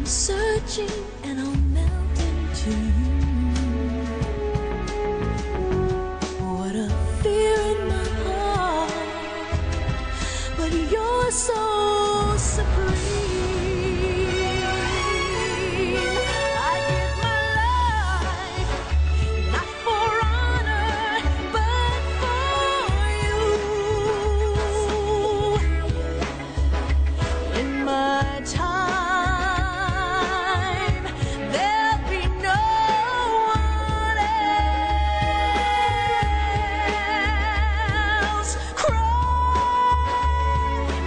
searching and I'll melt into you. What a fear in my heart, but you're so supreme. I give my life, not for honor, but for you. In my time, there'll be no one else. Crime,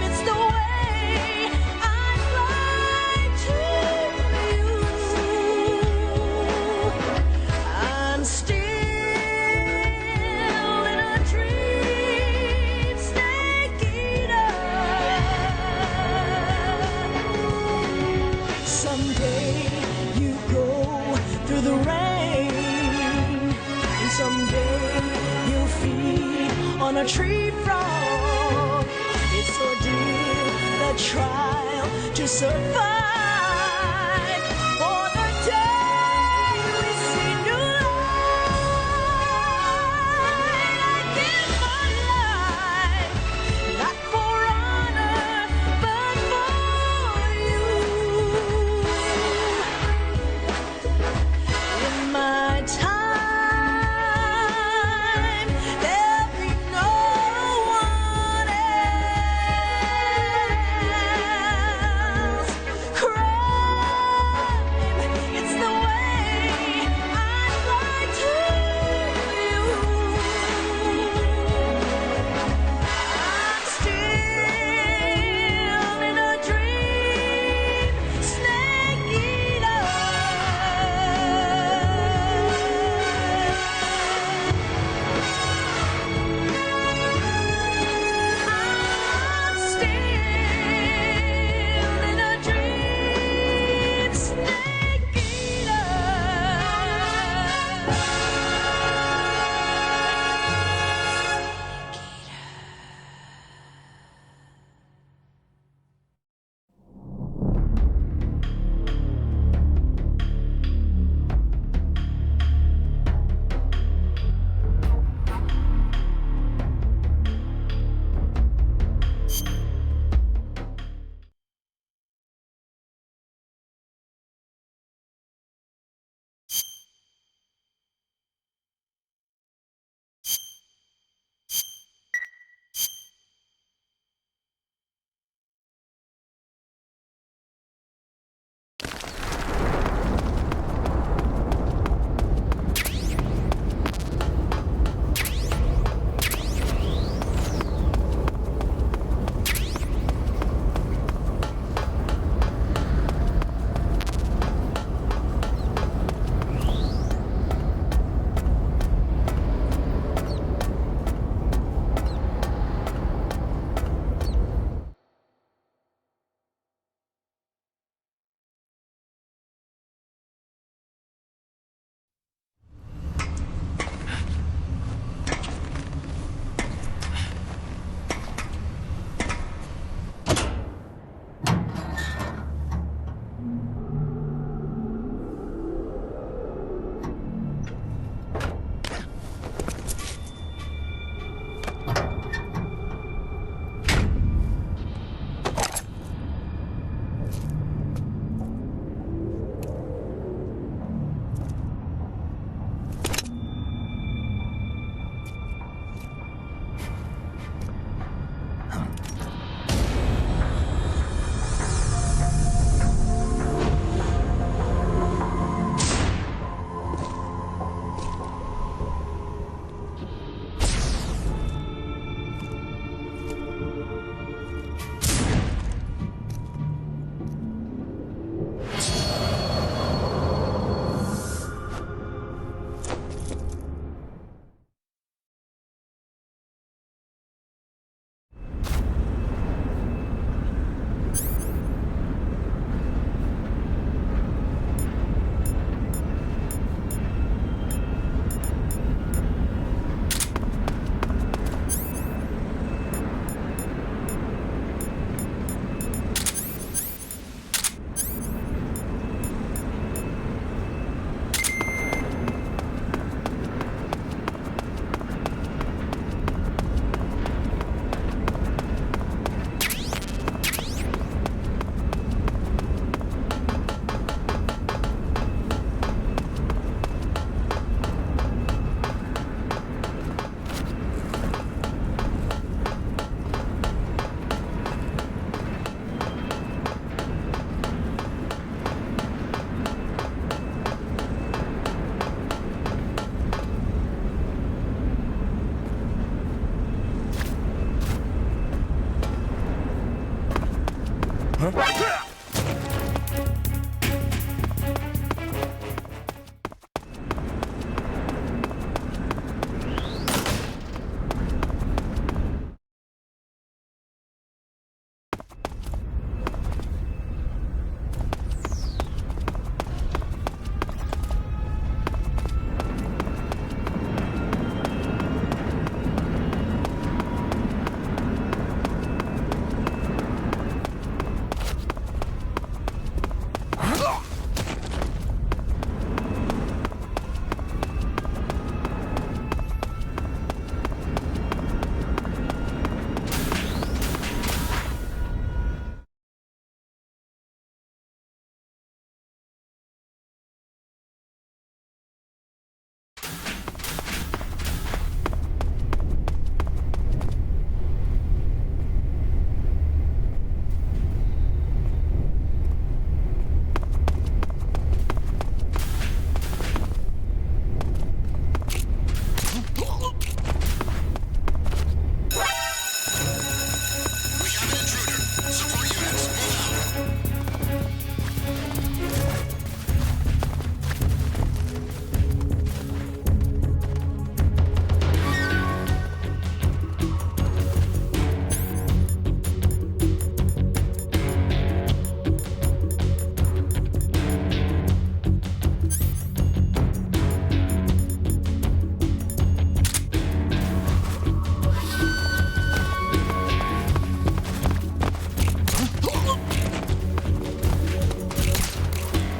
it's the way I fly to you. I'm still in a dream, snake eater. Someday you go through the rain, and someday you'll feed on a tree frog. It's ordeal, the trial to survive. For the day we see new light, I give my life, not for honor, but for you. In my time, there'll be no one else. Cry.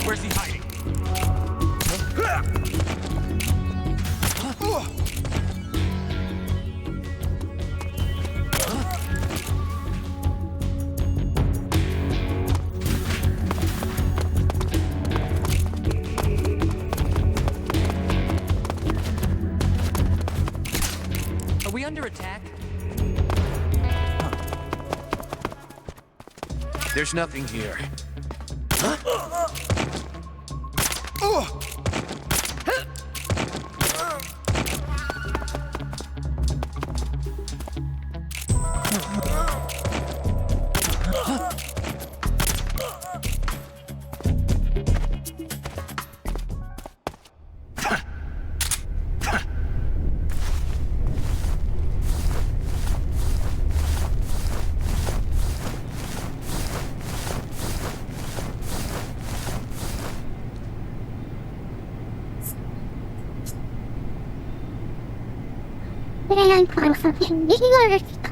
Where's he hiding? Are we under attack? There's nothing here.恋愛から先に言われてた。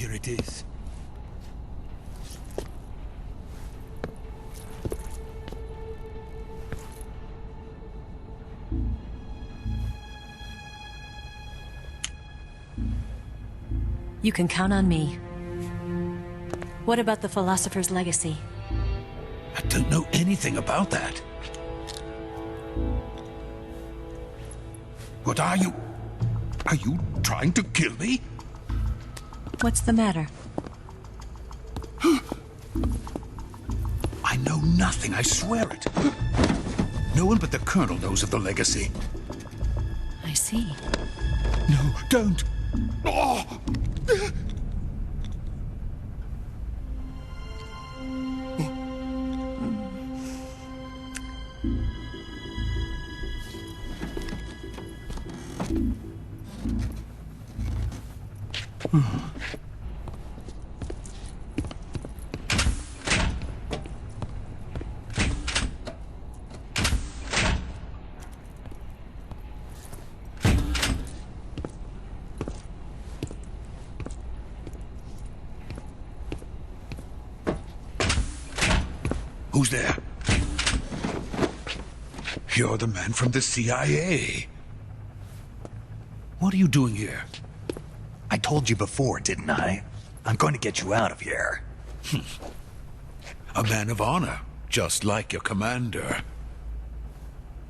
Here it is. You can count on me. What about the philosopher's legacy? I don't know anything about that. What are you? Are you trying to kill me? What's the matter? I know nothing, I swear it. No one but the Colonel knows of the legacy. I see. No, don't! Oh! Who's there? You're the man from the CIA. What are you doing here? I told you before, didn't I? I'm going to get you out of here. A man of honor, just like your commander.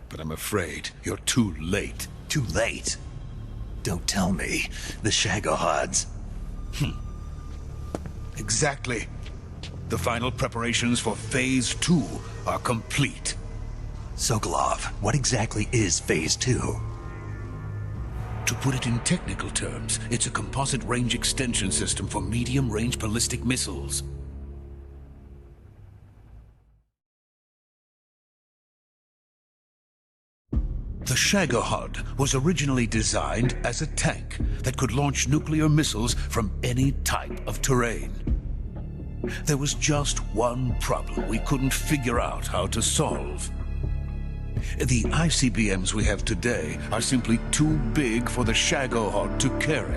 But I'm afraid you're too late. Too late? Don't tell me. The Shagohods. Exactly. The final preparations for Phase 2 are complete. Sokolov, what exactly is Phase 2? To put it in technical terms, it's a composite range extension system for medium-range ballistic missiles. The Shagohod was originally designed as a tank that could launch nuclear missiles from any type of terrain. There was just one problem we couldn't figure out how to solve. The ICBMs we have today are simply too big for the Shagohod to carry.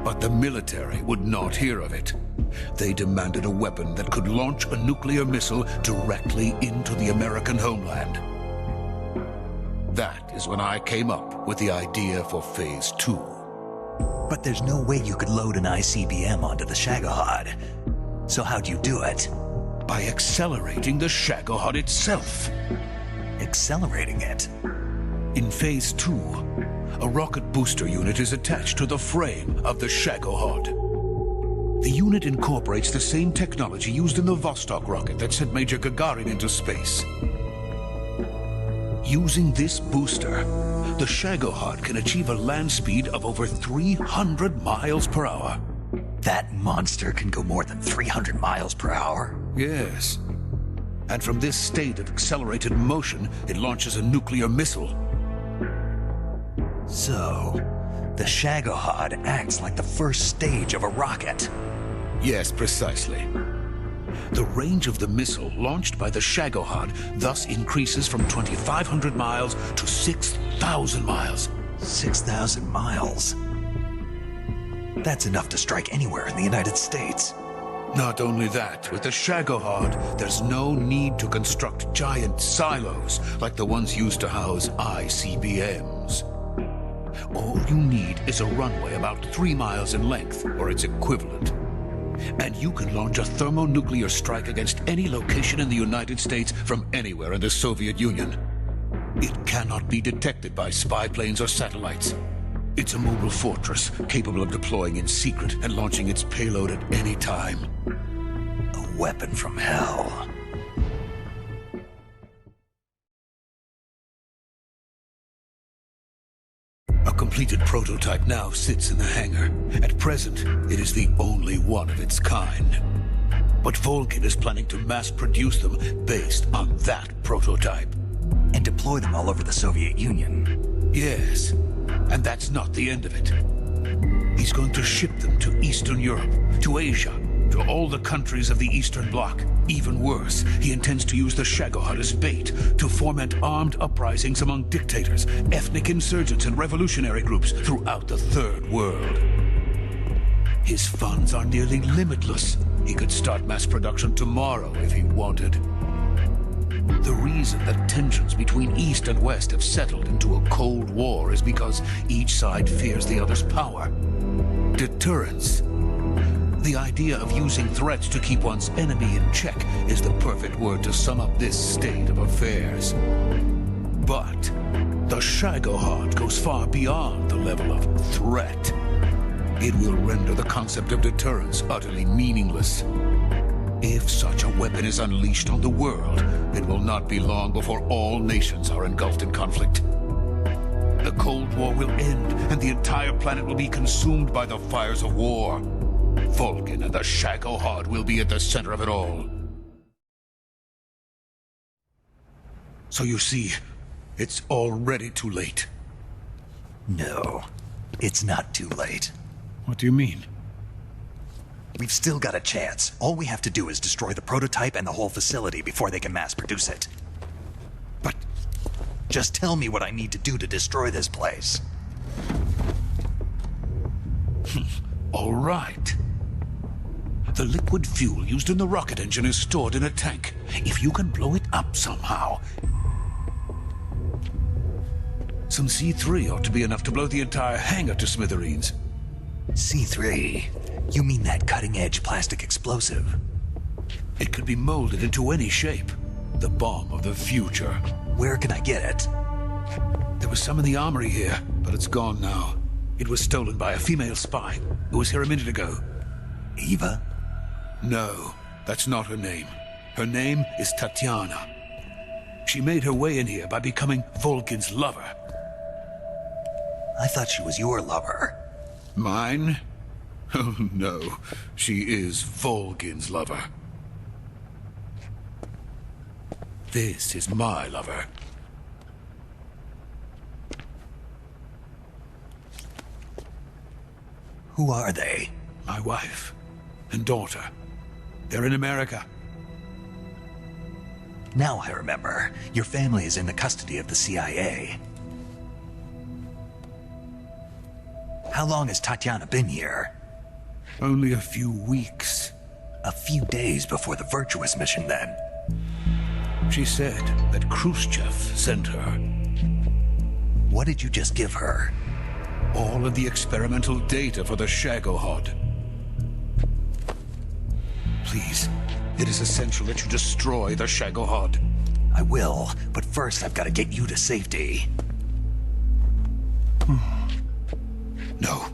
But the military would not hear of it. They demanded a weapon that could launch a nuclear missile directly into the American homeland. That is when I came up with the idea for Phase 2. But there's no way you could load an ICBM onto the Shagohod. So how'd you do it? By accelerating the Shagohod itself. Accelerating it? In Phase 2, a rocket booster unit is attached to the frame of the Shagohod. The unit incorporates the same technology used in the Vostok rocket that sent Major Gagarin into space. Using this booster, the Shagohod can achieve a land speed of over 300 miles per hour. That monster can go more than 300 miles per hour? Yes. And from this state of accelerated motion, it launches a nuclear missile. So, the Shagohod acts like the first stage of a rocket. Yes, precisely. The range of the missile launched by the Shagohod thus increases from 2,500 miles to 6,000 miles. 6,000 miles? That's enough to strike anywhere in the United States. Not only that, with the Shagohod, there's no need to construct giant silos like the ones used to house ICBMs. All you need is a runway about 3 miles in length, or its equivalent. And you can launch a thermonuclear strike against any location in the United States from anywhere in the Soviet Union. It cannot be detected by spy planes or satellites. It's a mobile fortress, capable of deploying in secret and launching its payload at any time. A weapon from hell. A completed prototype now sits in the hangar. At present, it is the only one of its kind. But Volkin is planning to mass produce them based on that prototype. And deploy them all over the Soviet Union. Yes, and that's not the end of it. He's going to ship them to Eastern Europe, to Asia, to all the countries of the Eastern Bloc. Even worse, he intends to use the Shagohod as bait to foment armed uprisings among dictators, ethnic insurgents, and revolutionary groups throughout the Third World. His funds are nearly limitless. He could start mass production tomorrow if he wanted. The reason that tensions between East and West have settled into a Cold War is because each side fears the other's power. Deterrence. The idea of using threats to keep one's enemy in check is the perfect word to sum up this state of affairs. But the Shagohod goes far beyond the level of threat. It will render the concept of deterrence utterly meaningless. If such a weapon is unleashed on the world, it will not be long before all nations are engulfed in conflict. The Cold War will end, and the entire planet will be consumed by the fires of war. Vulcan and the Shagohod will be at the center of it all. So you see, it's already too late. No, it's not too late. What do you mean? We've still got a chance. All we have to do is destroy the prototype and the whole facility before they can mass produce it. But Just tell me what I need to do to destroy this place. all right. The liquid fuel used in the rocket engine is stored in a tank. If you can blow it up somehow... Some C3 ought to be enough to blow the entire hangar to smithereens. C3? You mean that cutting-edge plastic explosive? It could be molded into any shape. The bomb of the future. Where can I get it? There was some in the armory here, but it's gone now. It was stolen by a female spy who was here a minute ago. Eva? No, that's not her name. Her name is Tatiana. She made her way in here by becoming Vulcan's lover. I thought she was your lover. Mine? Oh no, she is Vulcan's lover. This is my lover. Who are they? My wife and daughter. They're in America. Now I remember. Your family is in the custody of the CIA. How long has Tatiana been here? Only a few weeks. A few days before the Virtuous mission, then. She said that Khrushchev sent her. What did you just give her? All of the experimental data for the Shagohod. Please, it is essential that you destroy the Shagohod. I will, but first I've got to get you to safety. No,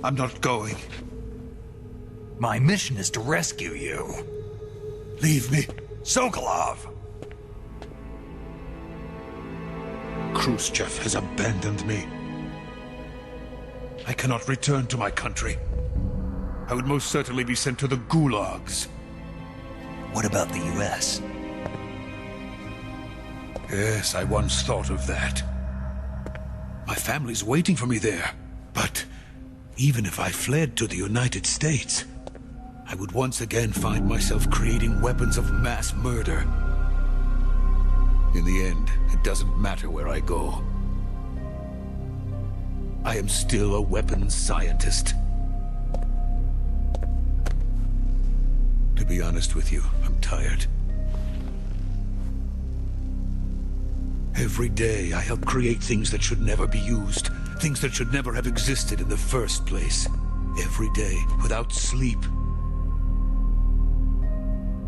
I'm not going. My mission is to rescue you. Leave me. Sokolov! Khrushchev has abandoned me. I cannot return to my country. I would most certainly be sent to the gulags. What about the US? Yes, I once thought of that. My family's waiting for me there. But even if I fled to the United States, I would once again find myself creating weapons of mass murder. In the end, it doesn't matter where I go. I am still a weapons scientist. To be honest with you, I'm tired. Every day I help create things that should never be used, things that should never have existed in the first place. Every day, without sleep.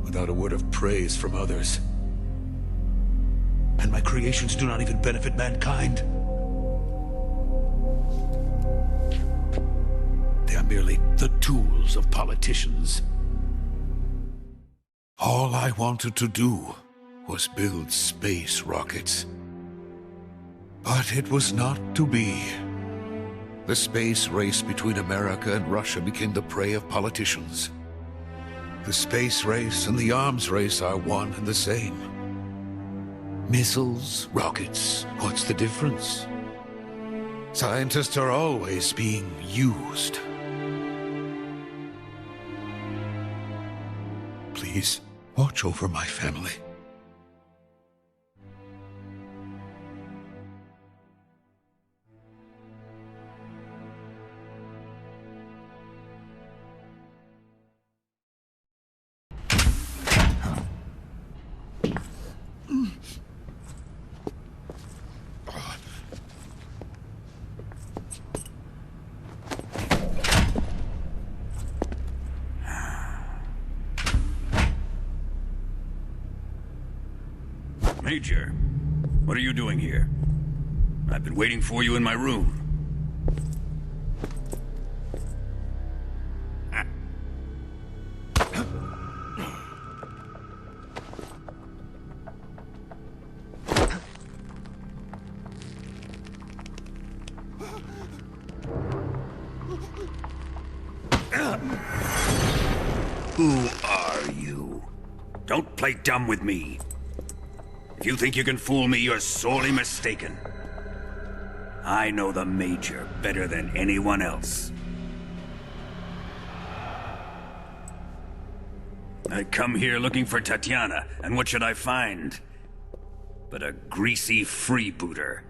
Without a word of praise from others. And my creations do not even benefit mankind. They are merely the tools of politicians. All I wanted to do was build space rockets. But it was not to be. The space race between America and Russia became the prey of politicians. The space race and the arms race are one and the same. Missiles, rockets, what's the difference? Scientists are always being used. Please, watch over my family. Major, what are you doing here? I've been waiting for you in my room. Who are you? Don't play dumb with me. If you think you can fool me, you're sorely mistaken. I know the Major better than anyone else. I come here looking for Tatiana, and what should I find? But a greasy freebooter.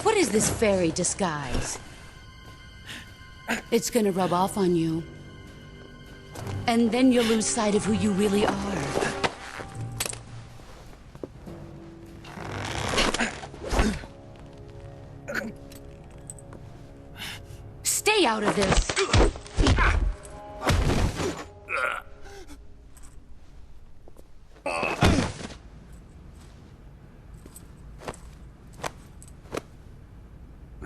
What is this fairy disguise? It's gonna rub off on you. And then you'll lose sight of who you really are. Stay out of this!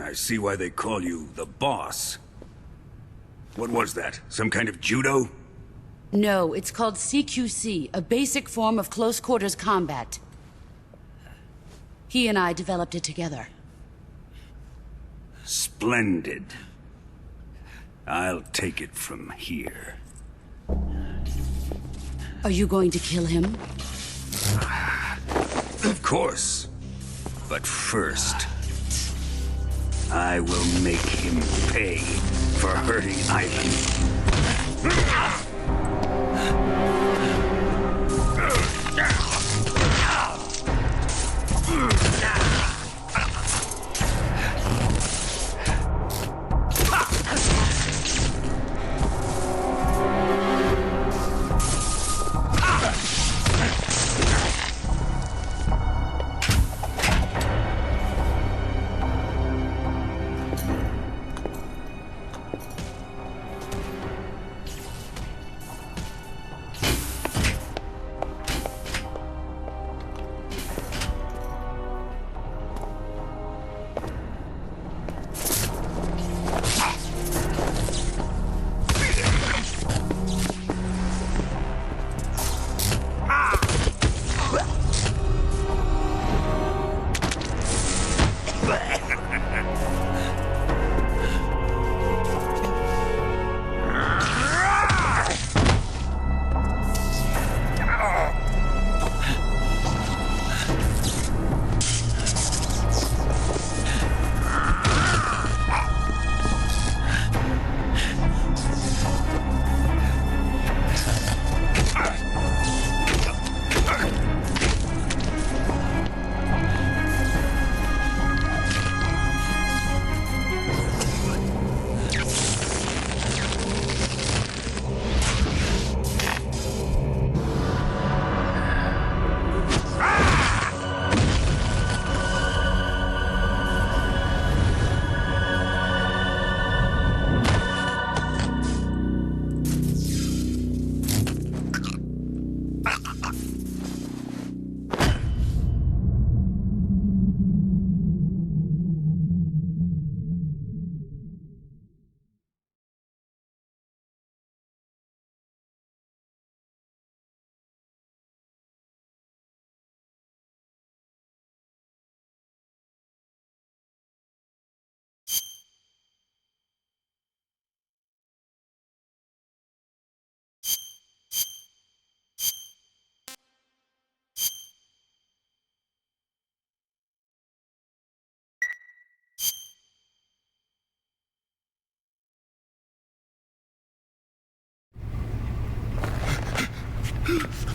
I see why they call you the boss. What was that? Some kind of judo? No, it's called CQC, a basic form of close quarters combat. He and I developed it together. Splendid. I'll take it from here. Are you going to kill him? Of course. But first, I will make him pay for hurting Ivan.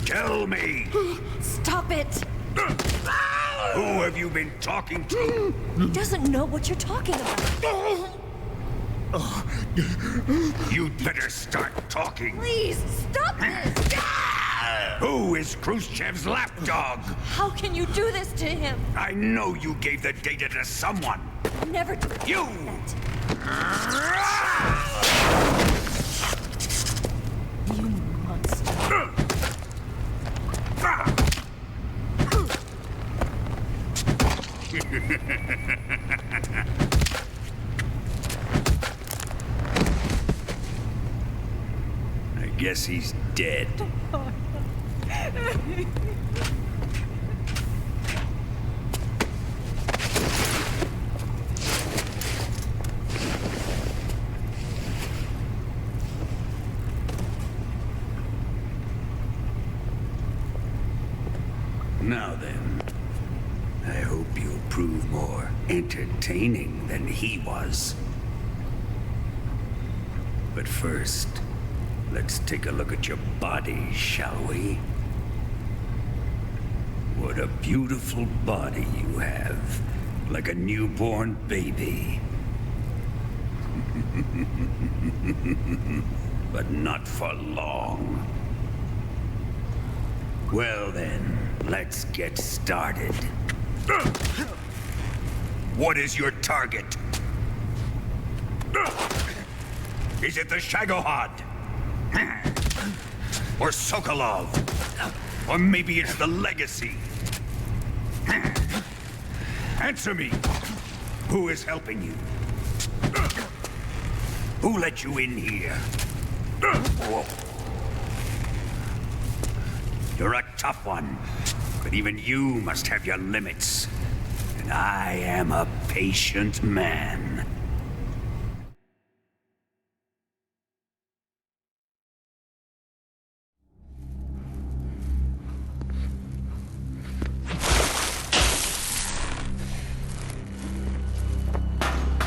Tell me! Stop it! Who have you been talking to? He doesn't know what you're talking about. You'd better start talking. Please, stop this! Who is Khrushchev's lapdog? How can you do this to him? I know you gave the data to someone. Never do You! You monster. I guess he's dead. Now then, I hope you'll prove more entertaining than he was. But first, let's take a look at your body, shall we? What a beautiful body you have, like a newborn baby. But not for long. Well then, let's get started. What is your target? Is it the Shagohod? Or Sokolov? Or maybe it's the Legacy? Answer me! Who is helping you? Who let you in here? You're a tough one, but even you must have your limits. And I am a patient man.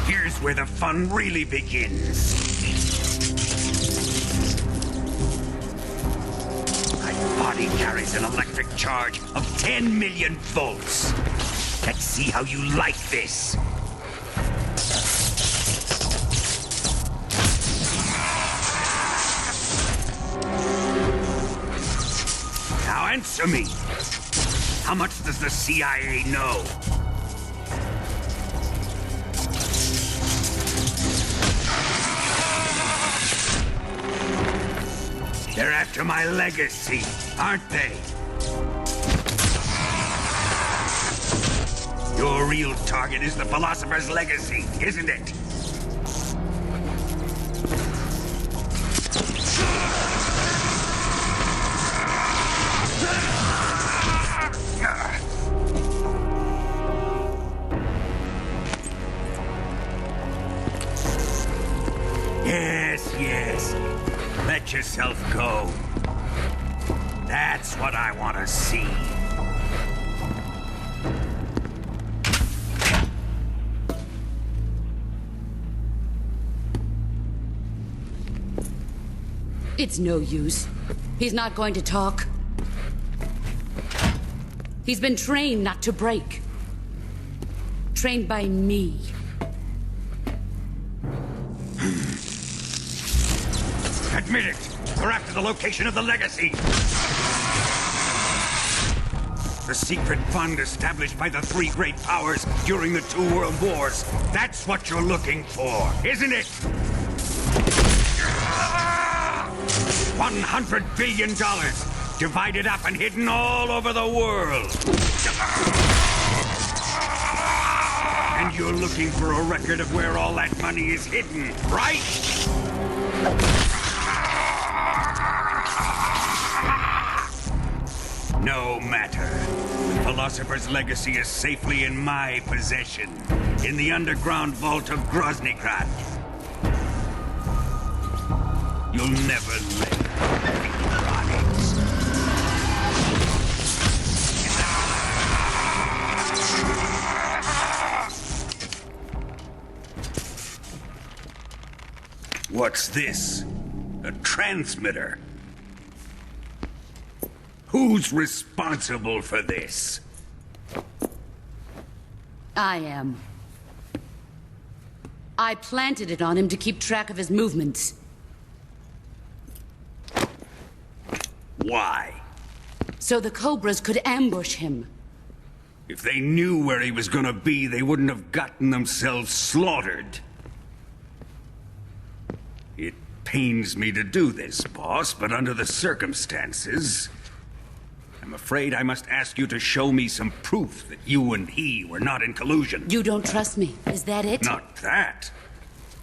Here's where the fun really begins. My body carries an electric charge of 10 million volts. Let's see how you like this. Now answer me. How much does the CIA know? They're after my legacy, aren't they? Your real target is the Philosopher's Legacy, isn't it? Yes. Let yourself go. That's what I want to see. It's no use. He's not going to talk. He's been trained not to break. Trained by me. Admit it! We're after the location of the Legacy! The secret fund established by the three great powers during the 2 world wars. That's what you're looking for, isn't it? $100 billion, divided up and hidden all over the world. And you're looking for a record of where all that money is hidden, right? No matter. The Philosopher's Legacy is safely in my possession, in the underground vault of Groznygrad. You'll never live. What's this? A transmitter. Who's responsible for this? I am. I planted it on him to keep track of his movements. Why? So the Cobras could ambush him. If they knew where he was gonna be, they wouldn't have gotten themselves slaughtered. It pains me to do this, boss, but under the circumstances, I'm afraid I must ask you to show me some proof that you and he were not in collusion. You don't trust me, is that it? Not that,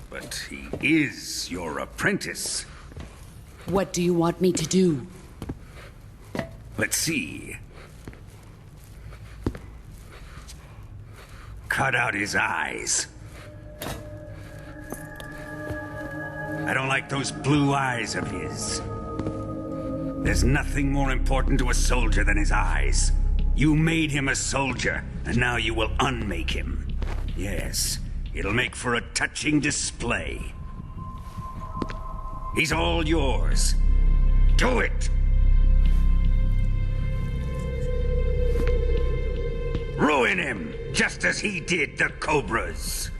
but he is your apprentice. What do you want me to do? Let's see. Cut out his eyes. I don't like those blue eyes of his. There's nothing more important to a soldier than his eyes. You made him a soldier, and now you will unmake him. Yes, it'll make for a touching display. He's all yours. Do it! Ruin him, just as he did the Cobras.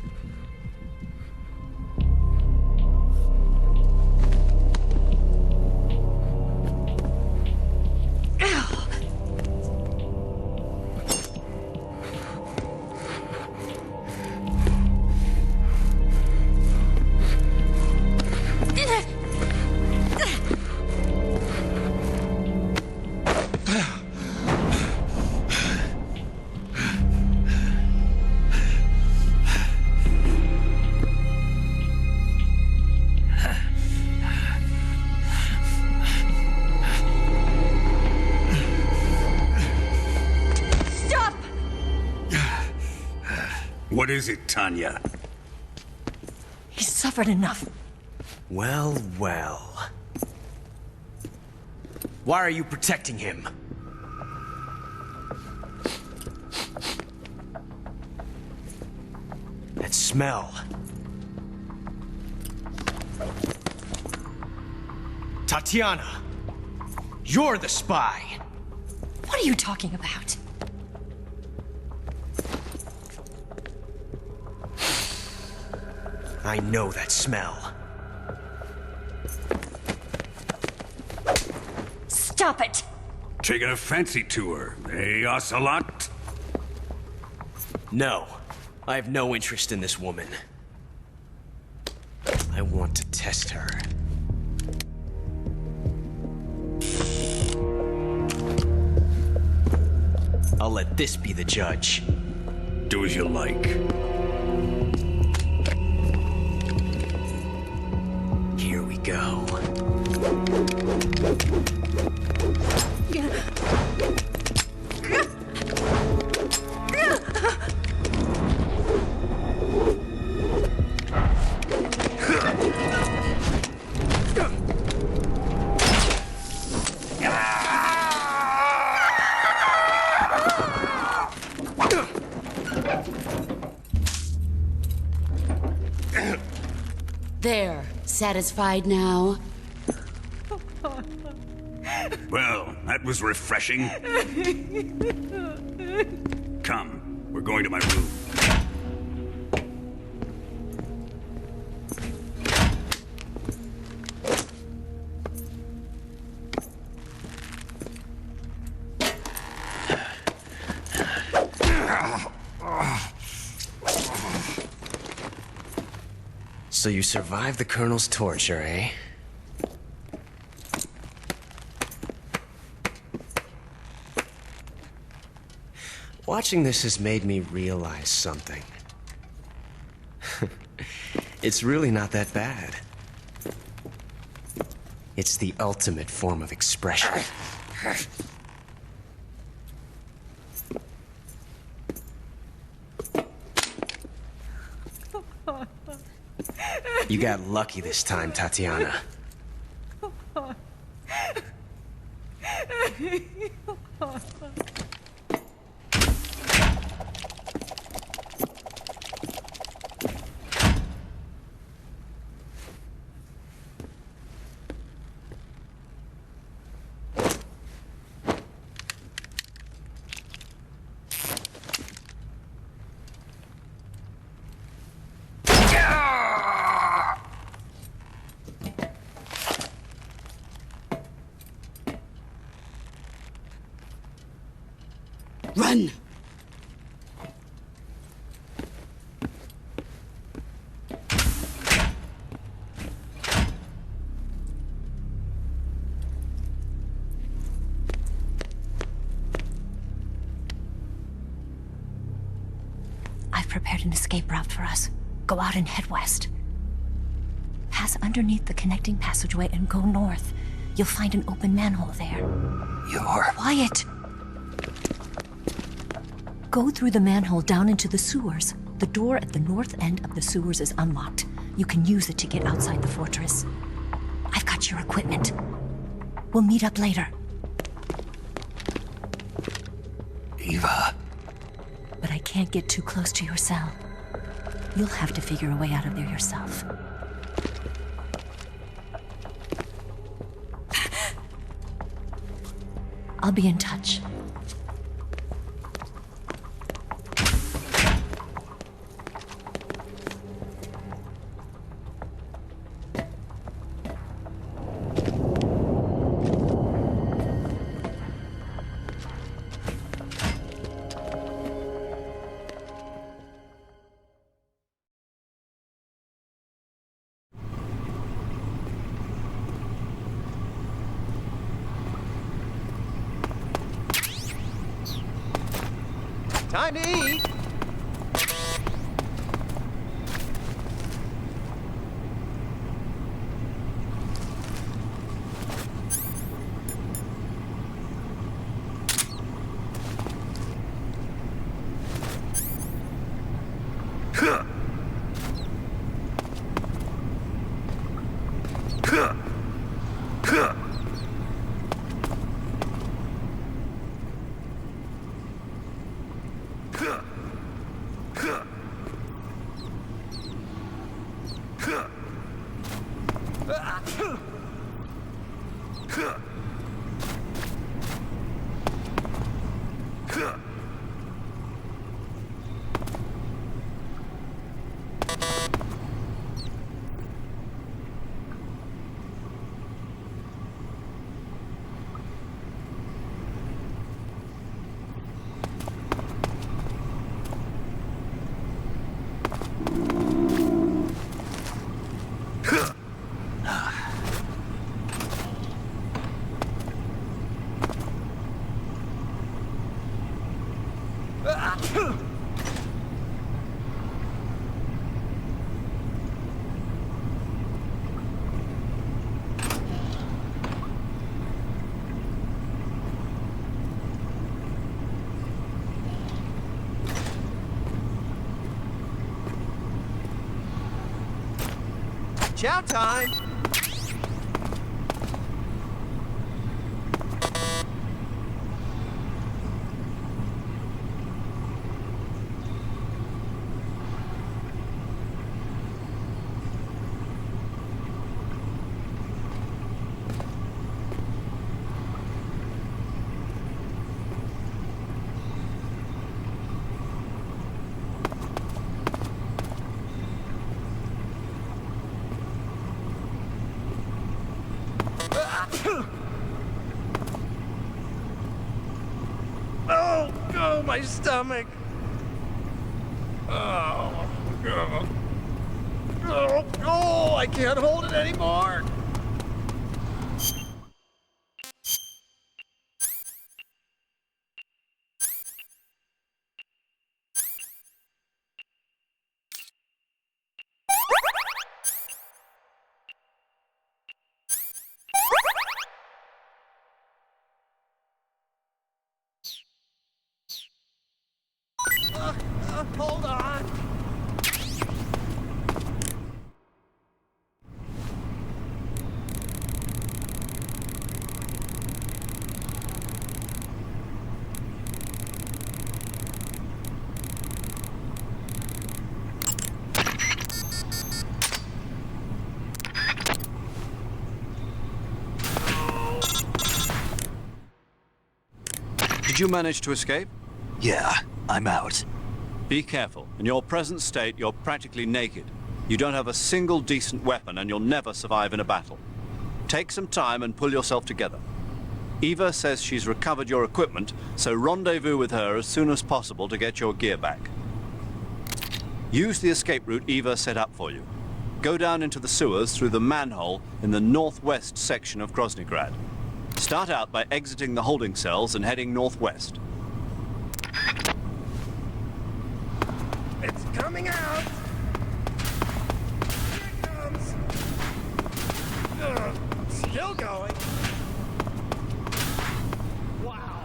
What is it, Tanya? He's suffered enough. Well, well. Why are you protecting him? That smell. Tatiana, you're the spy. What are you talking about? I know that smell. Stop it! Taking a fancy to her, eh, Ocelot? No, I have no interest in this woman. I want to test her. I'll let this be the judge. Do as you like. Here we go. There. Satisfied now? Well, that was refreshing. Come, we're going to my room. So you survived the Colonel's torture, eh? Watching this has made me realize something. It's really not that bad. It's the ultimate form of expression. You got lucky this time, Tatiana. Run! I've prepared an escape route for us. Go out and head west. Pass underneath the connecting passageway and go north. You'll find an open manhole there. You're... Quiet! Go through the manhole down into the sewers. The door at the north end of the sewers is unlocked. You can use it to get outside the fortress. I've got your equipment. We'll meet up later. Eva... But I can't get too close to your cell. You'll have to figure a way out of there yourself. I'll be in touch. Time to eat! Chow time! Oh, my stomach. Oh, I can't hold it anymore. Hold on. Did you manage to escape? Yeah, I'm out. Be careful. In your present state, you're practically naked. You don't have a single decent weapon, and you'll never survive in a battle. Take some time and pull yourself together. Eva says she's recovered your equipment, so rendezvous with her as soon as possible to get your gear back. Use the escape route Eva set up for you. Go down into the sewers through the manhole in the northwest section of Groznygrad. Start out by exiting the holding cells and heading northwest. It's coming out! Here it comes! Still going! Wow!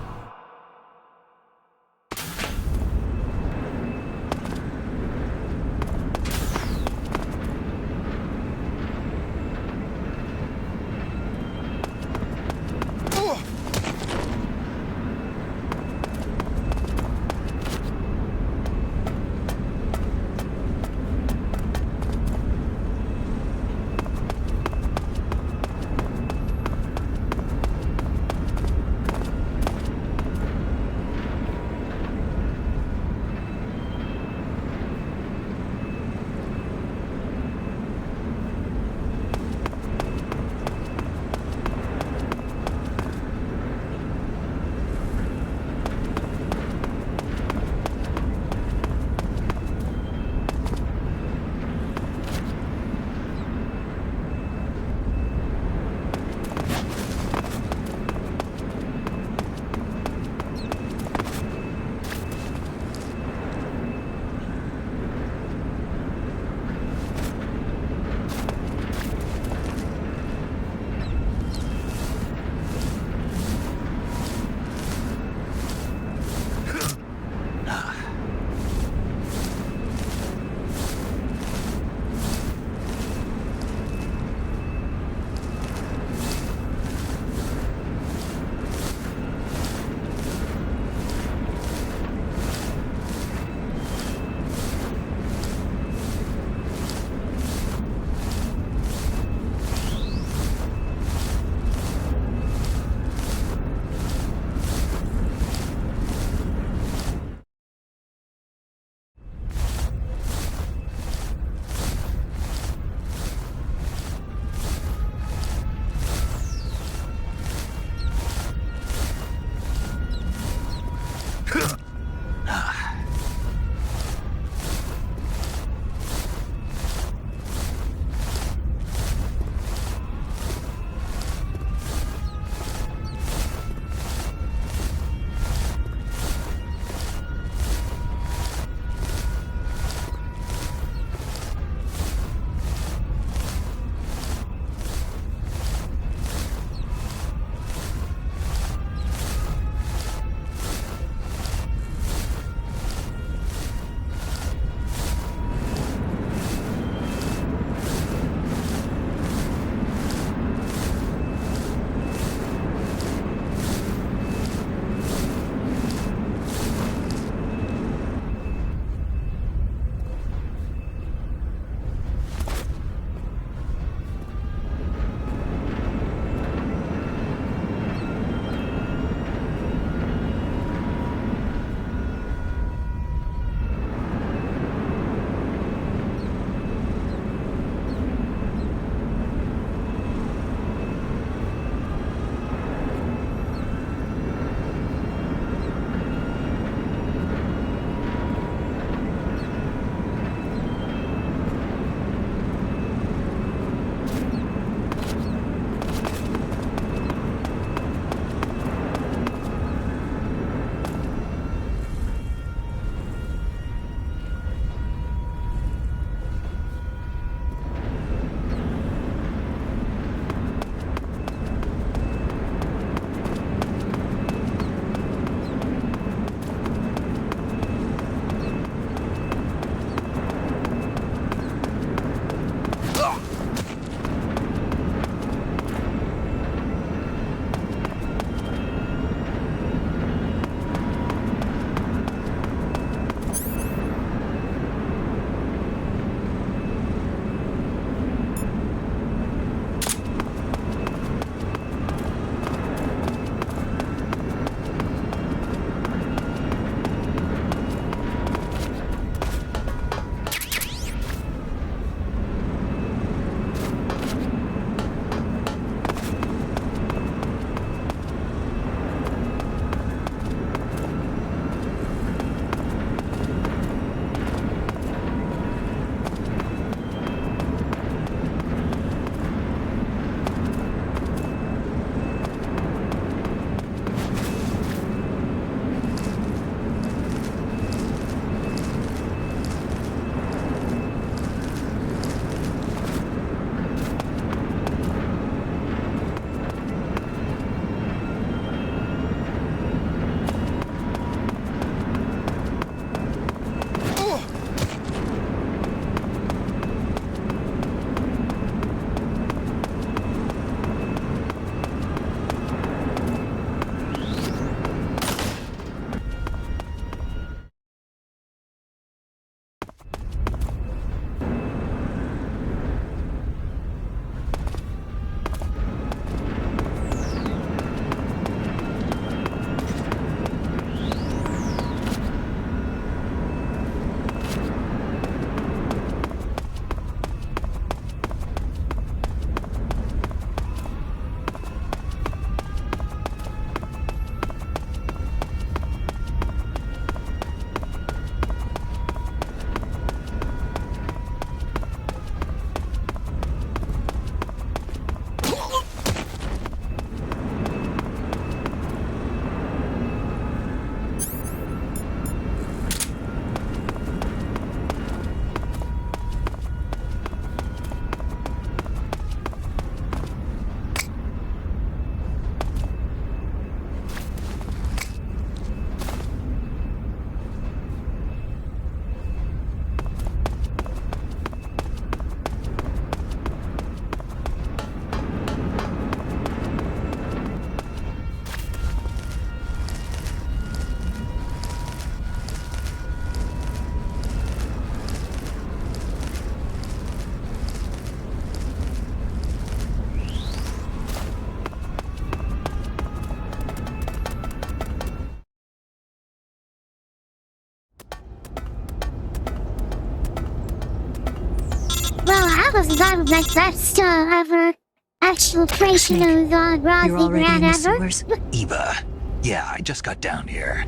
Well, I was not like best ever actual creation of You're Rosy already in Grad the ever. sewers? Eva. Yeah, I just got down here.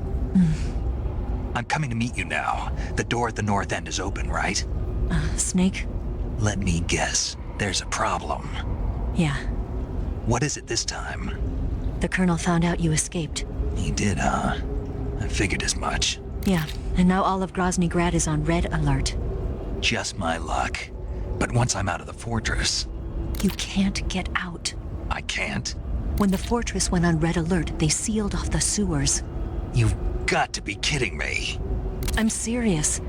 I'm coming to meet you now. The door at the north end is open, right? Snake? Let me guess. There's a problem. Yeah. What is it this time? The Colonel found out you escaped. He did, huh? I figured as much. Yeah, and now all of Grozny Grad is on red alert. Just my luck. But once I'm out of the fortress... You can't get out. I can't? When the fortress went on red alert, they sealed off the sewers. You've got to be kidding me. I'm serious.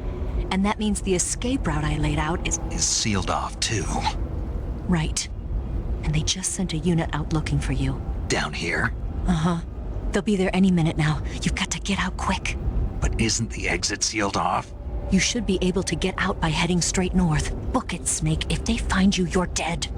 And that means the escape route I laid out is Sealed off, too. right. And they just sent a unit out looking for you. Down here? Uh-huh. They'll be there any minute now. You've got to get out quick. But isn't the exit sealed off? You should be able to get out by heading straight north. Book it, Snake. If they find you, you're dead.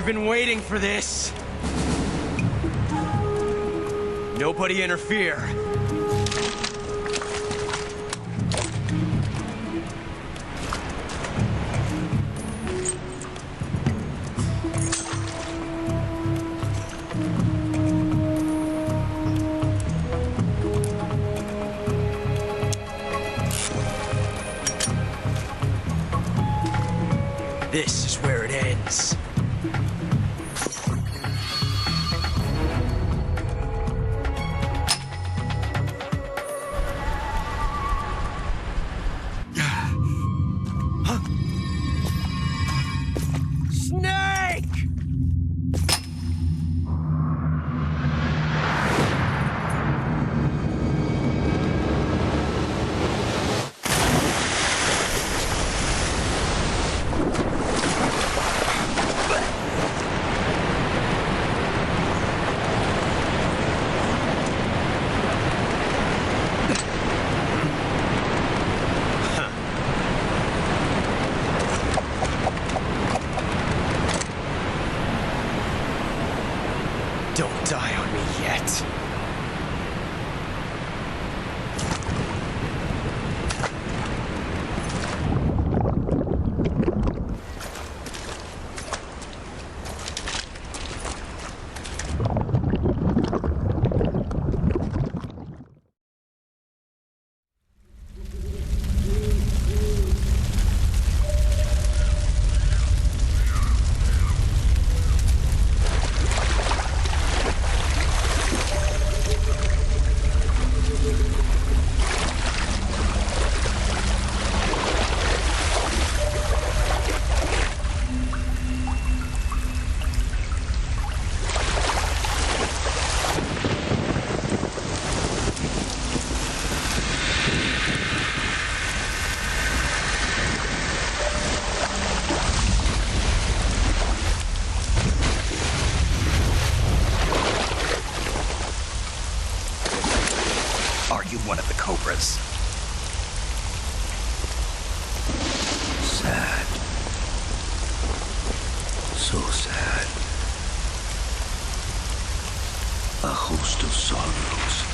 I've been waiting for this. Nobody interfere. This is where it ends. Don't die on me yet. Are you one of the Cobras? Sad. So sad. A host of sorrows.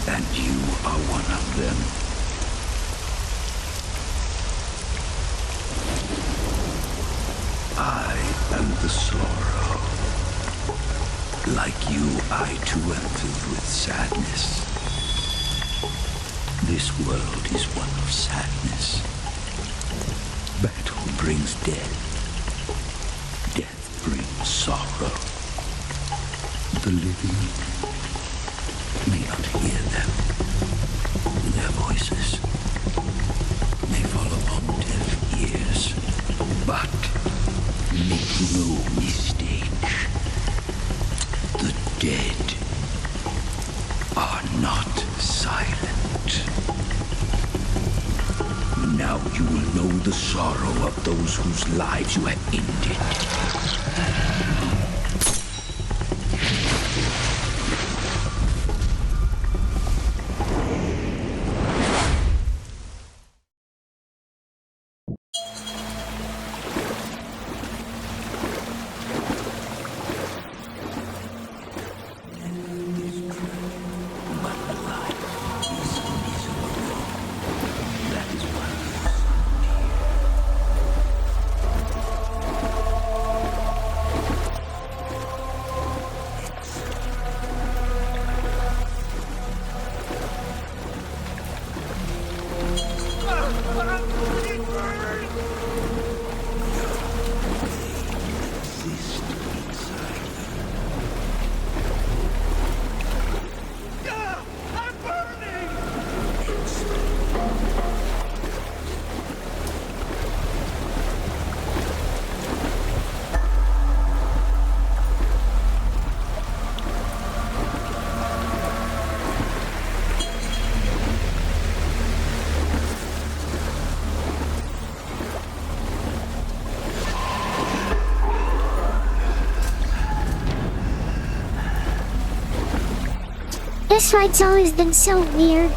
And you are one of them. I am the sorrow. Like you, I too am filled with sadness. This world is one of sadness. Battle brings death. Death brings sorrow. The living may not hear them. Their voices may fall upon deaf ears. But make no mistake, the dead are not silent. Now you will know the sorrow of those whose lives you have ended. This ride's always been so weird.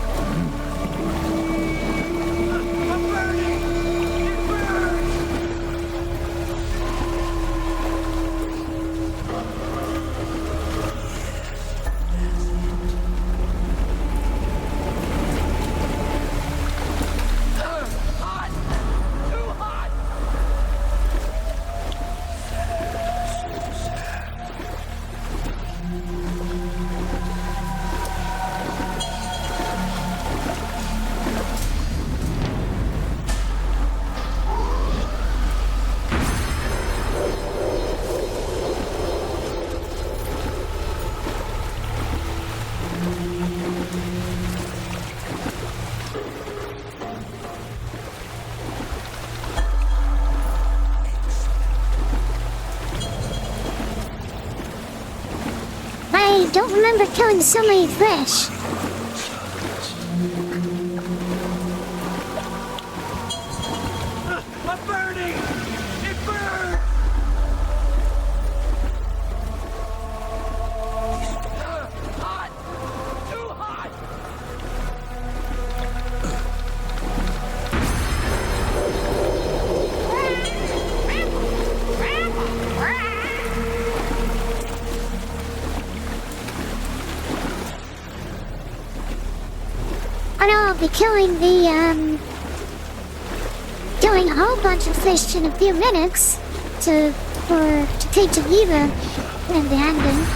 I don't remember killing so many fish. I'm burning! It burns! Hot! Too hot! I'll be killing killing a whole bunch of fish in a few minutes to take to Eva in the ending.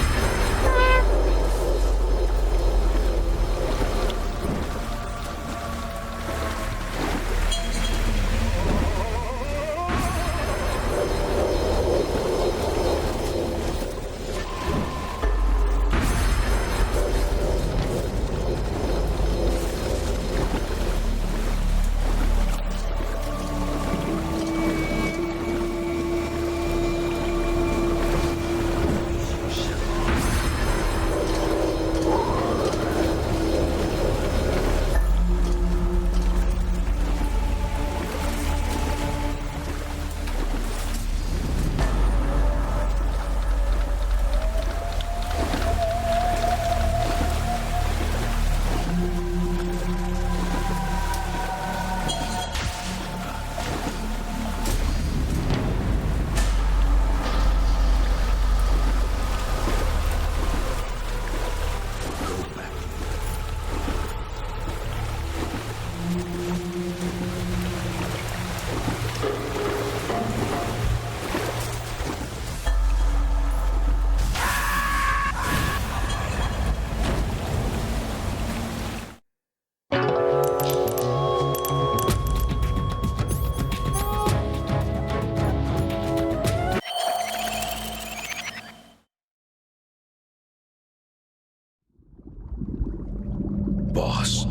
Boss,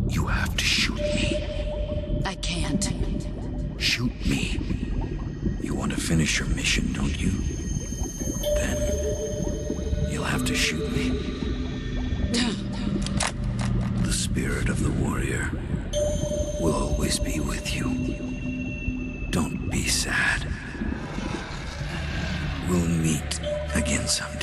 you have to shoot me. I can't. Shoot me. You want to finish your mission, don't you? Then you'll have to shoot me. The spirit of the warrior will always be with you. Don't be sad. We'll meet again someday.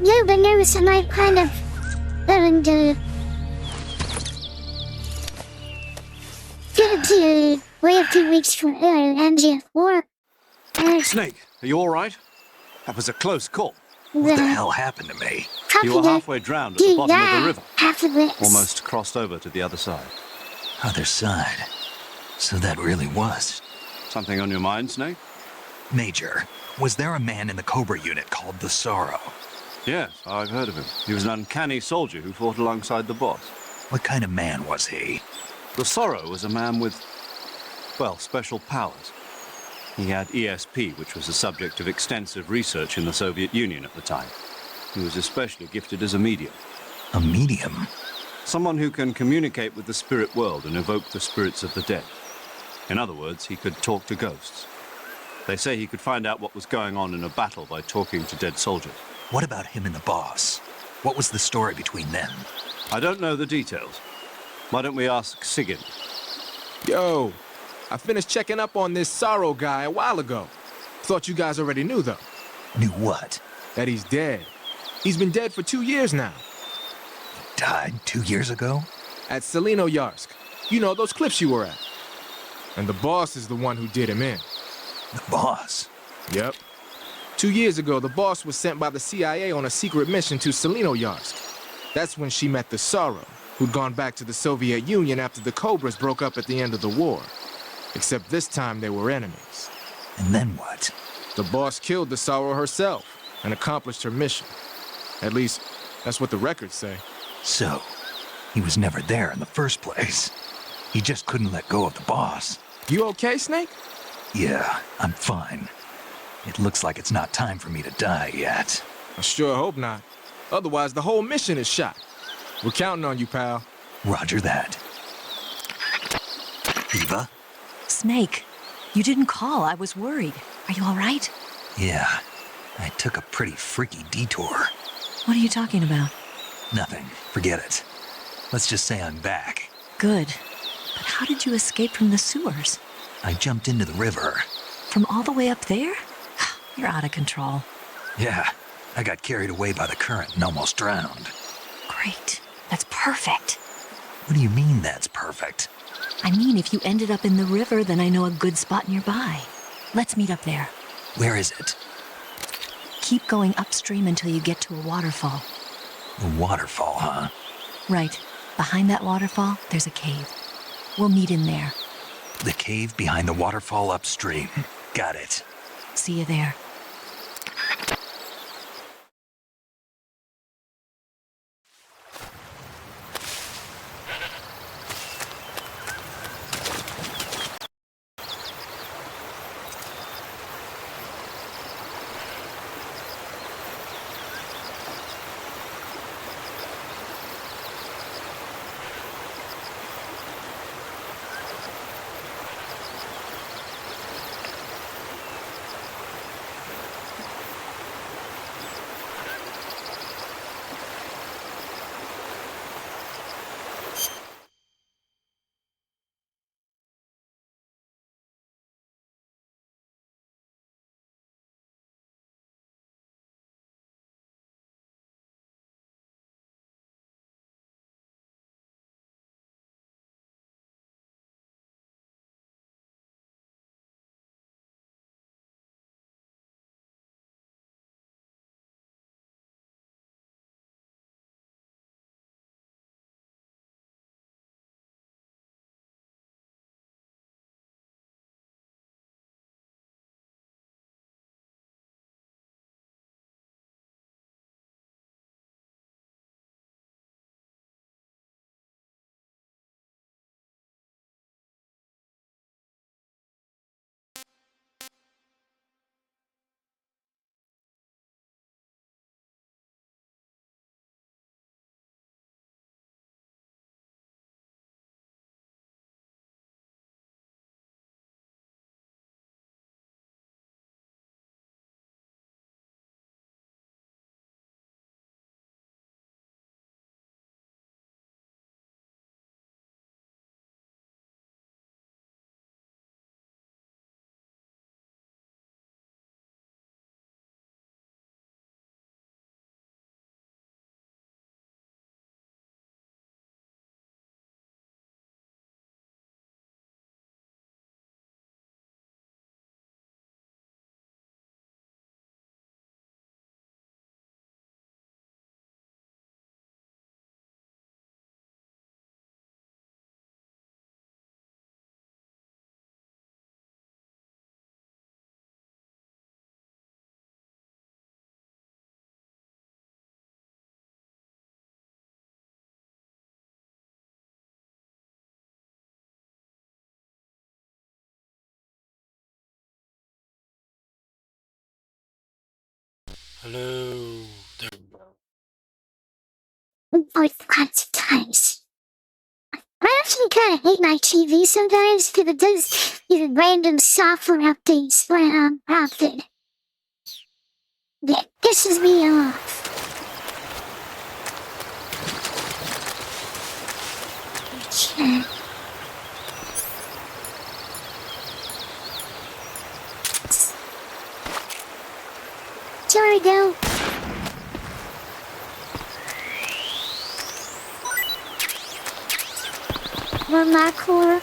You've been nervous and I'm kind of going to get to wait a few weeks for MGS4. Snake, are you alright? That was a close call. What the hell happened to me? You were halfway drowned at the bottom of the river. Half of it. Almost crossed over to the other side. Other side. So that really was. Something on your mind, Snake? Major, was there a man in the Cobra unit called the Sorrow? Yes, I've heard of him. He was an uncanny soldier who fought alongside the boss. What kind of man was he? The Sorrow was a man with, well, special powers. He had ESP, which was the subject of extensive research in the Soviet Union at the time. He was especially gifted as a medium. A medium? Someone who can communicate with the spirit world and evoke the spirits of the dead. In other words, he could talk to ghosts. They say he could find out what was going on in a battle by talking to dead soldiers. What about him and the boss? What was the story between them? I don't know the details. Why don't we ask Sigyn? Yo, I finished checking up on this Sorrow guy a while ago. Thought you guys already knew, though. Knew what? That he's dead. He's been dead for 2 years now. Died 2 years ago? At Selino-Yarsk. You know, those cliffs you were at. And the boss is the one who did him in. The boss? Yep. 2 years ago, the boss was sent by the CIA on a secret mission to Selino-Yarsk. That's when she met the Sorrow, who'd gone back to the Soviet Union after the Cobras broke up at the end of the war. Except this time they were enemies. And then what? The boss killed the Sorrow herself and accomplished her mission. At least, that's what the records say. So, he was never there in the first place. He just couldn't let go of the boss. You okay, Snake? Yeah, I'm fine. It looks like it's not time for me to die yet. I sure hope not. Otherwise, the whole mission is shot. We're counting on you, pal. Roger that. Eva? Snake, you didn't call. I was worried. Are you all right? Yeah, I took a pretty freaky detour. What are you talking about? Nothing. Forget it. Let's just say I'm back. Good. But how did you escape from the sewers? I jumped into the river. From all the way up there? You're out of control. Yeah, I got carried away by the current and almost drowned. Great. That's perfect. What do you mean that's perfect? I mean, if you ended up in the river, then I know a good spot nearby. Let's meet up there. Where is it? Keep going upstream until you get to a waterfall. A waterfall, huh? Right. Behind that waterfall, there's a cave. We'll meet in there. The cave behind the waterfall upstream. Got it. See you there. Hello there. Lots of times. I actually kind of hate my TV sometimes because it does these random software updates when I'm prompted. It pisses me off. Okay. Sorry, go. One more core.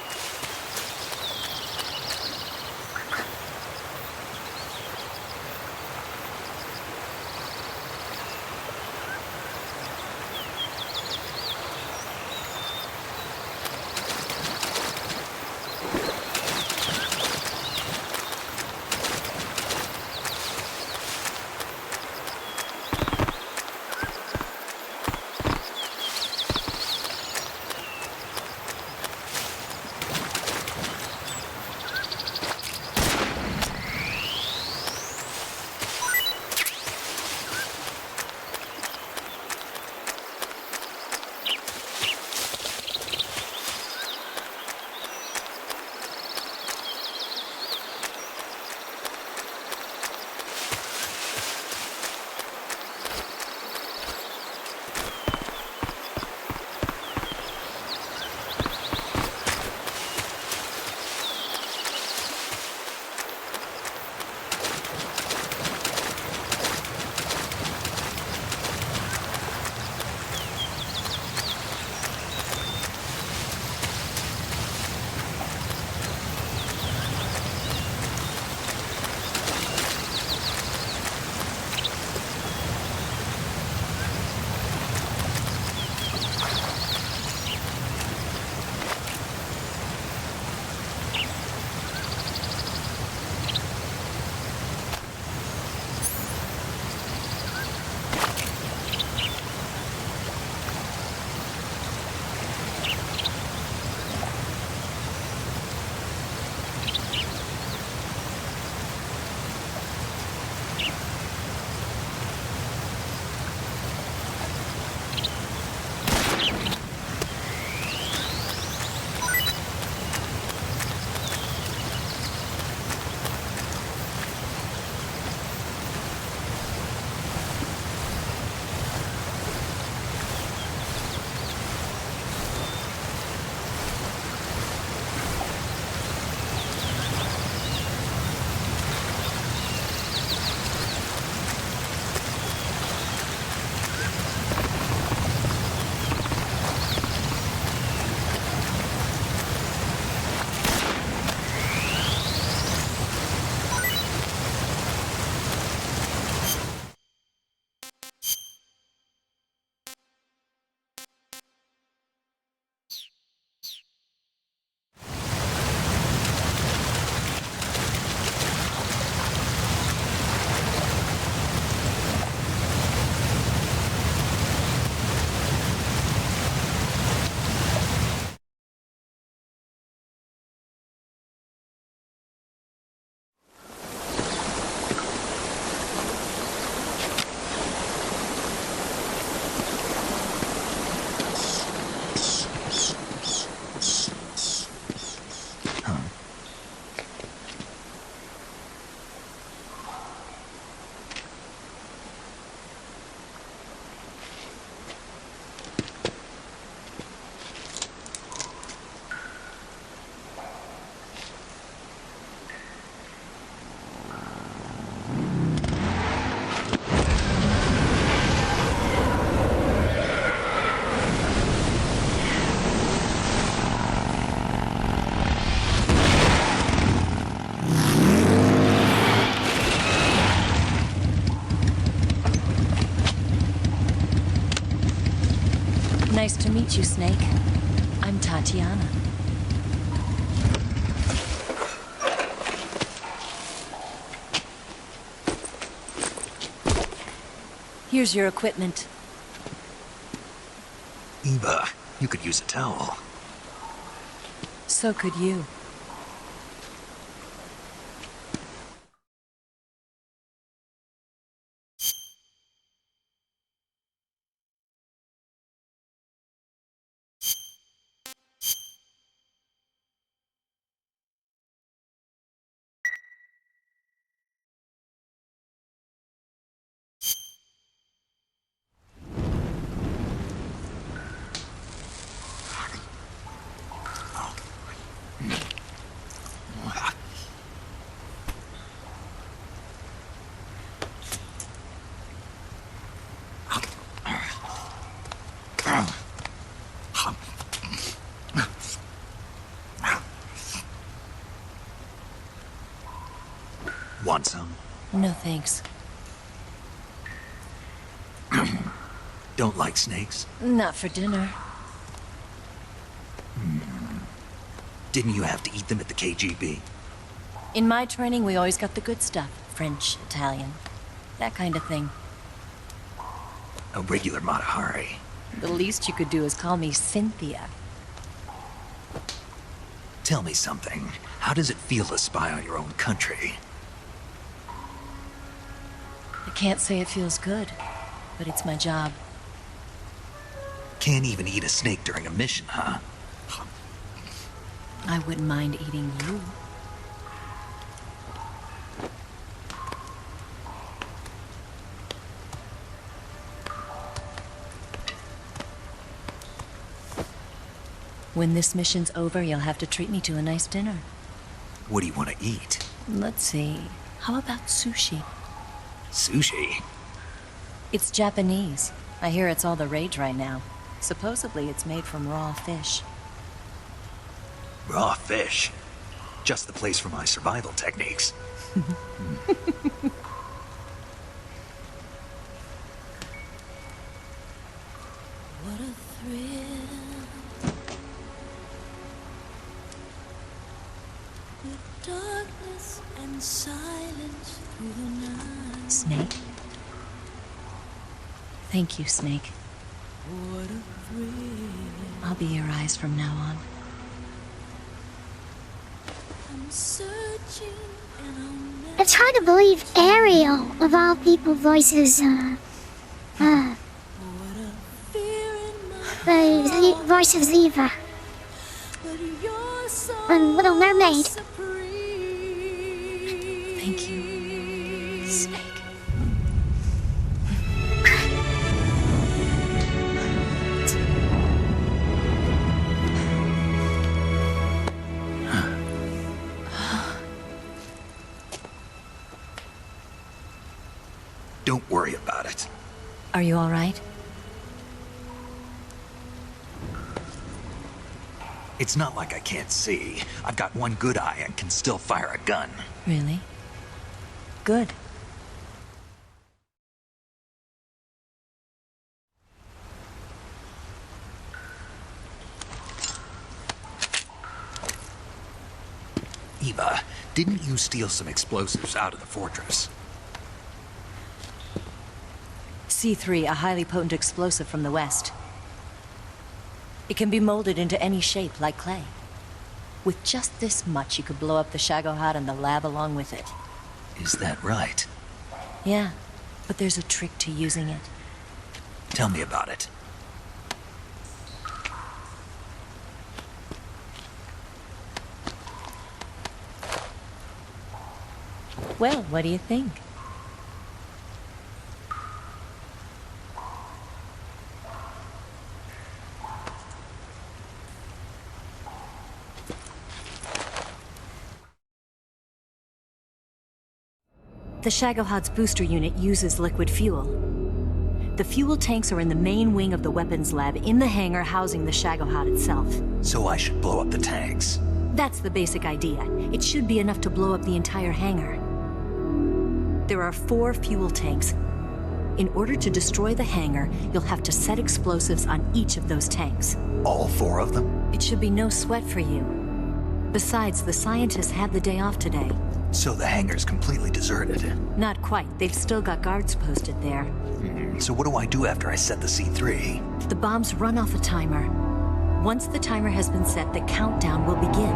to meet you, Snake. I'm Tatiana. Here's your equipment. Eva, you could use a towel. So could you. Want some? No thanks. Don't like snakes? Not for dinner. Didn't you have to eat them at the KGB? In my training, we always got the good stuff. French, Italian, that kind of thing. A regular Mata Hari. The least you could do is call me Cynthia. Tell me something. How does it feel to spy on your own country? I can't say it feels good, but it's my job. Can't even eat a snake during a mission, huh? I wouldn't mind eating you. When this mission's over, you'll have to treat me to a nice dinner. What do you want to eat? Let's see. How about sushi? Sushi? It's Japanese. I hear it's all the rage right now. Supposedly it's made from raw fish. Raw fish? Just the place for my survival techniques. What a thrill. With darkness and silence through the night. Snake? Thank you, Snake. What a thrill. I'll be your eyes from now on. I'm searching and I'll never It's hard to believe Ariel, of all people, voices, the voice of Ziva on Little Mermaid. Thank you, Snake. Don't worry about it. Are you all right? It's not like I can't see. I've got one good eye and can still fire a gun. Really? Good. Eva, didn't you steal some explosives out of the fortress? C3, a highly potent explosive from the west. It can be molded into any shape, like clay. With just this much, you could blow up the Shagohod and the lab along with it. Is that right? Yeah, but there's a trick to using it. Tell me about it. Well, what do you think? The Shagohod's booster unit uses liquid fuel. The fuel tanks are in the main wing of the weapons lab in the hangar housing the Shagohod itself. So I should blow up the tanks. That's the basic idea. It should be enough to blow up the entire hangar. There are 4 fuel tanks. In order to destroy the hangar, you'll have to set explosives on each of those tanks. All 4 of them? It should be no sweat for you. Besides, the scientists had the day off today. So the hangar's completely deserted. Not quite. They've still got guards posted there. So what do I do after I set the C3? The bombs run off a timer. Once the timer has been set, the countdown will begin.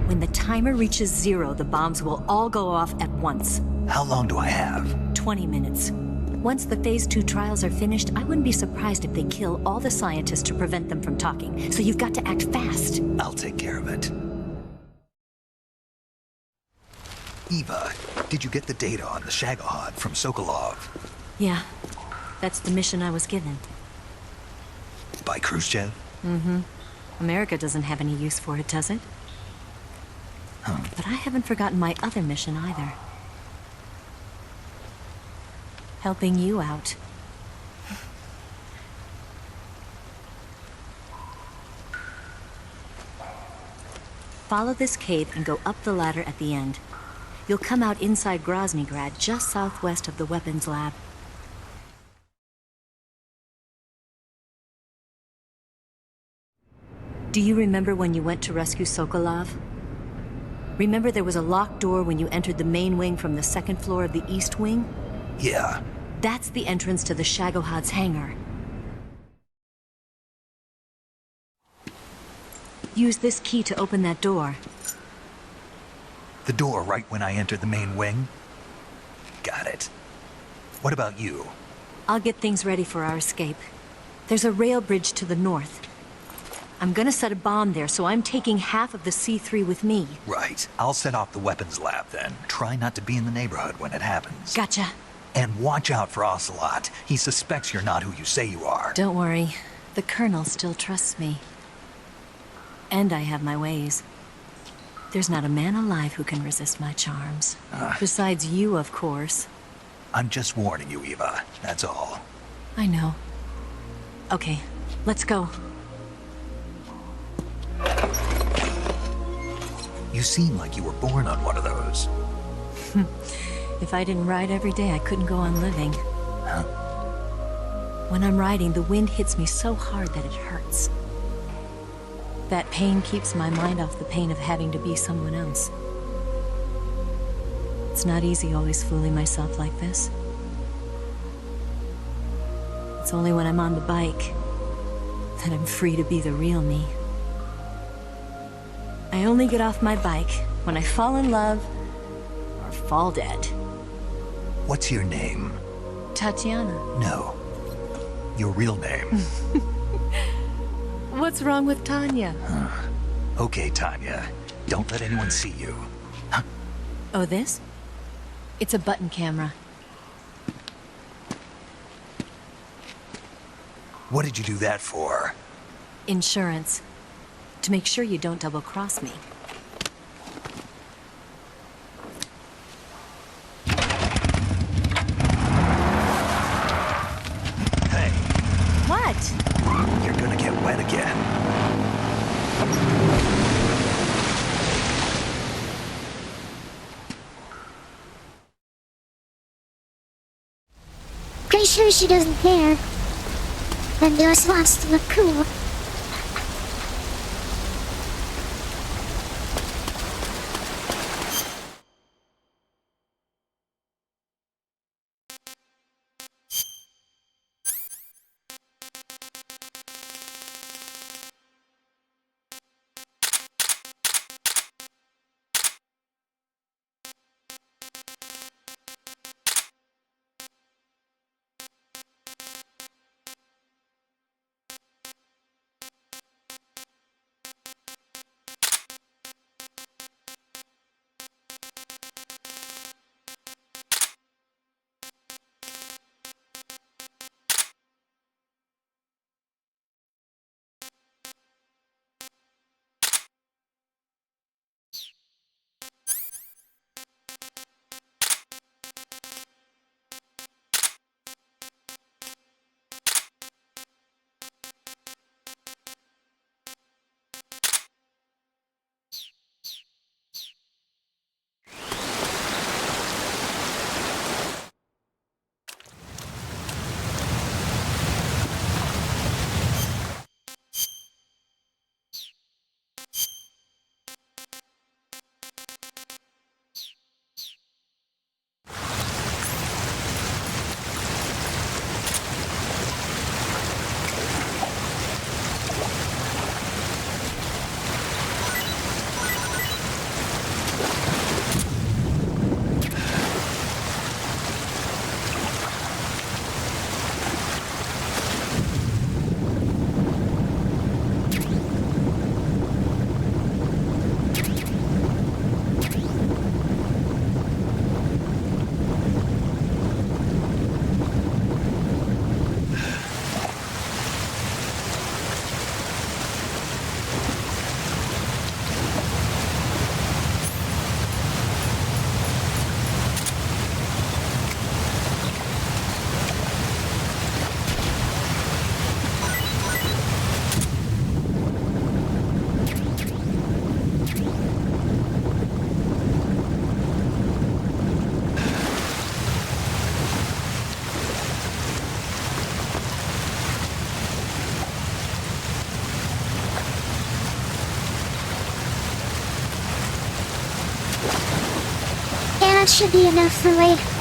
When the timer reaches 0, the bombs will all go off at once. How long do I have? 20 minutes. Once the Phase 2 trials are finished, I wouldn't be surprised if they kill all the scientists to prevent them from talking. So you've got to act fast. I'll take care of it. Eva, did you get the data on the Shagohod from Sokolov? Yeah, that's the mission I was given. By Khrushchev? Mm-hmm. America doesn't have any use for it, does it? But I haven't forgotten my other mission either. Helping you out. Follow this cave and go up the ladder at the end. You'll come out inside Groznygrad, just southwest of the weapons lab. Do you remember when you went to rescue Sokolov? Remember there was a locked door when you entered the main wing from the second floor of the east wing? Yeah. That's the entrance to the Shagohod's hangar. Use this key to open that door. The door right when I entered the main wing? Got it. What about you? I'll get things ready for our escape. There's a rail bridge to the north. I'm gonna set a bomb there, so I'm taking half of the C3 with me. Right. I'll set off the weapons lab then. Try not to be in the neighborhood when it happens. Gotcha. And watch out for Ocelot. He suspects you're not who you say you are. Don't worry. The Colonel still trusts me. And I have my ways. There's not a man alive who can resist my charms. Besides you, of course. I'm just warning you, Eva. That's all. I know. Okay, let's go. You seem like you were born on one of those. If I didn't ride every day, I couldn't go on living. Huh? When I'm riding, the wind hits me so hard that it hurts. That pain keeps my mind off the pain of having to be someone else. It's not easy always fooling myself like this. It's only when I'm on the bike that I'm free to be the real me. I only get off my bike when I fall in love or fall dead. What's your name? Tatiana. No. Your real name. What's wrong with Tanya? Okay, Tanya. Don't let anyone see you. Huh? Oh, this? It's a button camera. What did you do that for? Insurance. To make sure you don't double-cross me. Hey. What? You're gonna get wet again. Pretty sure she doesn't care. And just wants to look cool. that should be enough for later.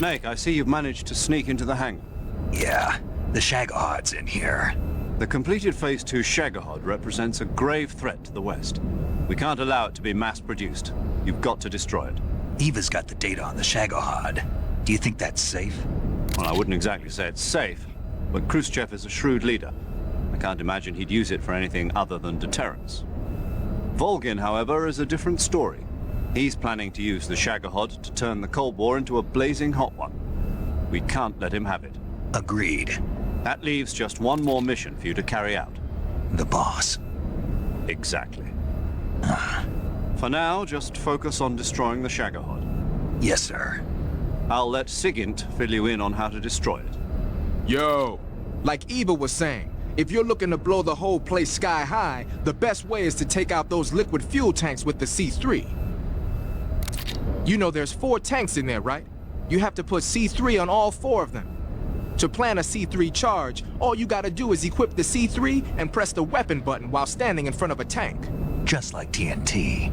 Snake, I see you've managed to sneak into the hangar. Yeah, the Shagohod's in here. The completed Phase 2 Shagohod represents a grave threat to the West. We can't allow it to be mass-produced. You've got to destroy it. Eva's got the data on the Shagohod. Do you think that's safe? Well, I wouldn't exactly say it's safe, but Khrushchev is a shrewd leader. I can't imagine he'd use it for anything other than deterrence. Volgin, however, is a different story. He's planning to use the Shagohod to turn the Cold War into a blazing hot one. We can't let him have it. Agreed. That leaves just one more mission for you to carry out. The boss. Exactly. For now, just focus on destroying the Shagohod. Yes, sir. I'll let Sigint fill you in on how to destroy it. Yo, like Eva was saying, If you're looking to blow the whole place sky high, the best way is to take out those liquid fuel tanks with the C3. You know there's 4 tanks in there, right? You have to put C3 on all 4 of them. To plan a C3 charge, all you gotta do is equip the C3 and press the weapon button while standing in front of a tank. Just like TNT.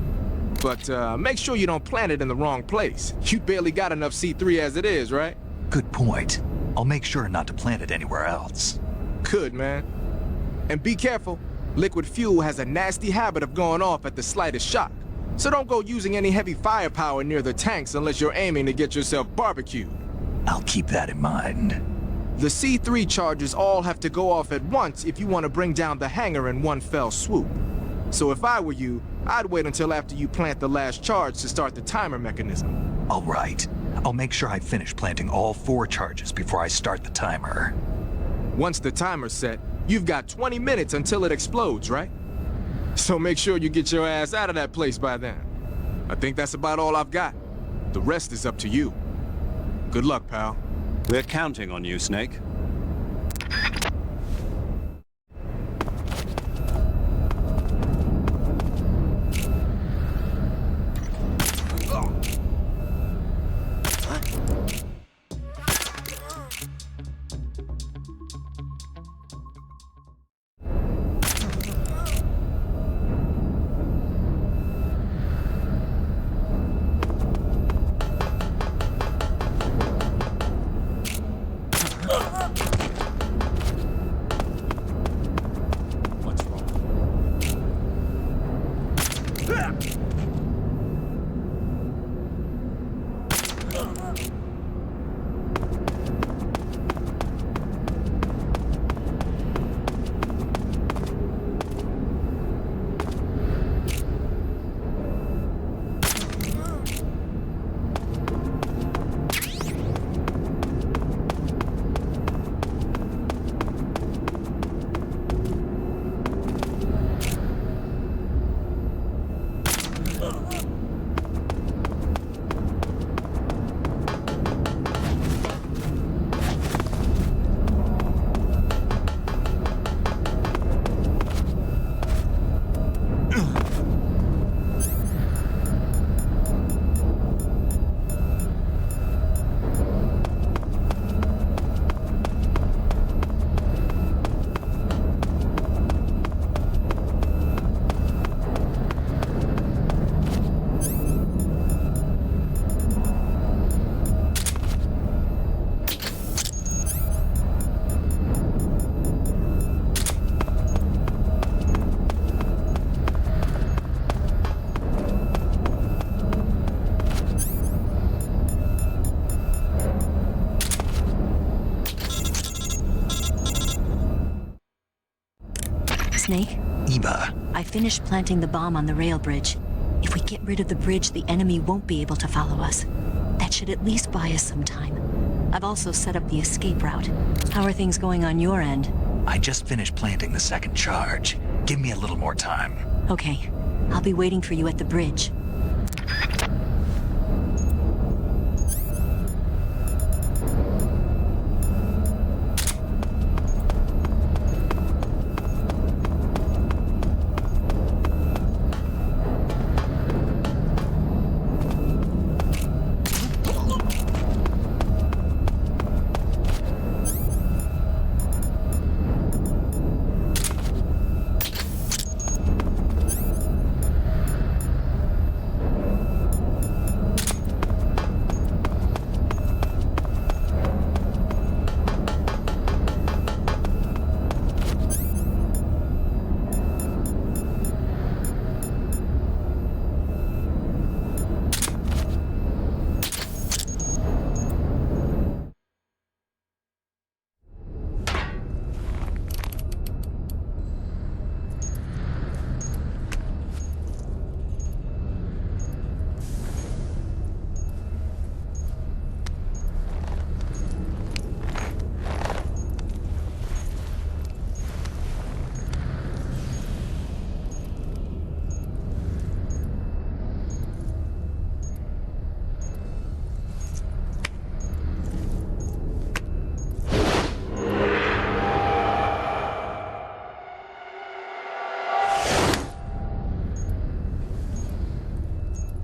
But make sure you don't plant it in the wrong place. You barely got enough C3 as it is, right? Good point. I'll make sure not to plant it anywhere else. Good, man. And be careful. Liquid fuel has a nasty habit of going off at the slightest shock. So don't go using any heavy firepower near the tanks unless you're aiming to get yourself barbecued. I'll keep that in mind. The C3 charges all have to go off at once if you want to bring down the hangar in one fell swoop. So if I were you, I'd wait until after you plant the last charge to start the timer mechanism. All right. I'll make sure I finish planting all 4 charges before I start the timer. Once the timer's set, you've got 20 minutes until it explodes, right? So make sure you get your ass out of that place by then. I think that's about all I've got. The rest is up to you. Good luck, pal. We're counting on you, Snake. What's wrong? Snake? Eva, I finished planting the bomb on the rail bridge. If we get rid of the bridge, the enemy won't be able to follow us. That should at least buy us some time. I've also set up the escape route. How are things going on your end? I just finished planting the 2nd charge. Give me a little more time. Okay. I'll be waiting for you at the bridge.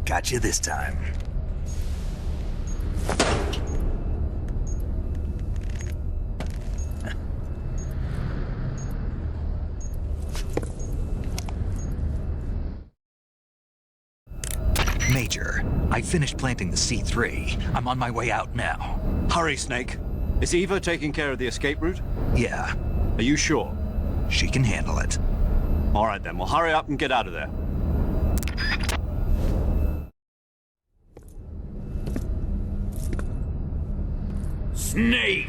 Got you this time. Major, I finished planting the C3. I'm on my way out now. Hurry, Snake. Is Eva taking care of the escape route? Yeah, Are you sure? she can handle it. All right then, well hurry up and get out of there. Snake!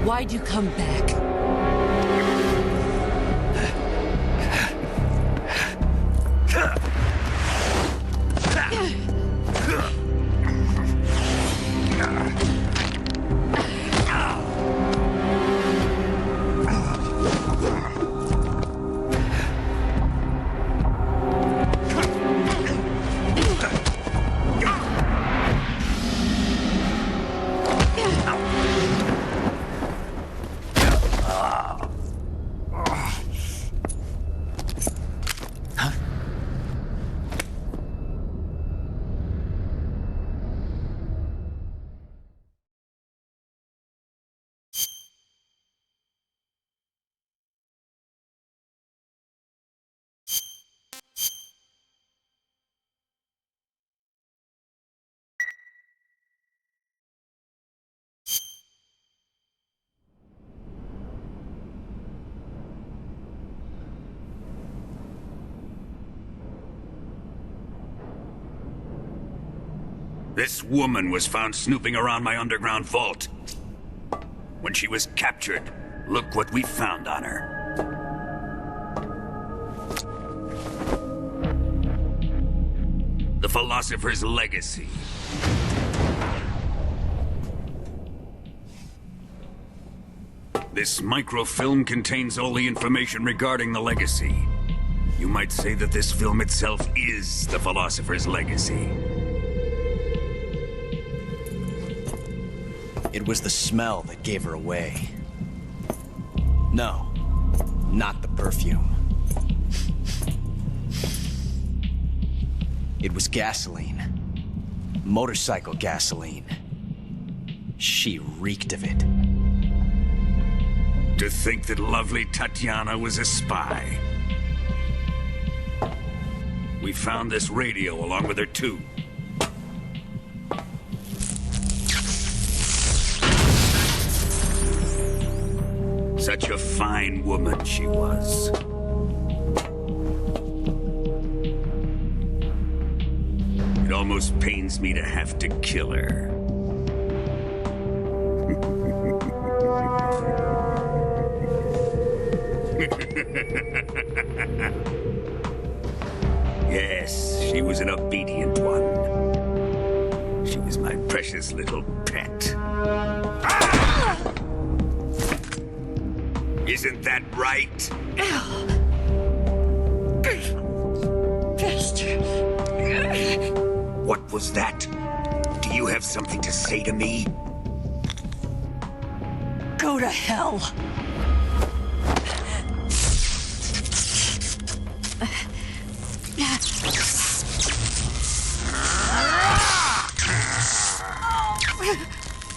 Why'd you come back? This woman was found snooping around my underground vault. When she was captured, look what we found on her. The Philosopher's Legacy. This microfilm contains all the information regarding the Legacy. You might say that this film itself is the Philosopher's Legacy. It was the smell that gave her away. No, not the perfume. It was gasoline. Motorcycle gasoline. She reeked of it. To think that lovely Tatiana was a spy. We found this radio along with her too. Such a fine woman she was. It almost pains me to have to kill her. Yes, she was an obedient one. She was my precious little pet. Isn't that right? What was that? Do you have something to say to me? Go to hell.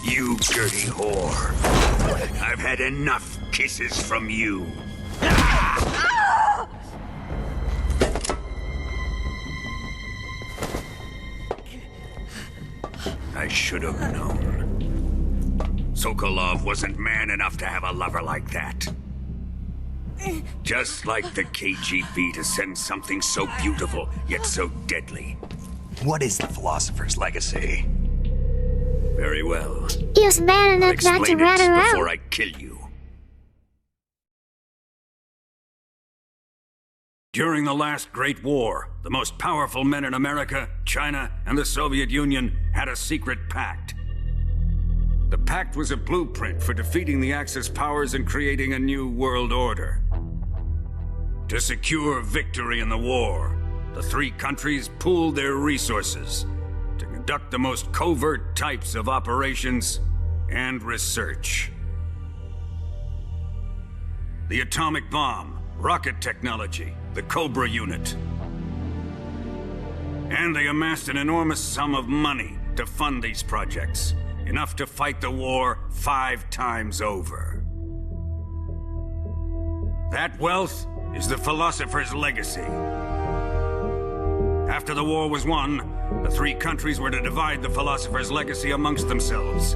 You dirty whore. I've had enough kisses from you. I should have known. Sokolov wasn't man enough to have a lover like that. Just like the KGB to send something so beautiful, yet so deadly. What is the Philosopher's Legacy? Very well. He was man I'll enough not to explain rat it her before out. I kill you. During the last Great War, the most powerful men in America, China, and the Soviet Union had a secret pact. The pact was a blueprint for defeating the Axis powers and creating a new world order. To secure victory in the war, the three countries pooled their resources to conduct the most covert types of operations and research. The atomic bomb, rocket technology, the Cobra unit. And they amassed an enormous sum of money to fund these projects, enough to fight the war 5 times over. That wealth is the philosopher's legacy. After the war was won, the three countries were to divide the philosopher's legacy amongst themselves.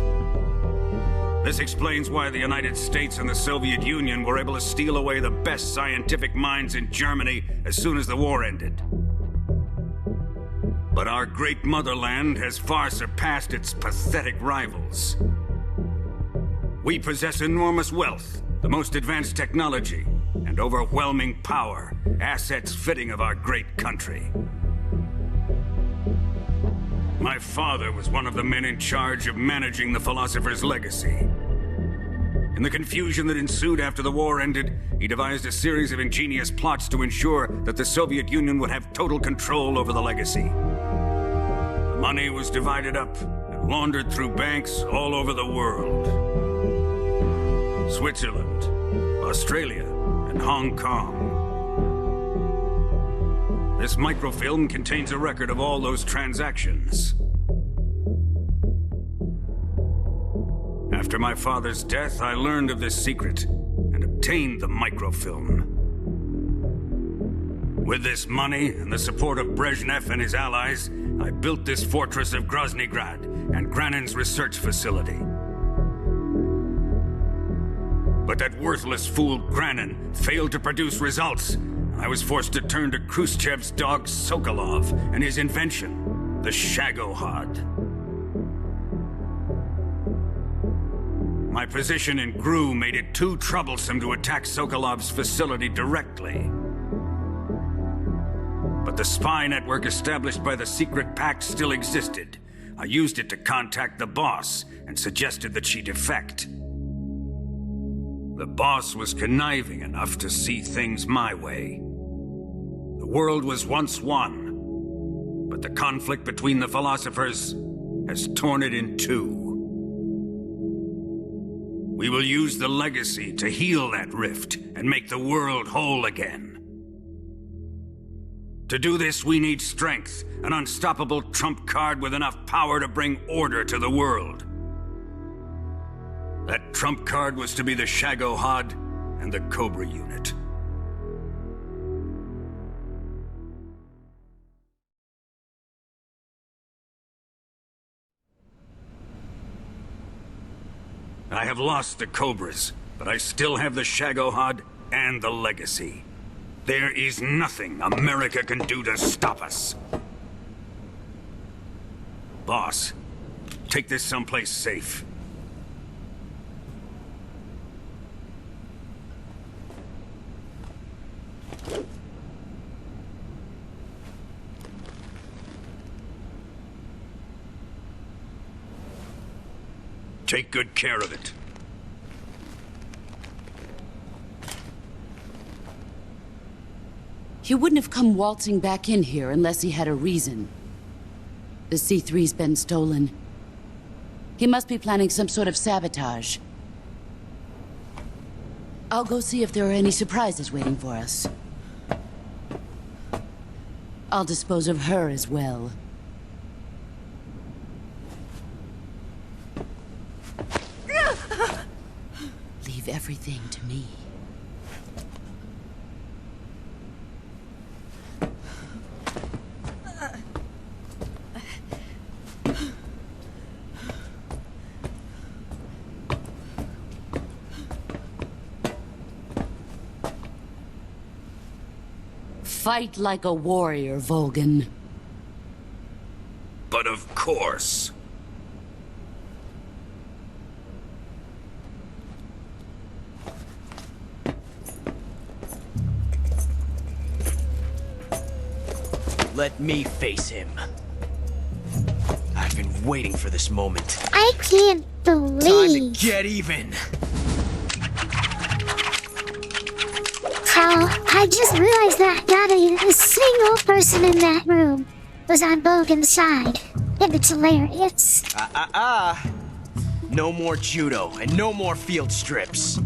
This explains why the United States and the Soviet Union were able to steal away the best scientific minds in Germany as soon as the war ended. But our great motherland has far surpassed its pathetic rivals. We possess enormous wealth, the most advanced technology, and overwhelming power, assets fitting of our great country. My father was one of the men in charge of managing the philosopher's legacy. In the confusion that ensued after the war ended, he devised a series of ingenious plots to ensure that the Soviet Union would have total control over the legacy. The money was divided up and laundered through banks all over the world. Switzerland, Australia, and Hong Kong. This microfilm contains a record of all those transactions. After my father's death, I learned of this secret and obtained the microfilm. With this money and the support of Brezhnev and his allies, I built this fortress of Groznygrad and Granin's research facility. But that worthless fool Granin failed to produce results. I was forced to turn to Khrushchev's dog Sokolov and his invention, the Shagohod. My position in GRU made it too troublesome to attack Sokolov's facility directly. But the spy network established by the secret pact still existed. I used it to contact the boss and suggested that she defect. The boss was conniving enough to see things my way. The world was once one, but the conflict between the philosophers has torn it in two. We will use the legacy to heal that rift and make the world whole again. To do this, we need strength, an unstoppable trump card with enough power to bring order to the world. That trump card was to be the Shagohod and the Cobra unit. I have lost the Cobras, but I still have the Shagohod and the legacy. There is nothing America can do to stop us. Boss, take this someplace safe. Take good care of it. He wouldn't have come waltzing back in here unless he had a reason. The C3's been stolen. He must be planning some sort of sabotage. I'll go see if there are any surprises waiting for us. I'll dispose of her as well. Leave everything to me. Fight like a warrior, Volgan. But of course. Let me face him. I've been waiting for this moment. I can't Time believe to get even. how I just realized that not a single person in that room was on Bogan's side. And it's hilarious. No more judo and no more field strips.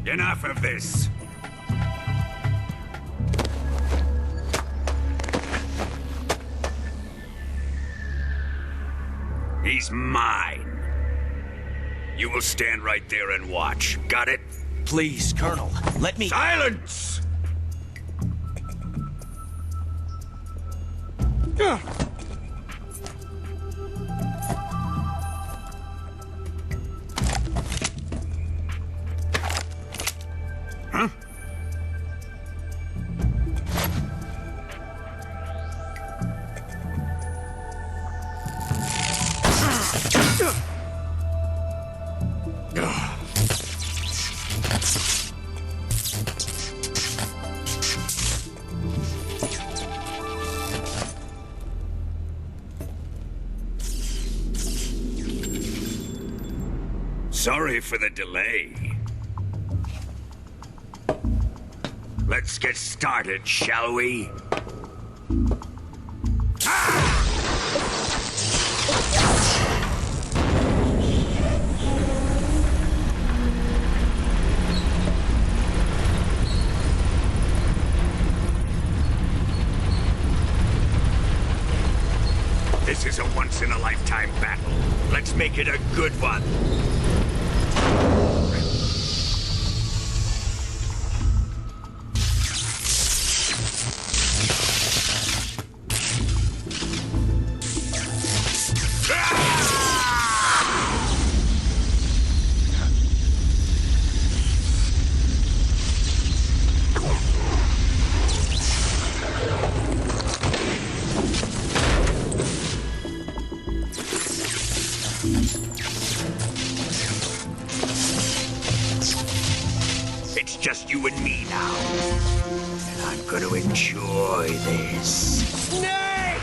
Enough of this. He's mine. You will stand right there and watch. Got it? Please, Colonel, let me... Silence! Huh? Sorry for the delay. Let's get started, shall we? This is a once-in-a-lifetime battle. Let's make it a good one. It's just you and me now. And I'm gonna enjoy this. Snake!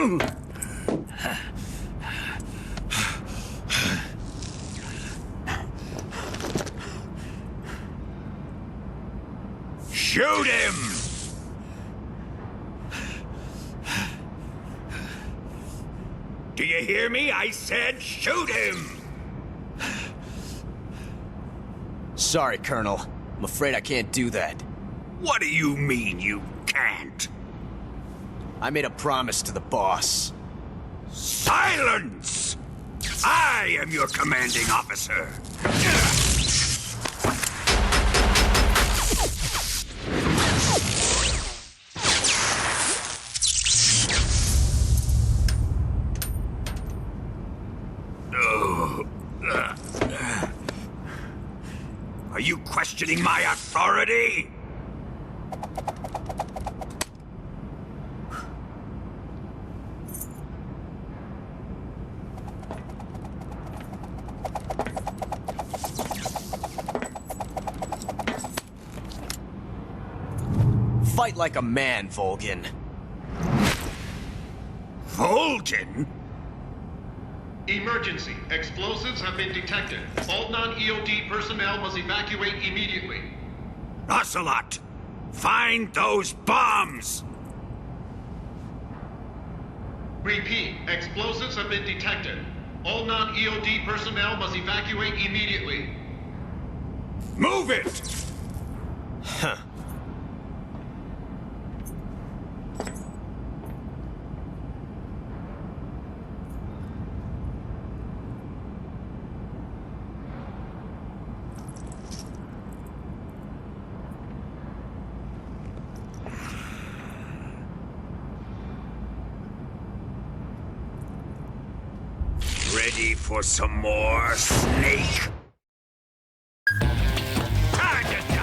Shoot him! Do you hear me? I said shoot him! Sorry, Colonel. I'm afraid I can't do that. What do you mean you can't? I made a promise to the boss. Silence! I am your commanding officer. Are you questioning my authority? Fight like a man, Volgin. Volgin? Emergency. Explosives have been detected. All non-EOD personnel must evacuate immediately. Ocelot! Find those bombs! Repeat. Explosives have been detected. All non-EOD personnel must evacuate immediately. Move it! Huh. Ready for some more, Snake? Time to die!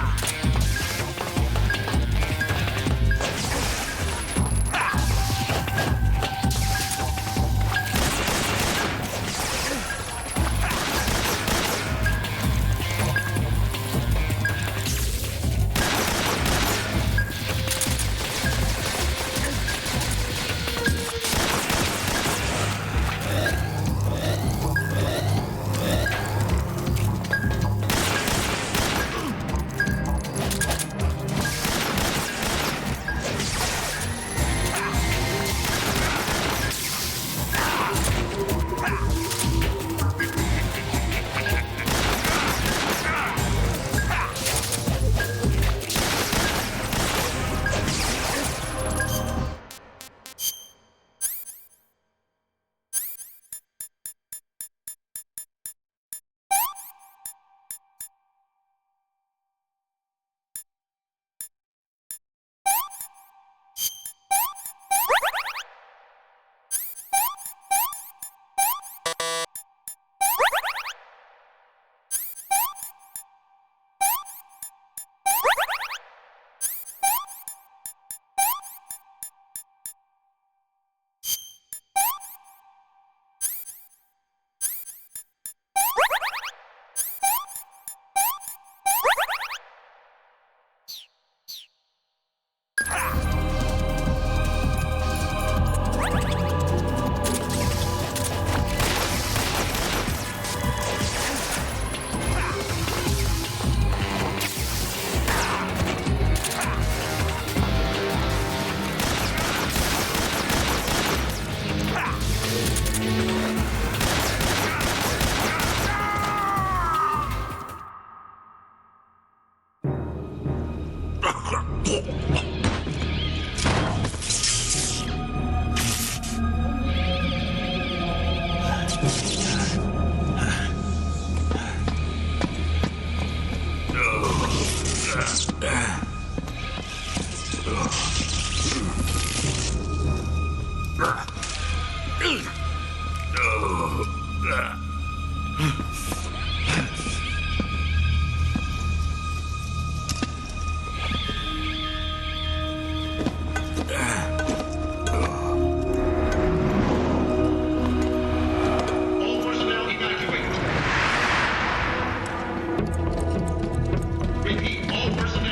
All personnel evacuate. Repeat. All personnel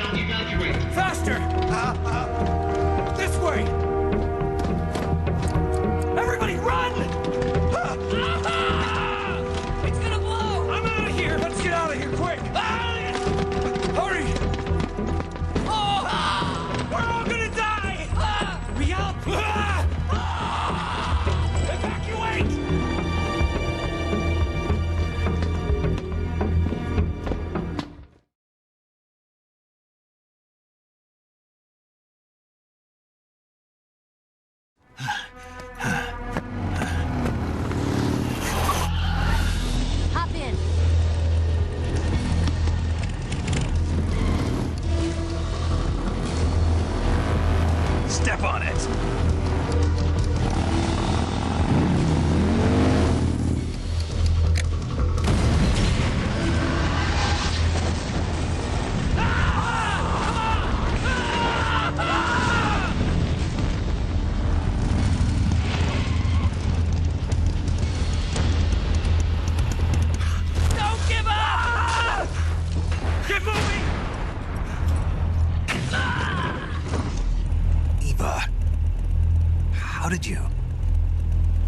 did you?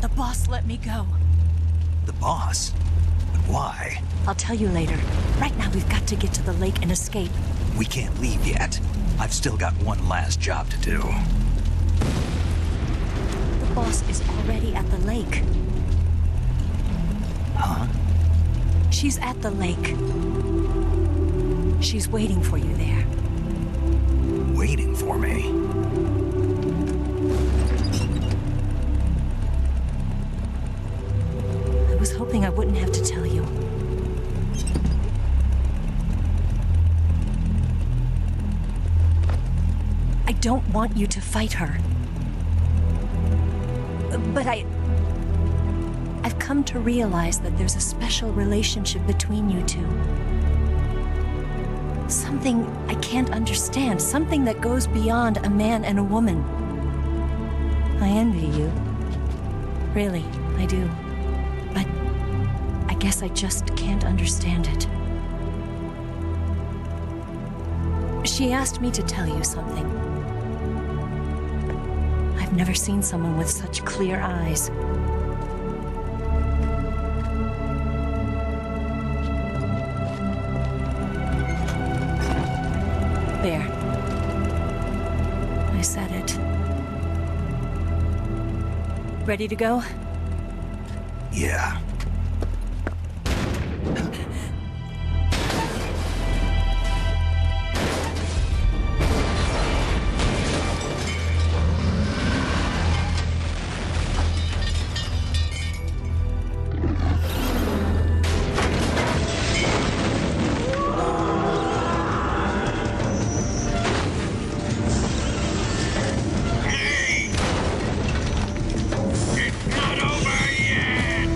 The boss let me go. The boss? But why? I'll tell you later. Right now, we've got to get to the lake and escape. We can't leave yet. I've still got one last job to do. The boss is already at the lake. Huh? She's at the lake. She's waiting for you there. Waiting for me? I was hoping I wouldn't have to tell you. I don't want you to fight her. But I've come to realize that there's a special relationship between you two. Something I can't understand. Something that goes beyond a man and a woman. I envy you. Really, I do. But I guess I just can't understand it. She asked me to tell you something. I've never seen someone with such clear eyes. There. I said it. Ready to go? Yeah. It's not over yet!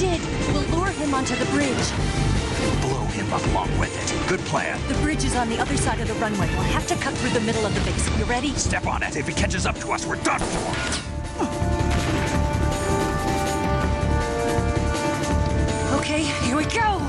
did. We'll lure him onto the bridge. Blow him up along with it. Good plan. The bridge is on the other side of the runway. We'll have to cut through the middle of the base. You ready? Step on it. If he catches up to us, we're done for. Okay, here we go.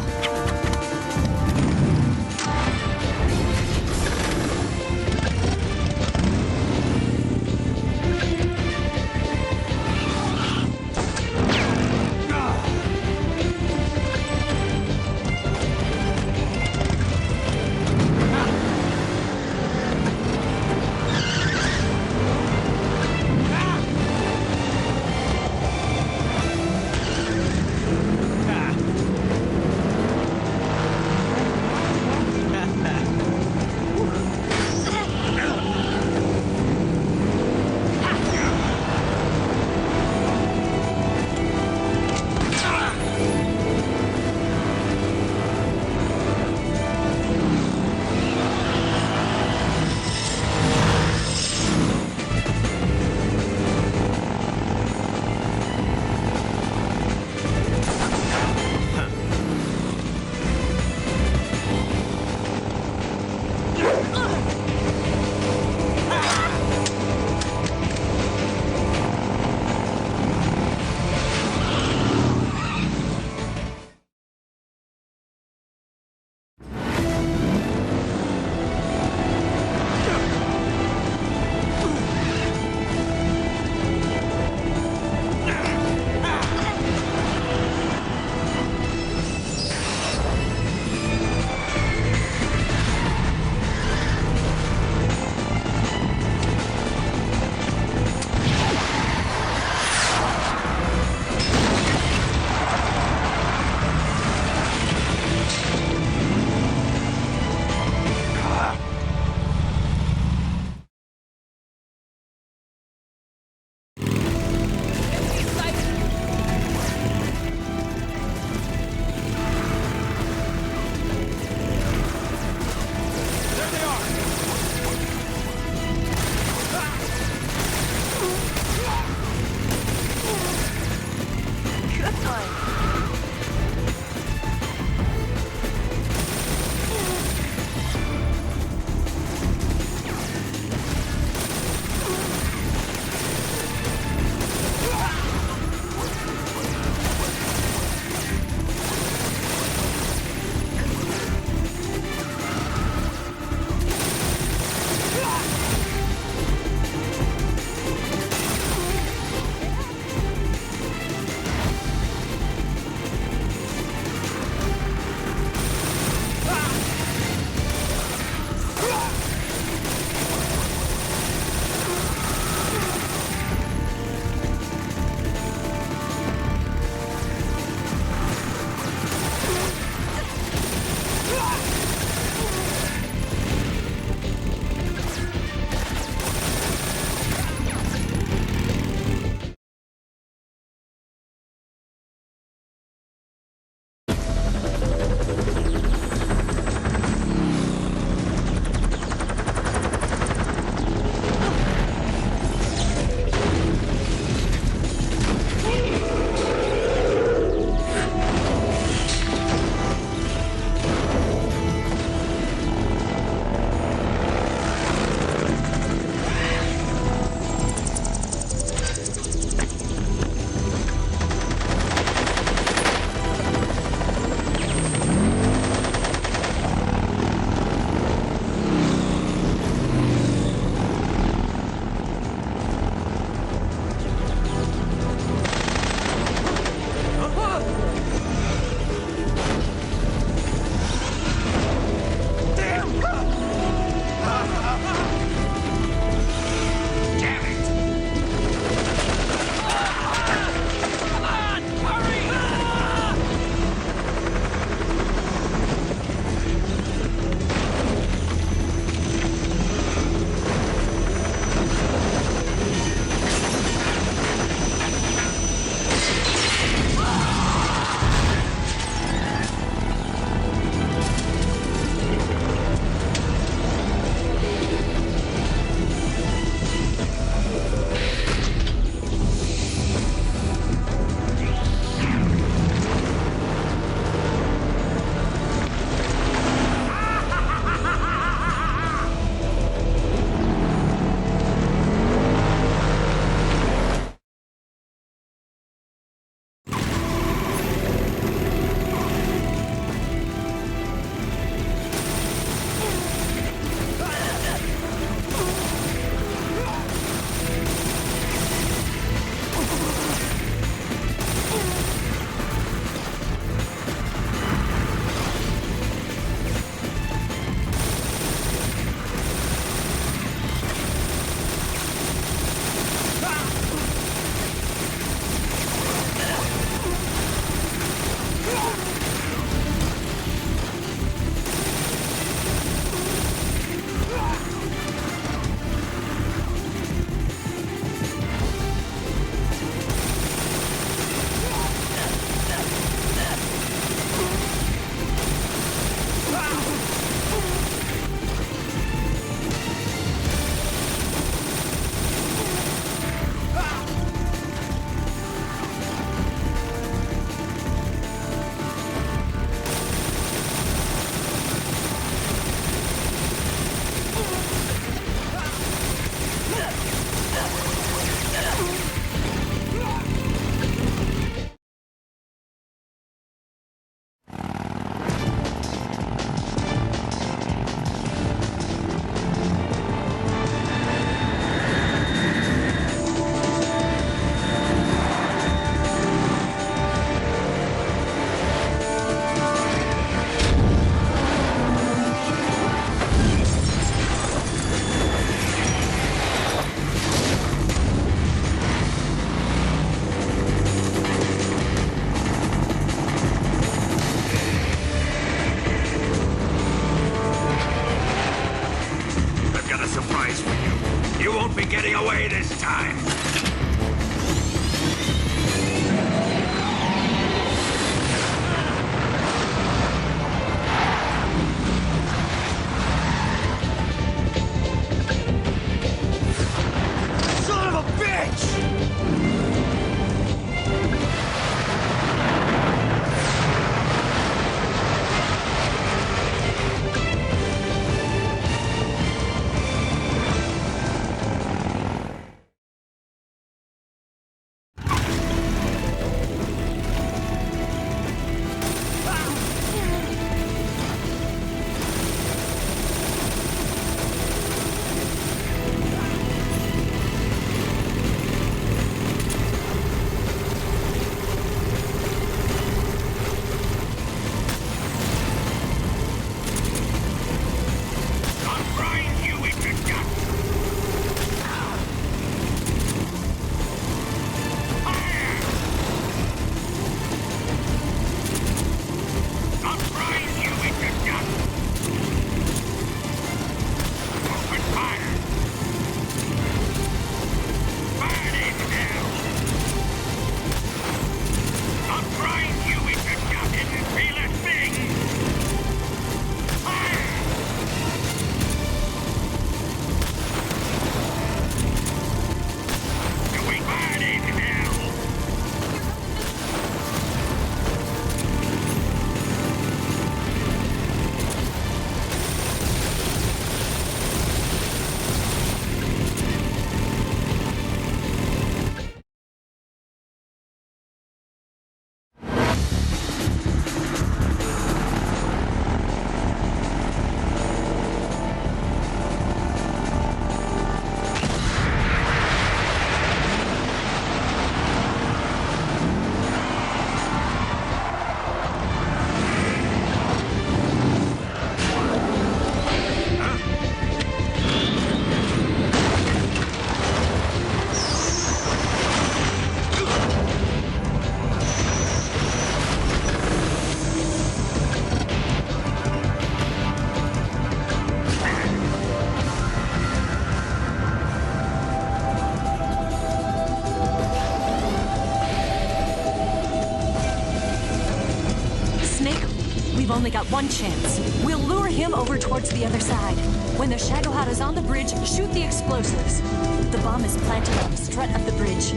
we've only got one chance. We'll lure him over towards the other side. When the Shagohod is on the bridge, shoot the explosives. The bomb is planted on the strut of the bridge.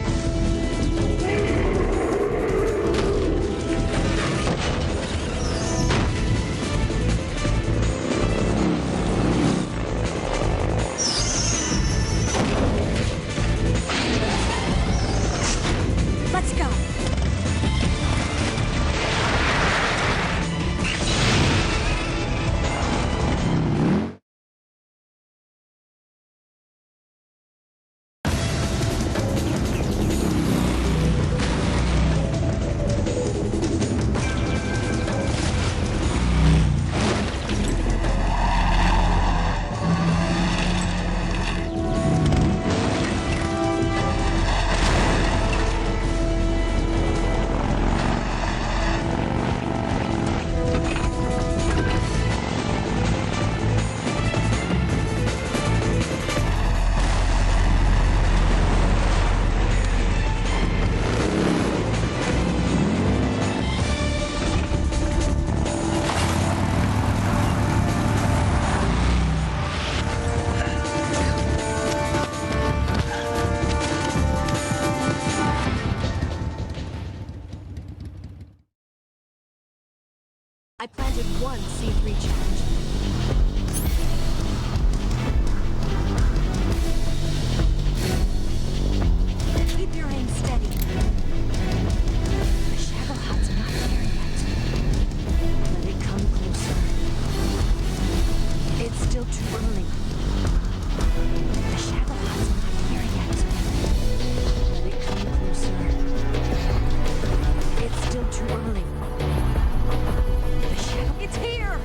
Let's go. I planted one C3 charge. Keep your aim steady. The Shagohod's not here yet. Let it come closer. It's still too early. The Shagohod's not here yet. Let it come closer. It's still too early. It's here!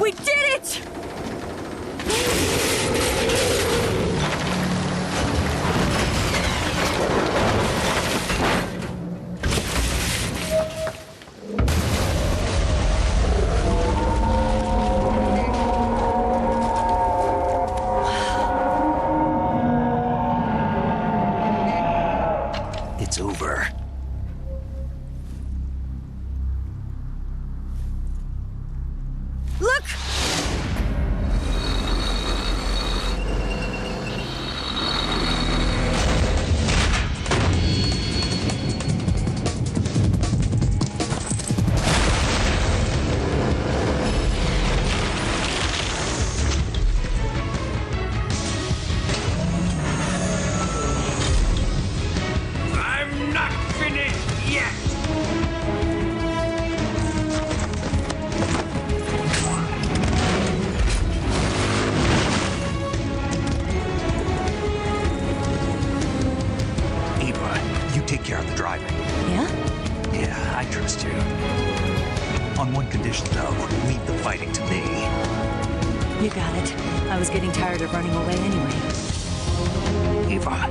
We did it! It's over. Look! I'm not finished yet! Eva, you take care of the driving. Yeah? Yeah, I trust you. On one condition, though, leave the fighting to me. You got it. I was getting tired of running away anyway. Eva,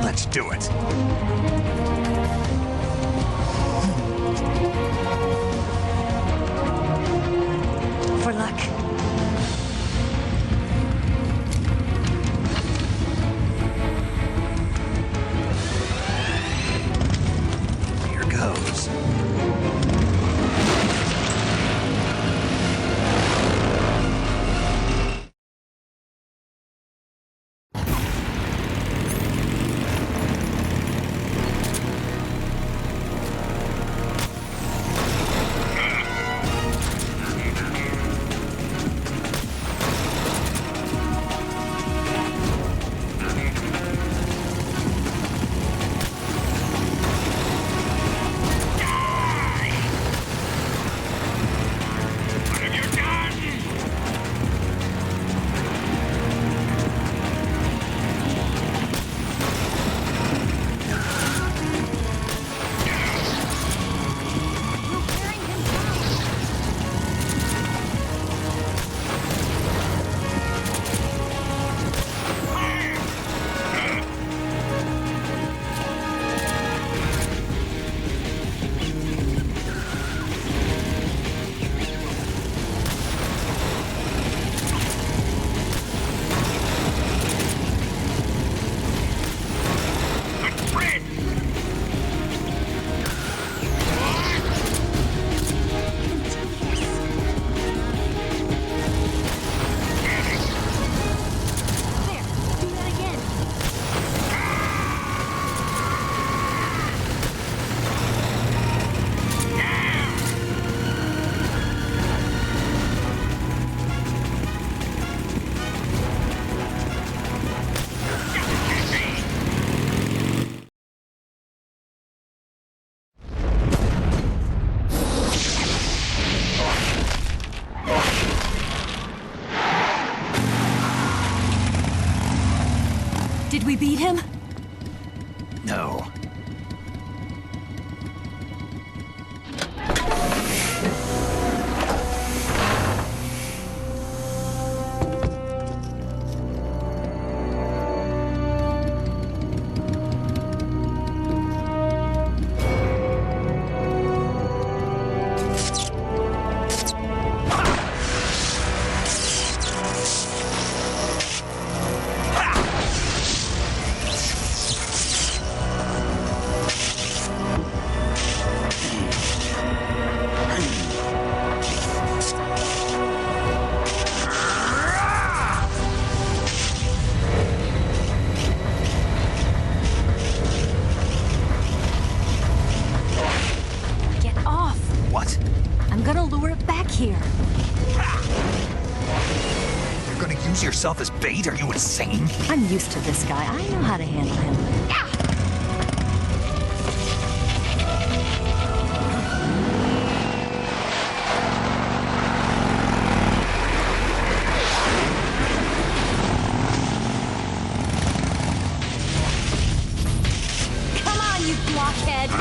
let's do it. For luck. Here goes. Did we beat him? No. Get off! What? I'm gonna lure it back here. You're gonna use yourself as bait? Are you insane? I'm used to this guy. I know how to handle him. Come on, you blockhead!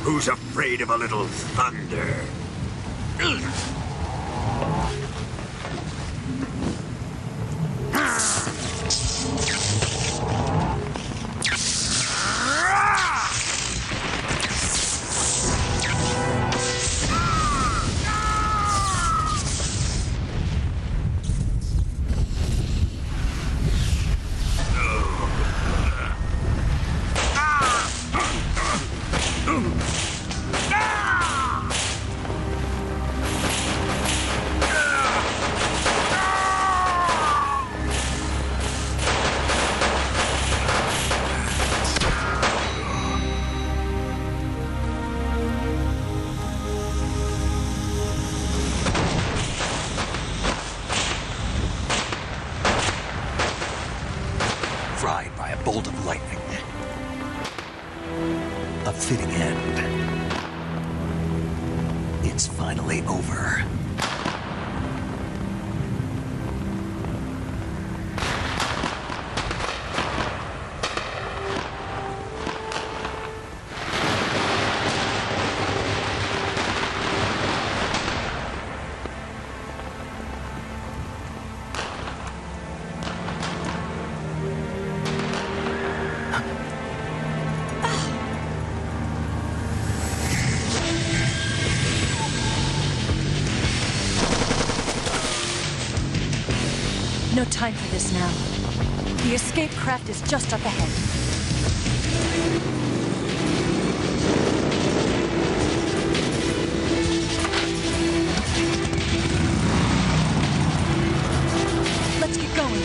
Who's afraid of a little thunder? bolt of lightning. A fitting end. It's finally over. No time for this now. The escape craft is just up ahead. Let's get going.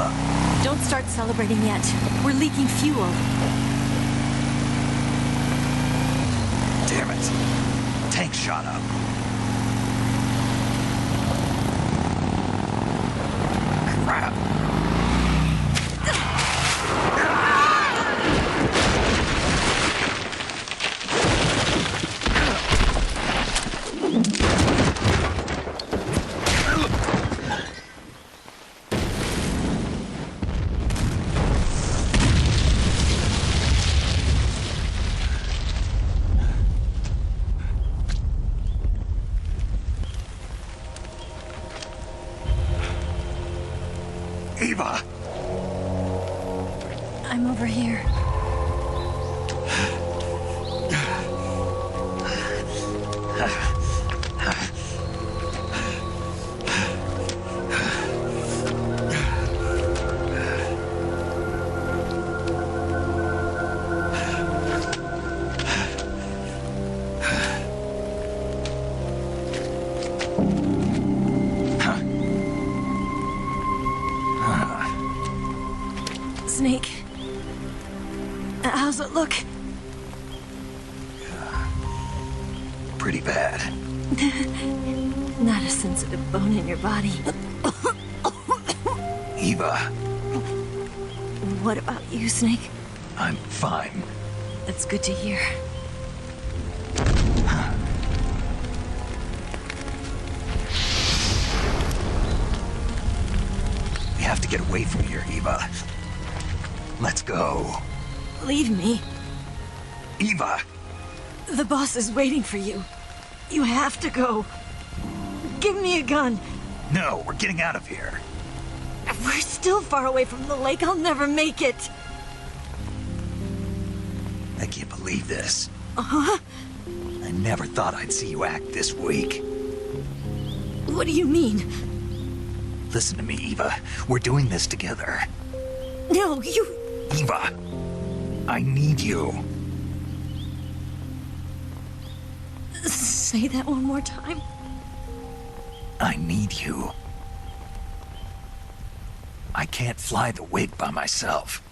Eva. Don't start celebrating yet. We're leaking fuel. Damn it. Tank shot up. Crap. Eva! I'm over here. Snake. How's it look? Pretty bad. Not a sensitive bone in your body. Eva, What about you, Snake? I'm fine. That's good to hear. We have to get away from here, Eva. Let's go. Leave me. Eva! The boss is waiting for you. You have to go. Give me a gun. No, we're getting out of here. We're still far away from the lake. I'll never make it. I can't believe this. Uh-huh. I never thought I'd see you act this weak. What do you mean? Listen to me, Eva. We're doing this together. No, you... Eva, I need you. Say that one more time. I need you. I can't fly the wig by myself.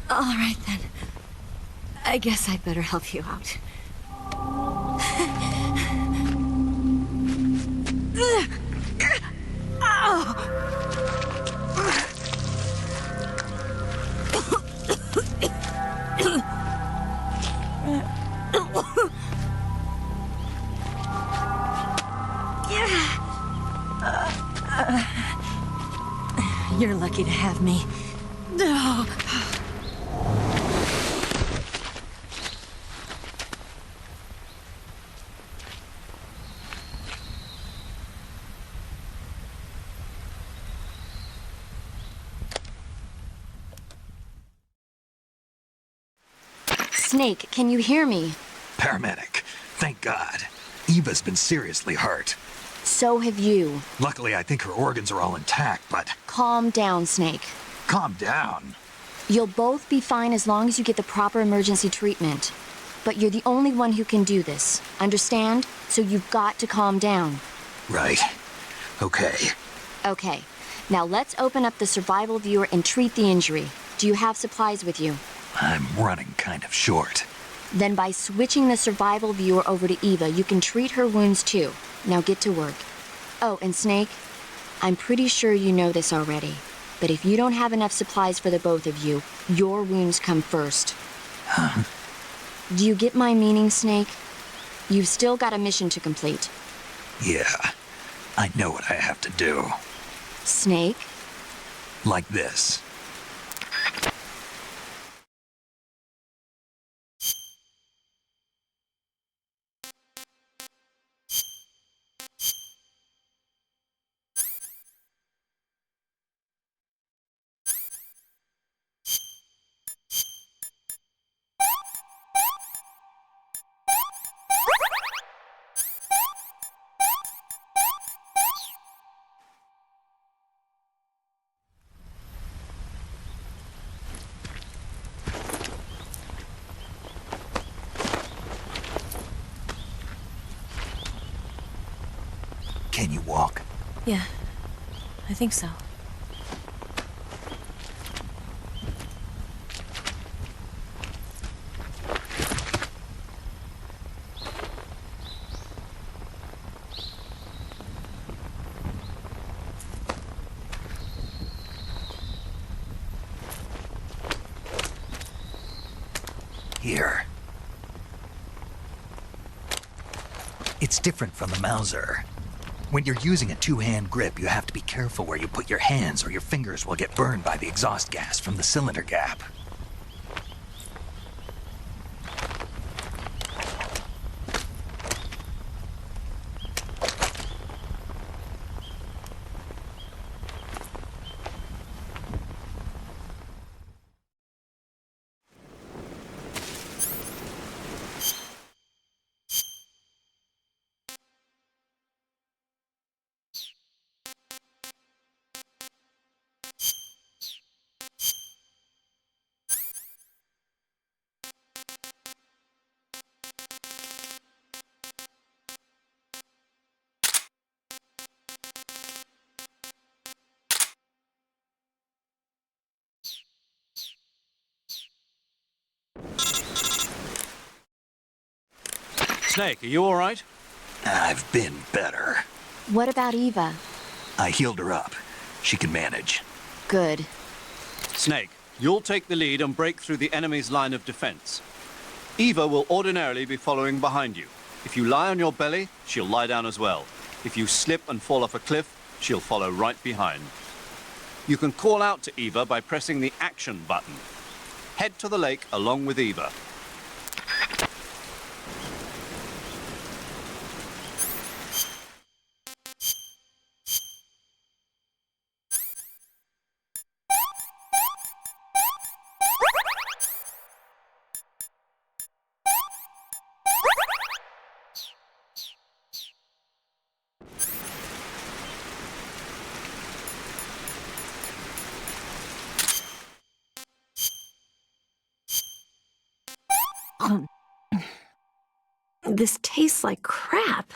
All right, then. I guess I'd better help you out. You're lucky to have me. Snake, can you hear me? Paramedic, thank God. Eva's been seriously hurt. So have you. Luckily, I think her organs are all intact, but... Calm down, Snake. Calm down. You'll both be fine as long as you get the proper emergency treatment. But you're the only one who can do this. Understand? So you've got to calm down. Right. Okay. Okay. Now let's open up the survival viewer and treat the injury. Do you have supplies with you? I'm running kind of short. Then by switching the survival viewer over to Eva, you can treat her wounds too. Now get to work. Oh, and Snake, I'm pretty sure you know this already, but if you don't have enough supplies for the both of you, your wounds come first. Huh? Do you get my meaning, Snake? You've still got a mission to complete. Yeah, I know what I have to do. Snake? Like this. Can you walk? Yeah, I think so. Here. It's different from the Mauser. When you're using a two-hand grip, you have to be careful where you put your hands or your fingers will get burned by the exhaust gas from the cylinder gap. Snake, are you all right? I've been better. What about Eva? I healed her up. She can manage. Good. Snake, you'll take the lead and break through the enemy's line of defense. Eva will ordinarily be following behind you. If you lie on your belly, she'll lie down as well. If you slip and fall off a cliff, she'll follow right behind. You can call out to Eva by pressing the action button. Head to the lake along with Eva. This tastes like crap.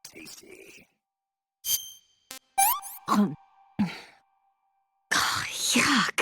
Tasty. Yuck.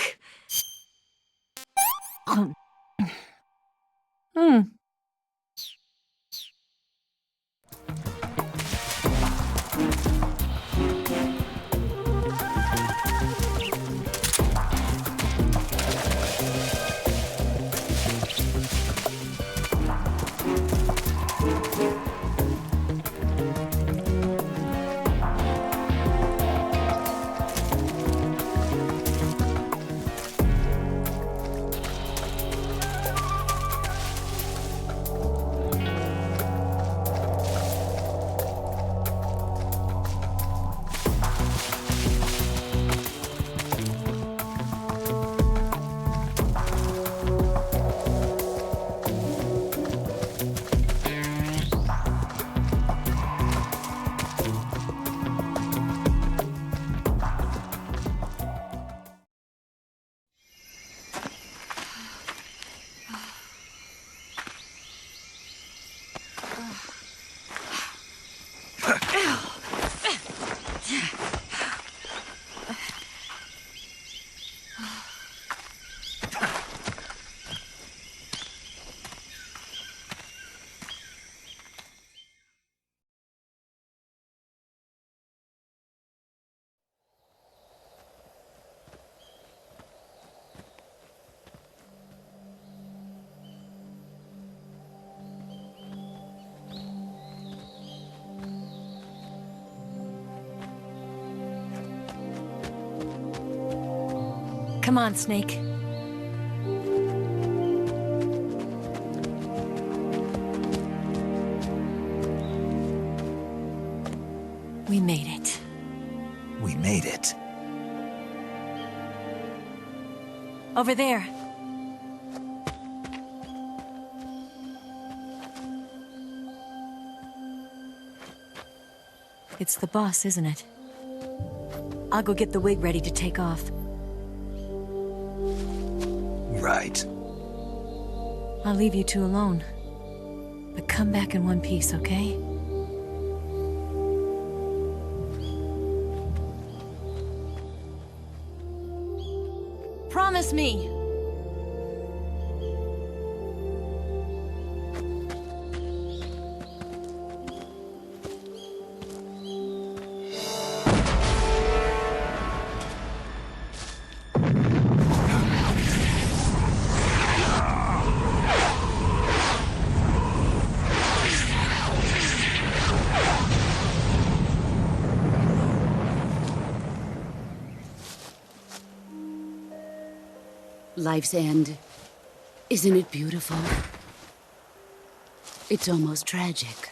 Come on, Snake. We made it. We made it. Over there. It's the boss, isn't it? I'll go get the wig ready to take off. Right. I'll leave you two alone. But come back in one piece, okay? Promise me! Life's end. Isn't it beautiful? It's almost tragic.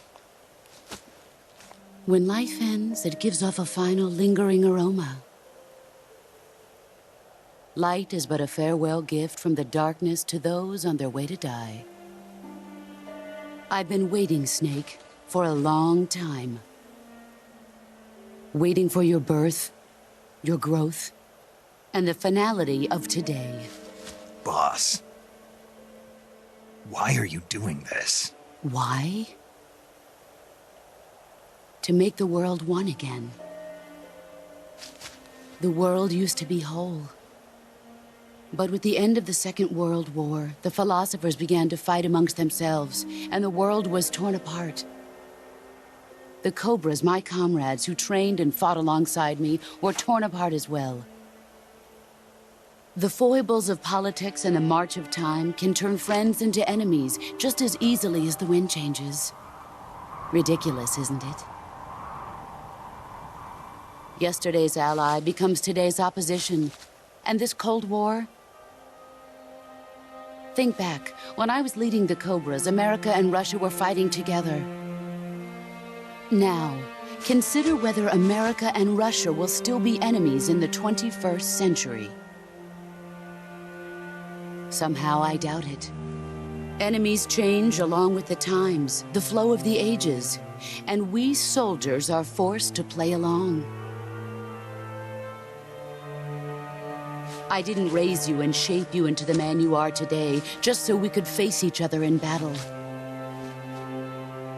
When life ends, it gives off a final lingering aroma. Light is but a farewell gift from the darkness to those on their way to die. I've been waiting, Snake, for a long time. Waiting for your birth, your growth, and the finality of today. Boss. Why are you doing this? Why? To make the world one again. The world used to be whole. But with the end of the Second World War, the philosophers began to fight amongst themselves, and the world was torn apart. The Cobras, my comrades who trained and fought alongside me, were torn apart as well. The foibles of politics and the march of time can turn friends into enemies just as easily as the wind changes. Ridiculous, isn't it? Yesterday's ally becomes today's opposition. And this Cold War? Think back. When I was leading the Cobras, America and Russia were fighting together. Now, consider whether America and Russia will still be enemies in the 21st century. Somehow I doubt it. Enemies change along with the times, the flow of the ages. and we soldiers are forced to play along. I didn't raise you and shape you into the man you are today just so we could face each other in battle.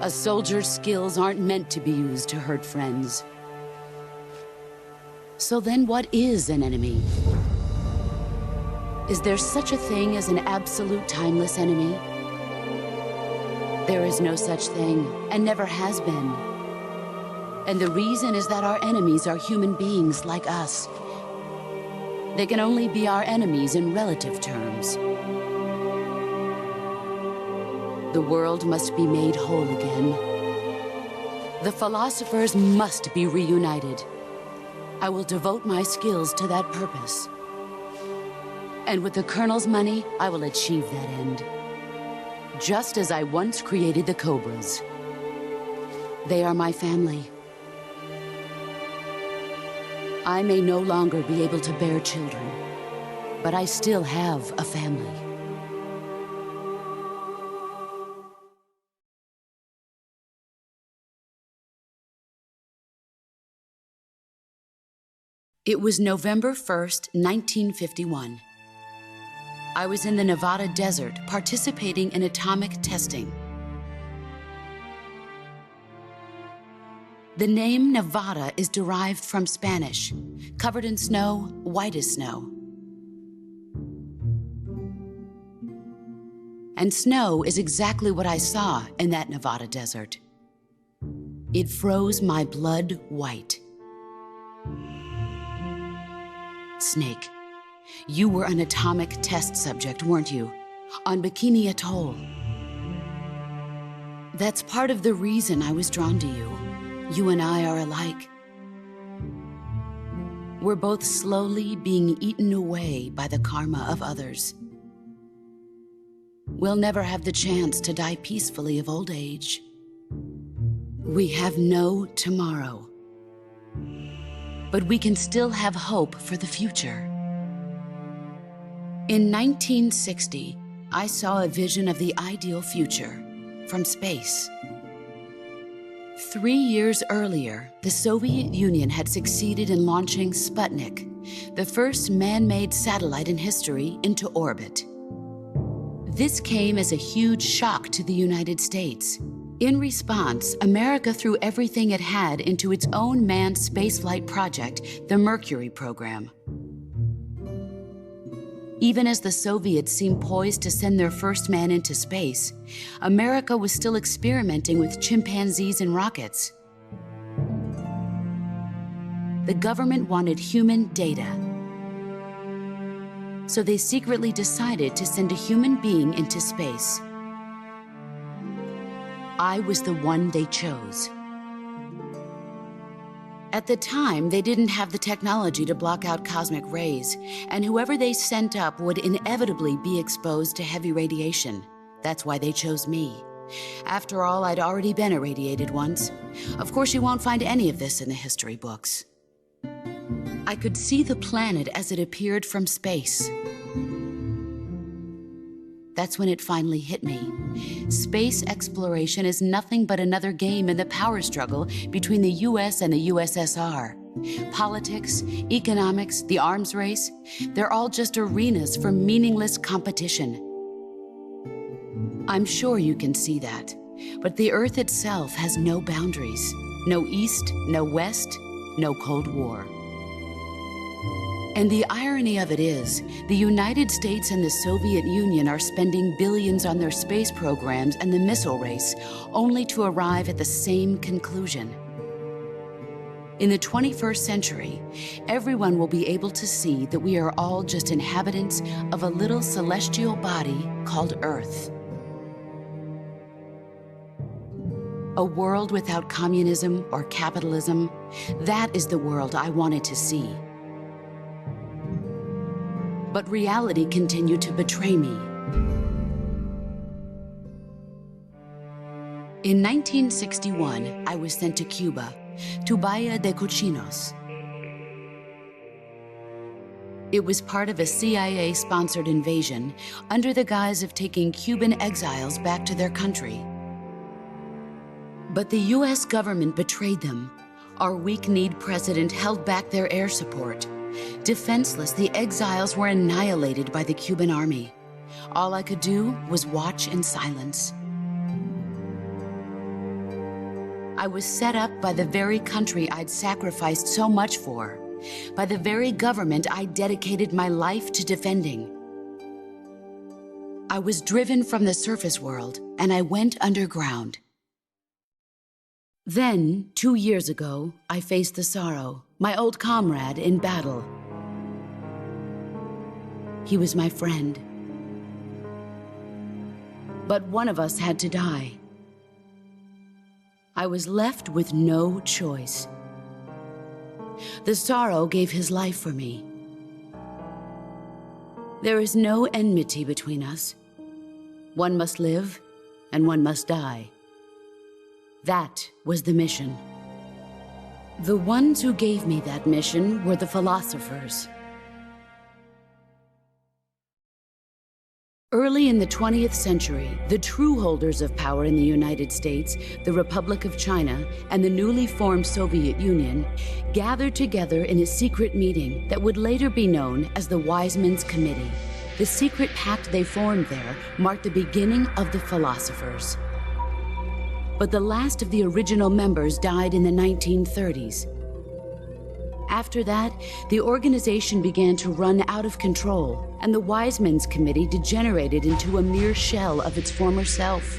A soldier's skills aren't meant to be used to hurt friends. So then what is an enemy? Is there such a thing as an absolute timeless enemy? There is no such thing, and never has been. And the reason is that our enemies are human beings like us. They can only be our enemies in relative terms. The world must be made whole again. The philosophers must be reunited. I will devote my skills to that purpose. And with the Colonel's money, I will achieve that end. Just as I once created the Cobras. They are my family. I may no longer be able to bear children, but I still have a family. It was November 1st, 1951. I was in the Nevada desert participating in atomic testing. The name Nevada is derived from Spanish, covered in snow, white as snow. And snow is exactly what I saw in that Nevada desert. It froze my blood white. Snake, you were an atomic test subject, weren't you? On Bikini Atoll. That's part of the reason I was drawn to you. You and I are alike. We're both slowly being eaten away by the karma of others. We'll never have the chance to die peacefully of old age. We have no tomorrow. But we can still have hope for the future. In 1960, I saw a vision of the ideal future from space. 3 years earlier, the Soviet Union had succeeded in launching Sputnik, the first man-made satellite in history, into orbit. This came as a huge shock to the United States. In response, America threw everything it had into its own manned spaceflight project, the Mercury program. Even as the Soviets seemed poised to send their first man into space, America was still experimenting with chimpanzees and rockets. The government wanted human data. So they secretly decided to send a human being into space. I was the one they chose. At the time, they didn't have the technology to block out cosmic rays, and whoever they sent up would inevitably be exposed to heavy radiation. That's why they chose me. After all, I'd already been irradiated once. Of course, you won't find any of this in the history books. I could see the planet as it appeared from space. That's when it finally hit me. Space exploration is nothing but another game in the power struggle between the US and the USSR. Politics, economics, the arms race, they're all just arenas for meaningless competition. I'm sure you can see that, but the Earth itself has no boundaries. No East, no West, no Cold War. And the irony of it is, the United States and the Soviet Union are spending billions on their space programs and the missile race, only to arrive at the same conclusion. In the 21st century, everyone will be able to see that we are all just inhabitants of a little celestial body called Earth. A world without communism or capitalism, that is the world I wanted to see. But reality continued to betray me. In 1961, I was sent to Cuba, to Bahia de Cochinos. It was part of a CIA-sponsored invasion under the guise of taking Cuban exiles back to their country. But the US government betrayed them. Our weak-kneed president held back their air support. Defenseless, the exiles were annihilated by the Cuban army. All I could do was watch in silence. I was set up by the very country I'd sacrificed so much for, by the very government I dedicated my life to defending. I was driven from the surface world, and I went underground. Then, 2 years ago, I faced the Sorrow, my old comrade in battle. He was my friend. But one of us had to die. I was left with no choice. The Sorrow gave his life for me. There is no enmity between us. One must live, and one must die. That was the mission. The ones who gave me that mission were the philosophers. Early in the 20th century, the true holders of power in the United States, the Republic of China, and the newly formed Soviet Union gathered together in a secret meeting that would later be known as the Wise Men's Committee. The secret pact they formed there marked the beginning of the philosophers. But the last of the original members died in the 1930s. After that, the organization began to run out of control, and the Wise Men's Committee degenerated into a mere shell of its former self.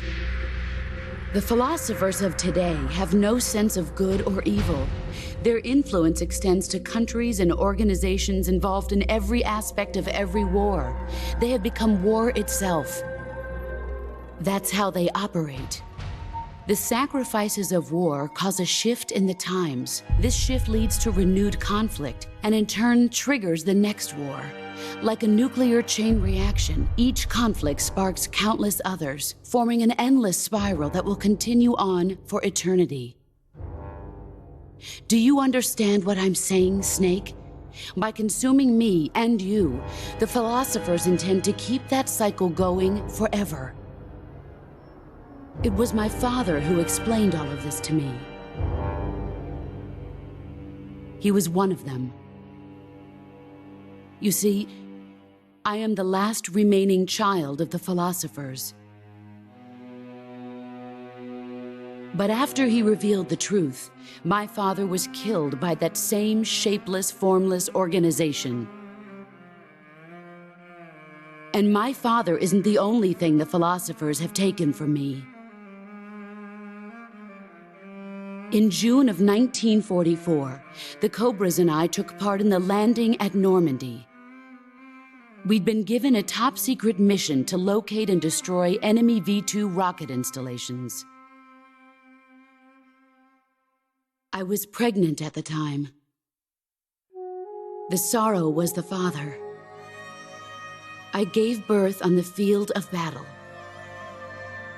The philosophers of today have no sense of good or evil. Their influence extends to countries and organizations involved in every aspect of every war. They have become war itself. That's how they operate. The sacrifices of war cause a shift in the times. This shift leads to renewed conflict, and in turn triggers the next war. Like a nuclear chain reaction, each conflict sparks countless others, forming an endless spiral that will continue on for eternity. Do you understand what I'm saying, Snake? By consuming me and you, the philosophers intend to keep that cycle going forever. It was my father who explained all of this to me. He was one of them. You see, I am the last remaining child of the philosophers. But after he revealed the truth, my father was killed by that same shapeless, formless organization. And my father isn't the only thing the philosophers have taken from me. In June of 1944, the Cobras and I took part in the landing at Normandy. We'd been given a top-secret mission to locate and destroy enemy V-2 rocket installations. I was pregnant at the time. The Sorrow was the father. I gave birth on the field of battle.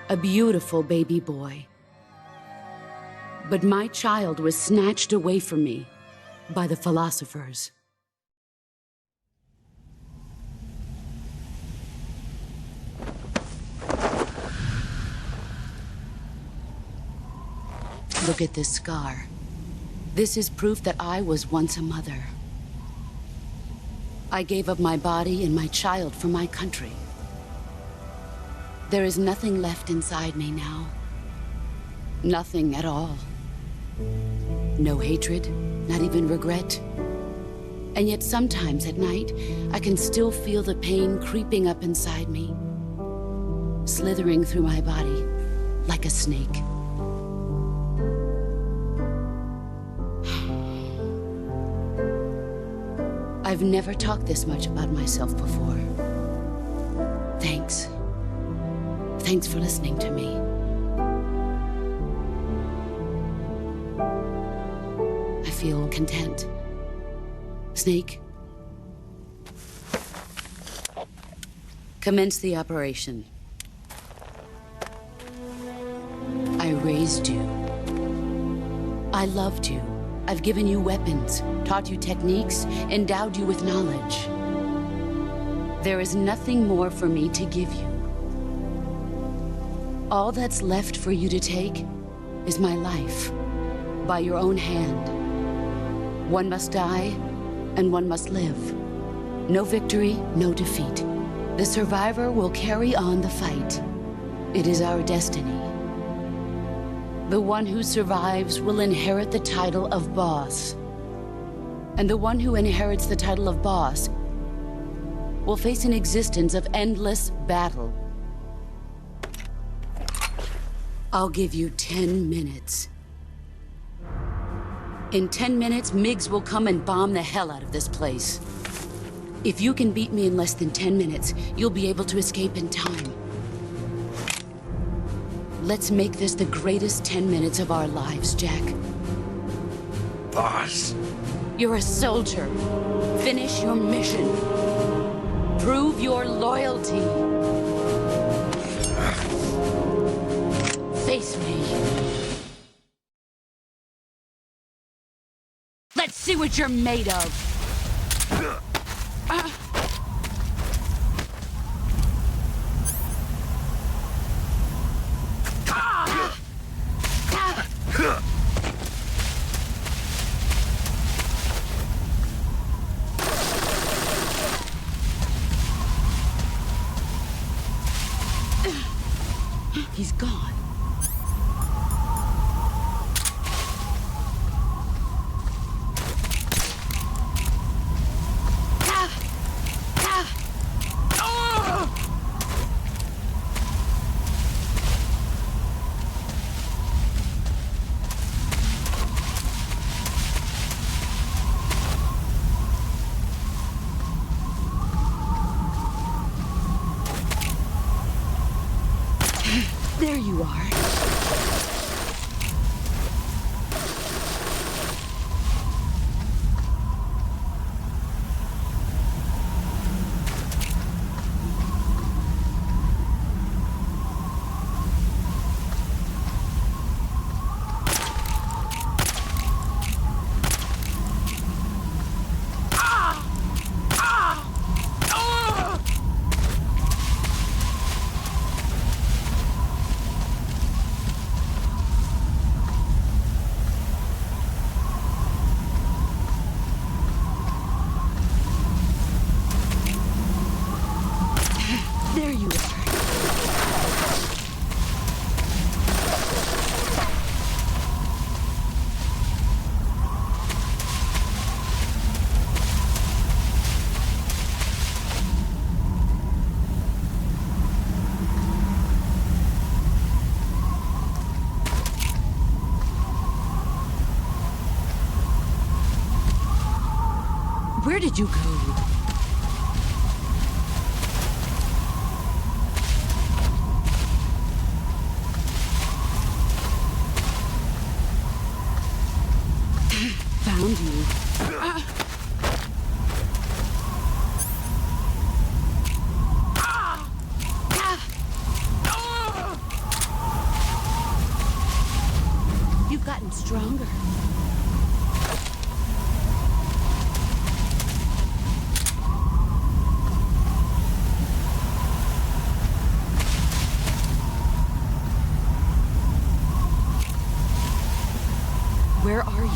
A beautiful baby boy. But my child was snatched away from me by the philosophers. Look at this scar. This is proof that I was once a mother. I gave up my body and my child for my country. There is nothing left inside me now. Nothing at all. No hatred, not even regret. And yet sometimes at night, I can still feel the pain creeping up inside me, slithering through my body like a snake. I've never talked this much about myself before. Thanks. Thanks for listening to me. I feel content. Snake, commence the operation. I raised you. I loved you. I've given you weapons, taught you techniques, endowed you with knowledge. There is nothing more for me to give you. All that's left for you to take is my life, by your own hand. One must die, and one must live. No victory, no defeat. The survivor will carry on the fight. It is our destiny. The one who survives will inherit the title of boss. And the one who inherits the title of boss will face an existence of endless battle. I'll give you 10 minutes. In 10 minutes, MiGs will come and bomb the hell out of this place. If you can beat me in less than 10 minutes, you'll be able to escape in time. Let's make this the greatest 10 minutes of our lives, Jack. Boss. You're a soldier. Finish your mission. Prove your loyalty. Face me. Let's see what you're made of. He's gone. There you are. There you are. Where did you go? Found you. You've gotten stronger. Where are you?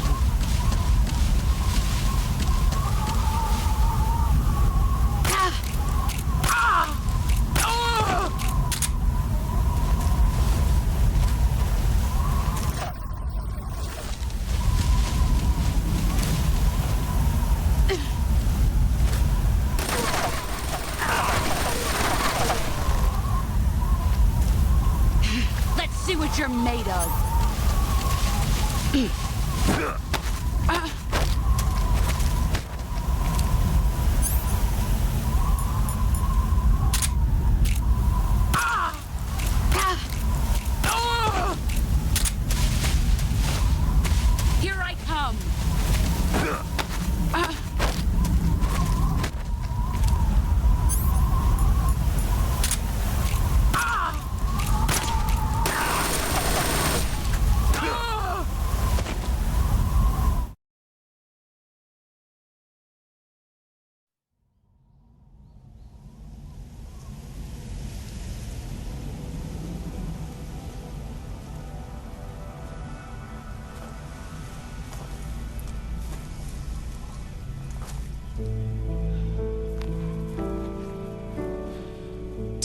Let's see what you're made of. Here I come.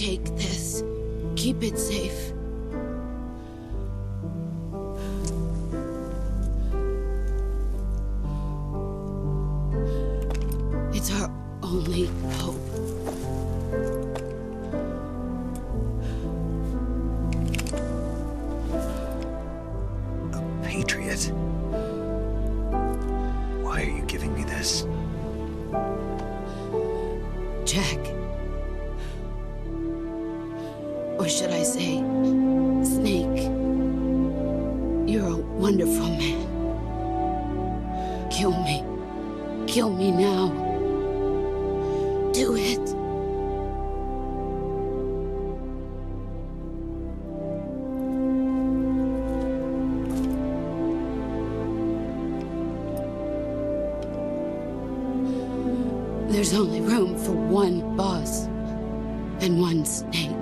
Take this. Keep it safe. It's our only hope. A patriot? Why are you giving me this? Jack. Or should I say, Snake. You're a wonderful man. Kill me. Kill me now. Do it. There's only room for one boss and one snake.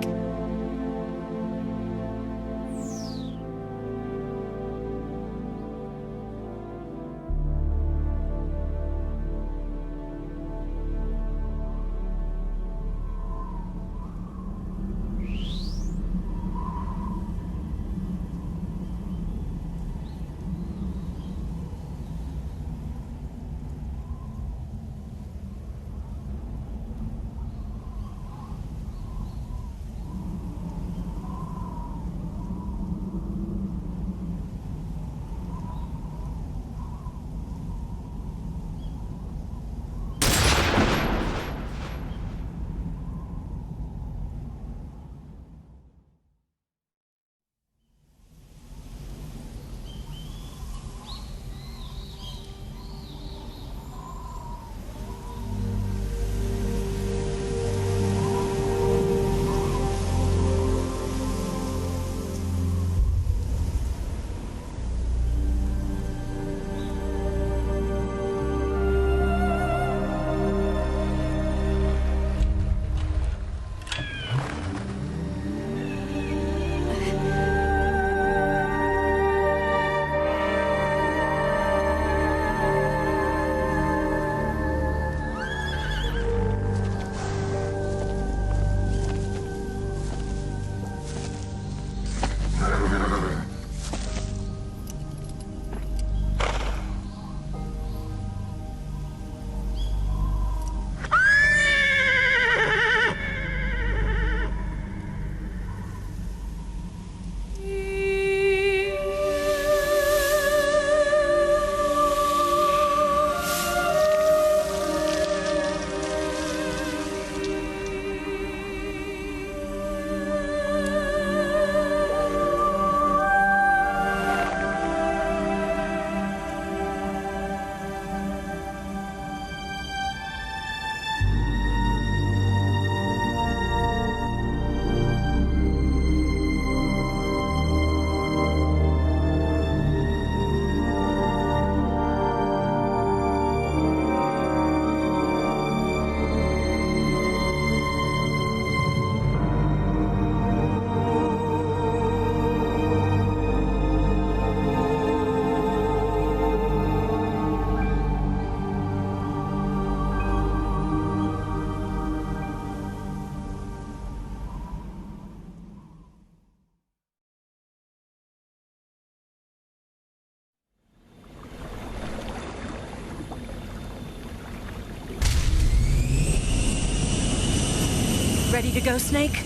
Ready to go, Snake?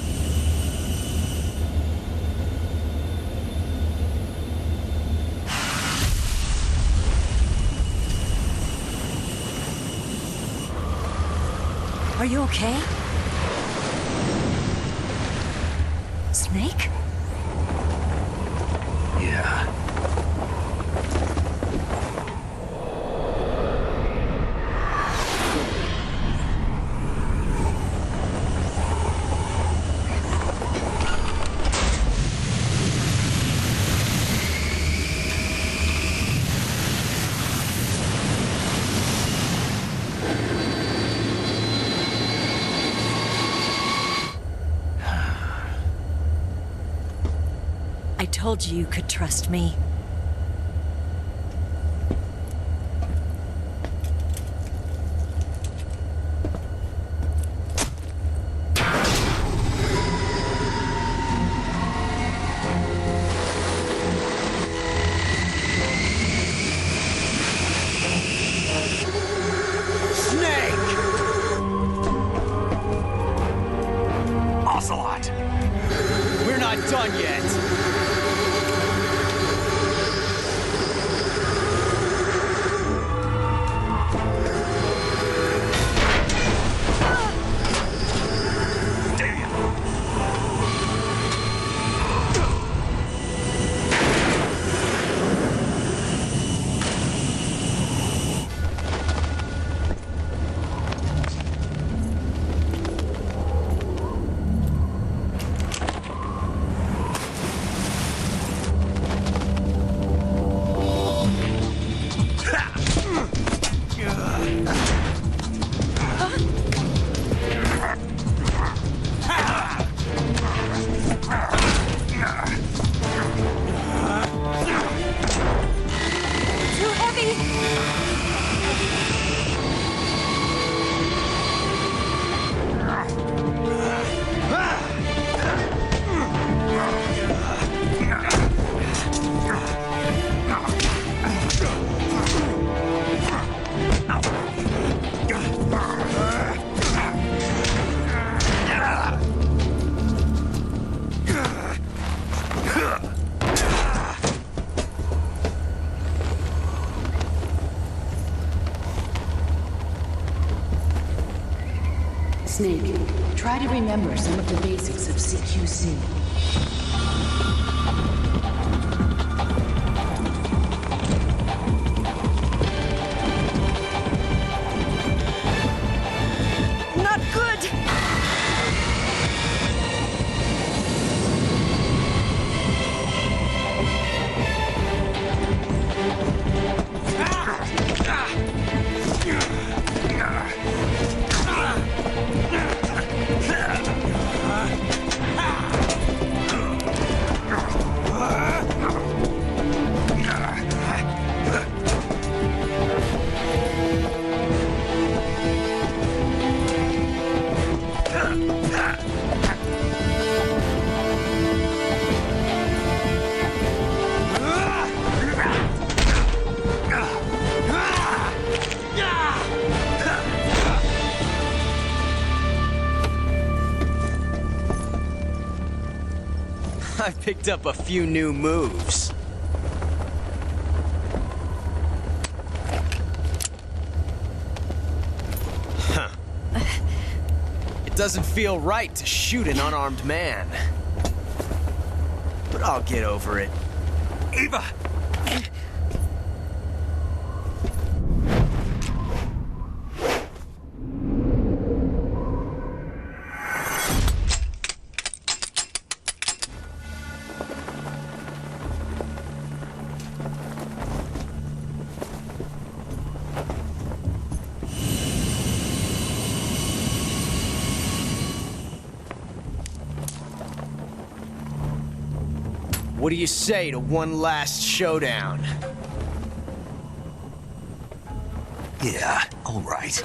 Are you okay? Snake? Yeah. I told you you could trust me. We're not done yet. Too heavy! Snake, try to remember some of the basics of CQC. Not good! I picked up a few new moves. Huh. It doesn't feel right to shoot an unarmed man. But I'll get over it. Eva! What do you say to one last showdown? Yeah, all right.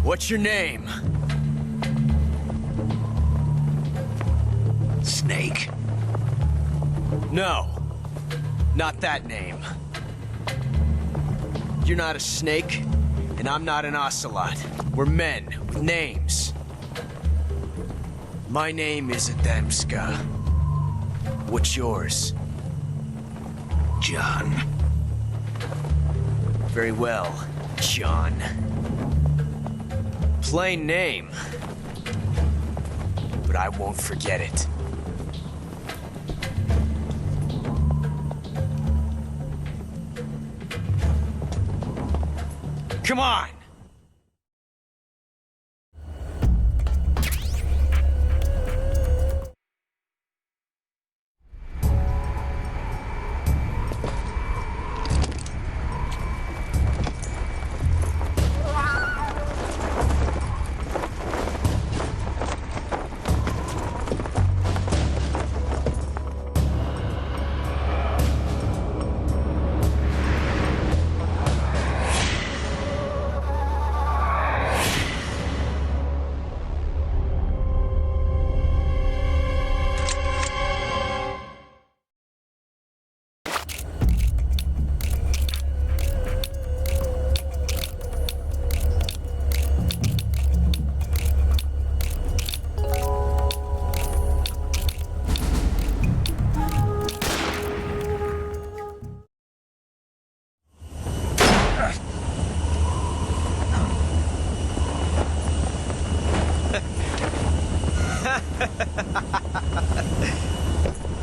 What's your name? Snake. No, not that name. You're not a snake, and I'm not an ocelot. We're men with names. My name is Adamska. What's yours? John. Very well, John. Plain name. But I won't forget it. Come on!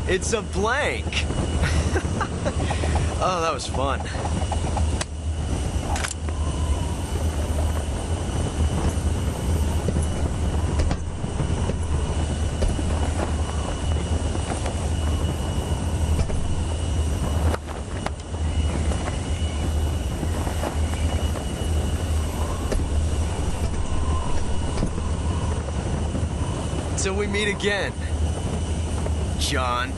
It's a blank! Oh, that was fun. Till we meet again, John.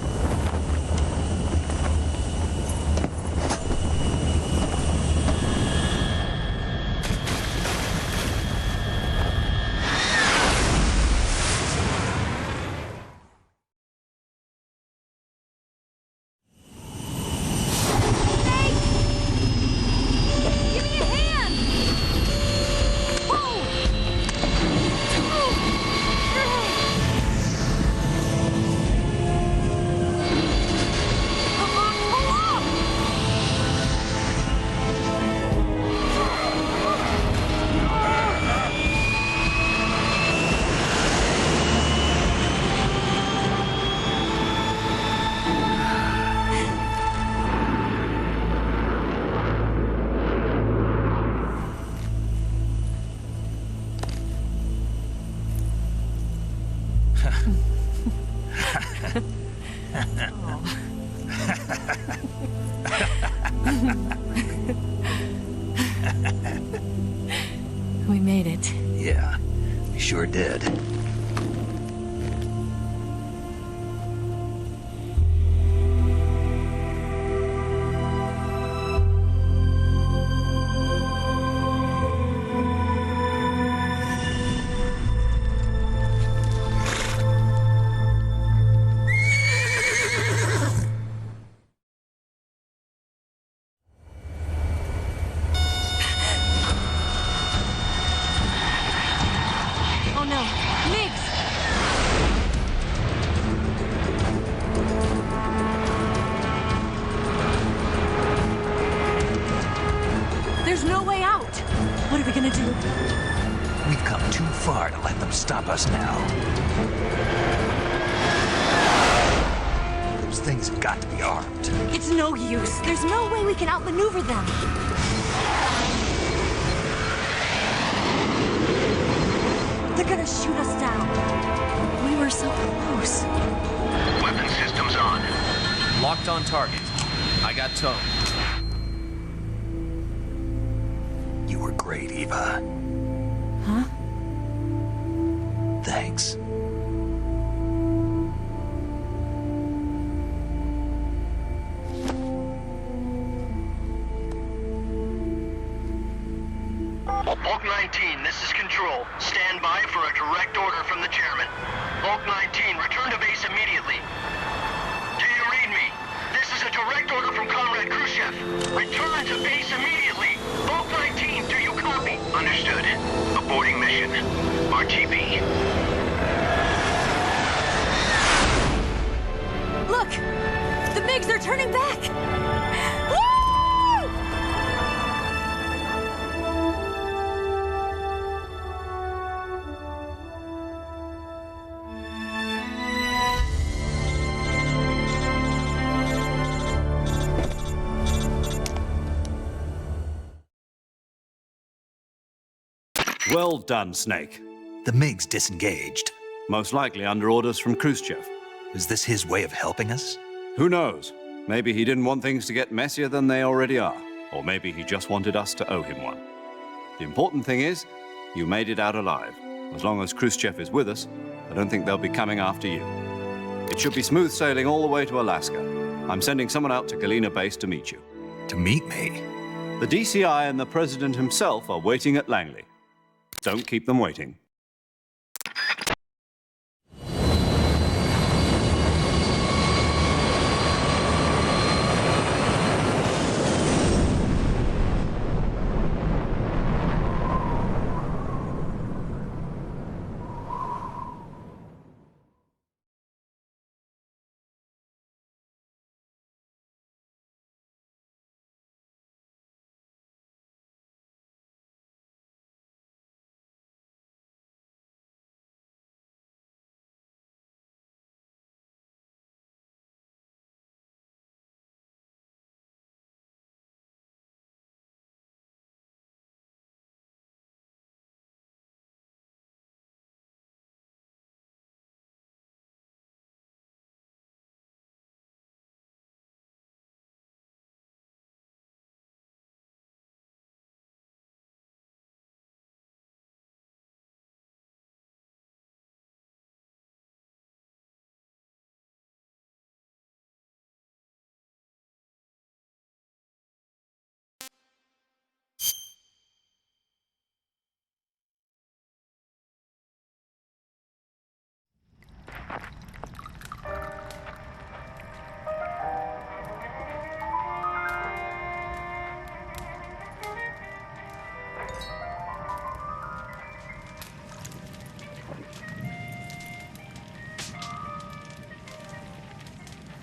Give me a hand! Whoa! Come on, pull up! We made it. Yeah, we sure did. Oh no, Migs! There's no way out! What are we gonna do? We've come too far to let them stop us now. Those things have got to be armed. It's no use. There's no way we can outmaneuver them. They're gonna shoot us down. We were so close. Weapon systems on. Locked on target. I got tone. You were great, Eva. Huh? Thanks. Bulk 19, this is Control. Stand by for a direct order from the chairman. Bulk 19, return to base immediately. Do you read me? This is a direct order from Comrade Khrushchev. Return to base immediately. Bulk 19, do you copy? Understood. Aborting mission. RTB. Look! The MiGs are turning back! Well done, Snake. The MiG's disengaged. Most likely under orders from Khrushchev. Is this his way of helping us? Who knows? Maybe he didn't want things to get messier than they already are. Or maybe he just wanted us to owe him one. The important thing is, you made it out alive. As long as Khrushchev is with us, I don't think they'll be coming after you. It should be smooth sailing all the way to Alaska. I'm sending someone out to Galena Base to meet you. To meet me? The DCI and the President himself are waiting at Langley. Don't keep them waiting.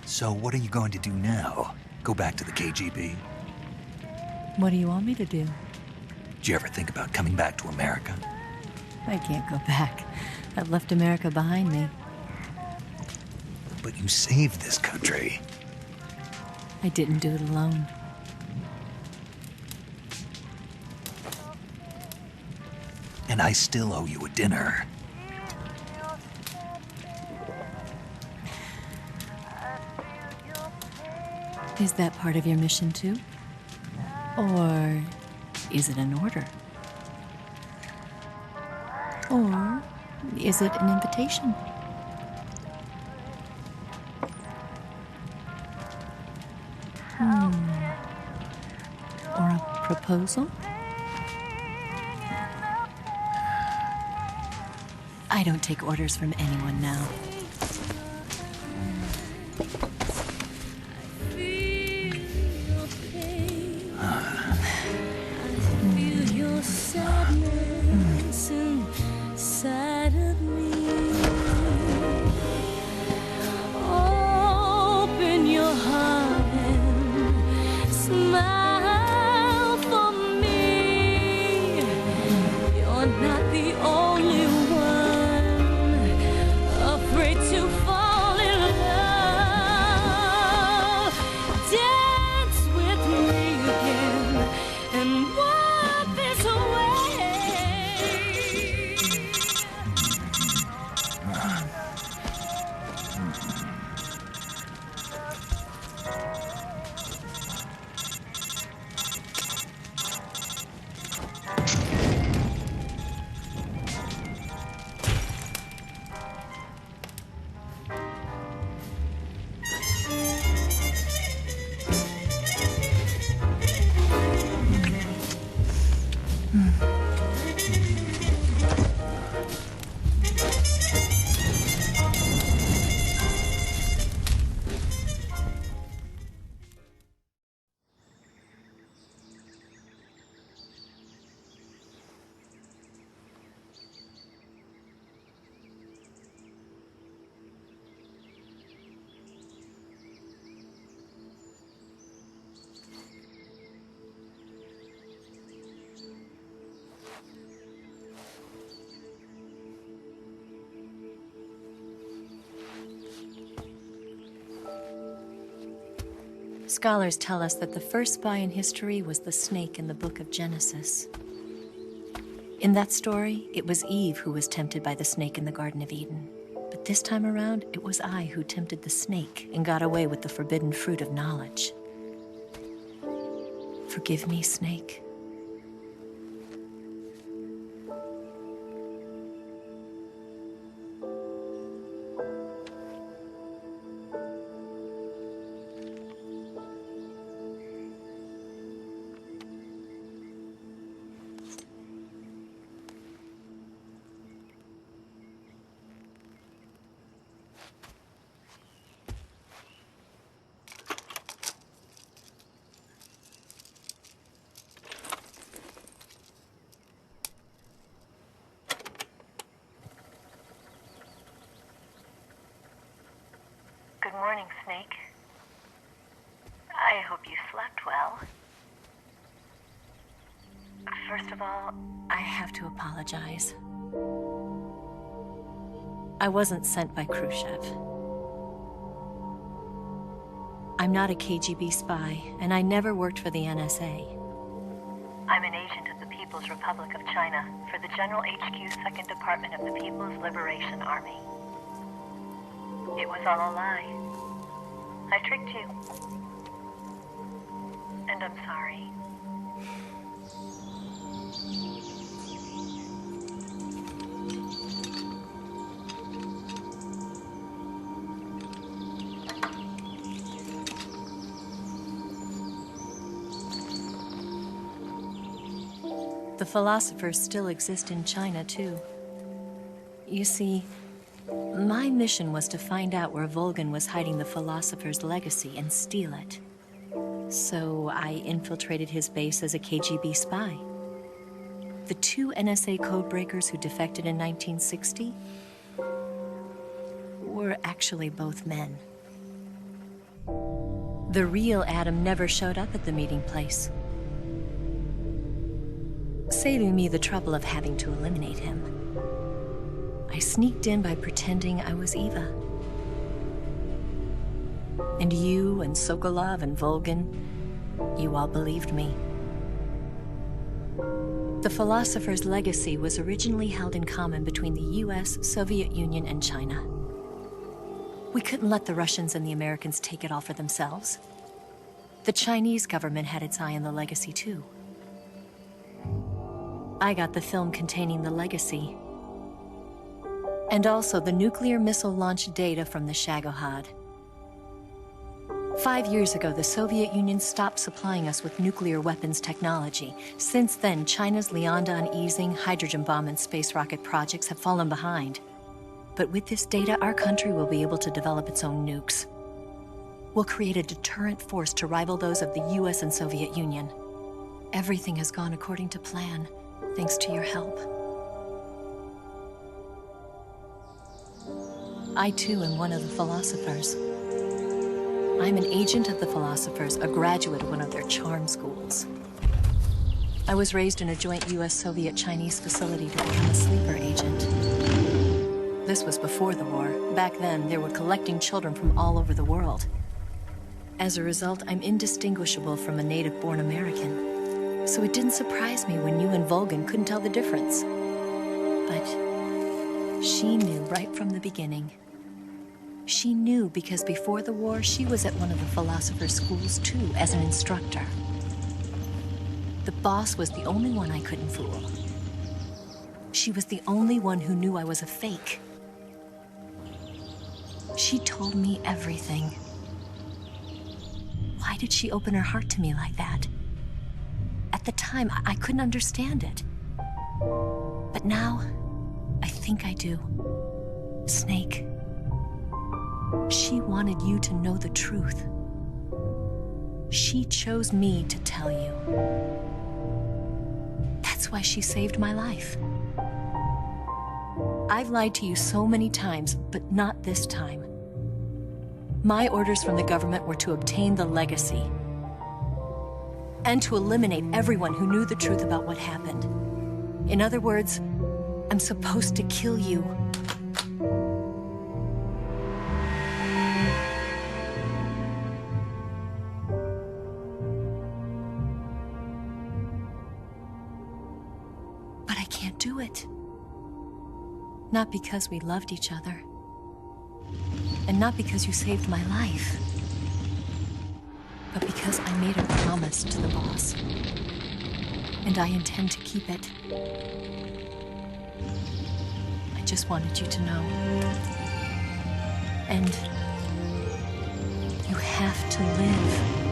So what are you going to do now? Go back to the KGB? What do you want me to do? Did you ever think about coming back to America? I can't go back. I've left America behind me. But you saved this country. I didn't do it alone. And I still owe you a dinner. Is that part of your mission too? Or is it an order? Or is it an invitation? Or a proposal? I don't take orders from anyone now. Scholars tell us that the first spy in history was the snake in the book of Genesis. In that story, it was Eve who was tempted by the snake in the Garden of Eden. But this time around, it was I who tempted the snake and got away with the forbidden fruit of knowledge. Forgive me, Snake. Good morning, Snake. I hope you slept well. First of all, I have to apologize. I wasn't sent by Khrushchev. I'm not a KGB spy, and I never worked for the NSA. I'm an agent of the People's Republic of China for the General HQ 2nd Department of the People's Liberation Army. It was all a lie. I tricked you. And I'm sorry. The philosophers still exist in China, too. You see, my mission was to find out where Volgan was hiding the philosopher's legacy and steal it. So I infiltrated his base as a KGB spy. The 2 NSA codebreakers who defected in 1960 were actually both men. The real Adam never showed up at the meeting place, saving me the trouble of having to eliminate him. I sneaked in by pretending I was Eva. And you and Sokolov and Volgan, you all believed me. The philosopher's legacy was originally held in common between the US, Soviet Union, and China. We couldn't let the Russians and the Americans take it all for themselves. The Chinese government had its eye on the legacy, too. I got the film containing the legacy, and also the nuclear missile launch data from the Shagohod. 5 years ago, the Soviet Union stopped supplying us with nuclear weapons technology. Since then, China's Liaodong easing, hydrogen bomb, and space rocket projects have fallen behind. But with this data, our country will be able to develop its own nukes. We'll create a deterrent force to rival those of the US and Soviet Union. Everything has gone according to plan, thanks to your help. I, too, am one of the philosophers. I'm an agent of the philosophers, a graduate of one of their charm schools. I was raised in a joint US-Soviet-Chinese facility to become a sleeper agent. This was before the war. Back then, they were collecting children from all over the world. As a result, I'm indistinguishable from a native-born American. So it didn't surprise me when you and Volgan couldn't tell the difference. But she knew right from the beginning. She knew because before the war, she was at one of the philosopher's schools too, as an instructor. The boss was the only one I couldn't fool. She was the only one who knew I was a fake. She told me everything. Why did she open her heart to me like that? At the time, I couldn't understand it. But now, I think I do. Snake. She wanted you to know the truth. She chose me to tell you. That's why she saved my life. I've lied to you so many times, but not this time. My orders from the government were to obtain the legacy and to eliminate everyone who knew the truth about what happened. In other words, I'm supposed to kill you. But I can't can't do it. Not because we loved each other. And not because you saved my life. But because I made a promise to the boss. And I intend to keep it. I just wanted you to know. And you have to live.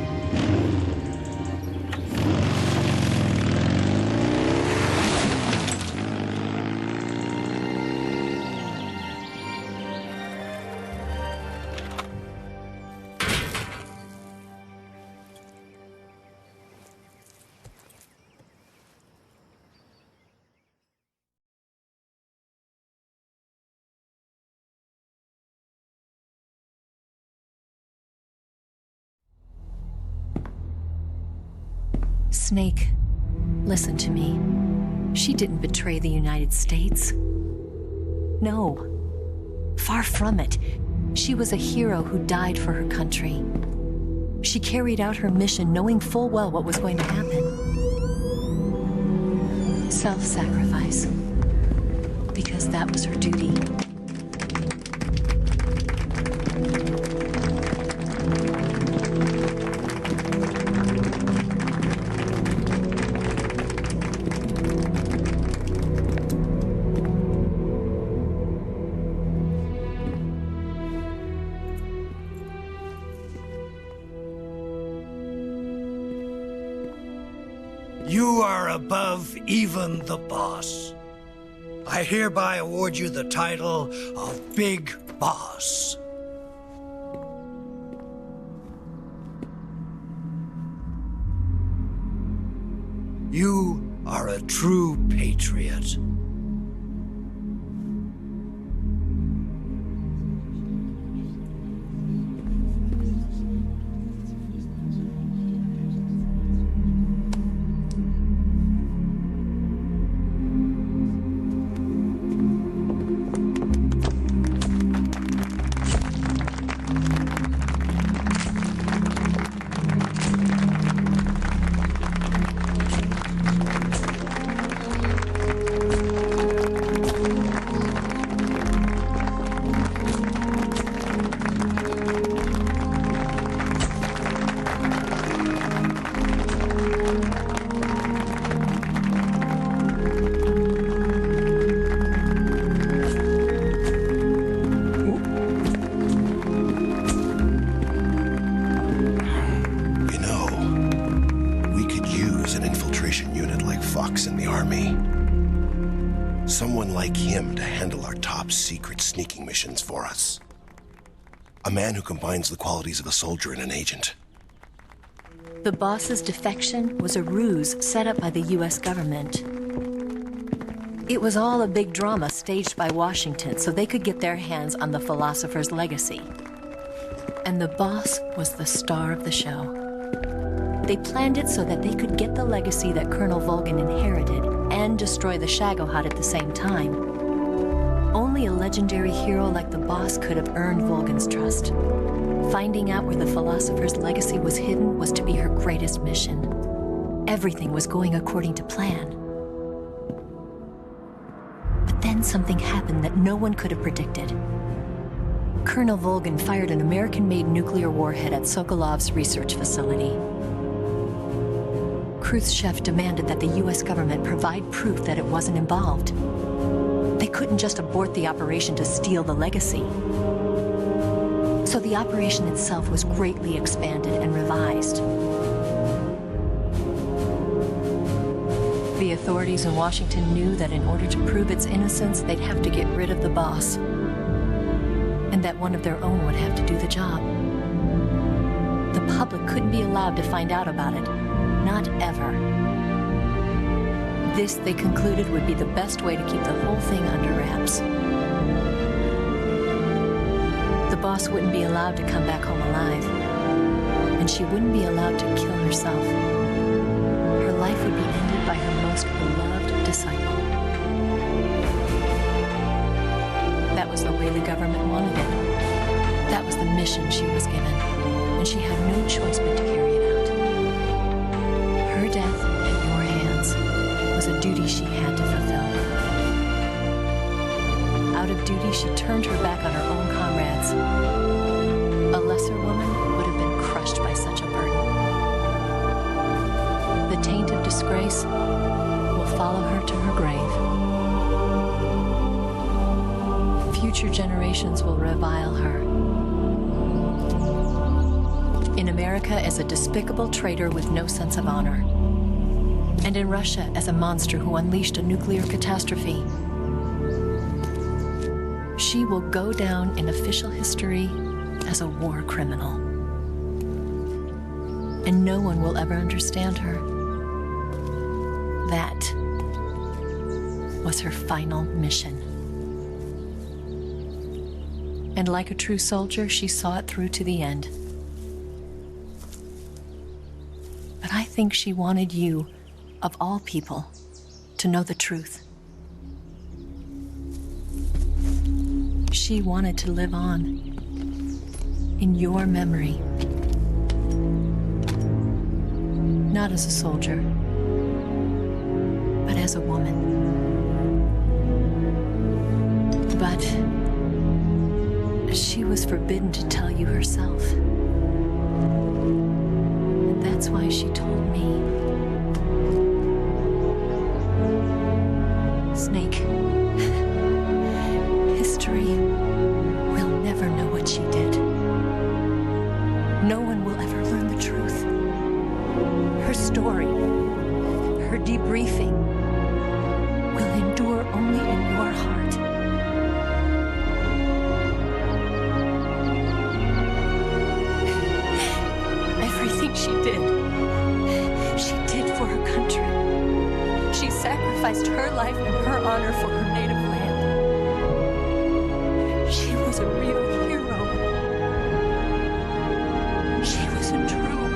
Snake, listen to me. She didn't betray the United States. No. Far from it. She was a hero who died for her country. She carried out her mission knowing full well what was going to happen. Self-sacrifice. Because that was her duty. You are above even the boss. I hereby award you the title of Big Boss. You are a true patriot. Someone like him to handle our top secret sneaking missions for us. A man who combines the qualities of a soldier and an agent. The boss's defection was a ruse set up by the US government. It was all a big drama staged by Washington so they could get their hands on the philosopher's legacy. And the boss was the star of the show. They planned it so that they could get the legacy that Colonel Volgin inherited and destroy the Shagohod at the same time. Only a legendary hero like the boss could have earned Volgin's trust. Finding out where the philosopher's legacy was hidden was to be her greatest mission. Everything was going according to plan. But then something happened that no one could have predicted. Colonel Volgin fired an American-made nuclear warhead at Sokolov's research facility. Khrushchev demanded that the US government provide proof that it wasn't involved. They couldn't just abort the operation to steal the legacy. So the operation itself was greatly expanded and revised. The authorities in Washington knew that in order to prove its innocence, they'd have to get rid of the boss. And that one of their own would have to do the job. The public couldn't be allowed to find out about it. Not ever. This, they concluded, would be the best way to keep the whole thing under wraps. The boss wouldn't be allowed to come back home alive. And she wouldn't be allowed to kill herself. Her life would be ended by her most beloved disciple. That was the way the government wanted it. That was the mission she was given. And she had no choice but to carry it out. Her death at your hands was a duty she had to fulfill. Out of duty, she turned her back on her own comrades. A lesser woman would have been crushed by such a burden. The taint of disgrace will follow her to her grave. Future generations will revile her. In America as a despicable traitor with no sense of honor. And in Russia as a monster who unleashed a nuclear catastrophe. She will go down in official history as a war criminal. And no one will ever understand her. That was her final mission. And like a true soldier, she saw it through to the end. But I think she wanted you, of all people, to know the truth. She wanted to live on in your memory. Not as a soldier, but as a woman. But she was forbidden to tell you herself. And that's why she told me. Snake, history will never know what she did. No one will ever learn the truth. Her story, her debriefing, will endure only in your heart. Everything she did for her country. She sacrificed her life and her honor for her native land. She was a real hero. She was a true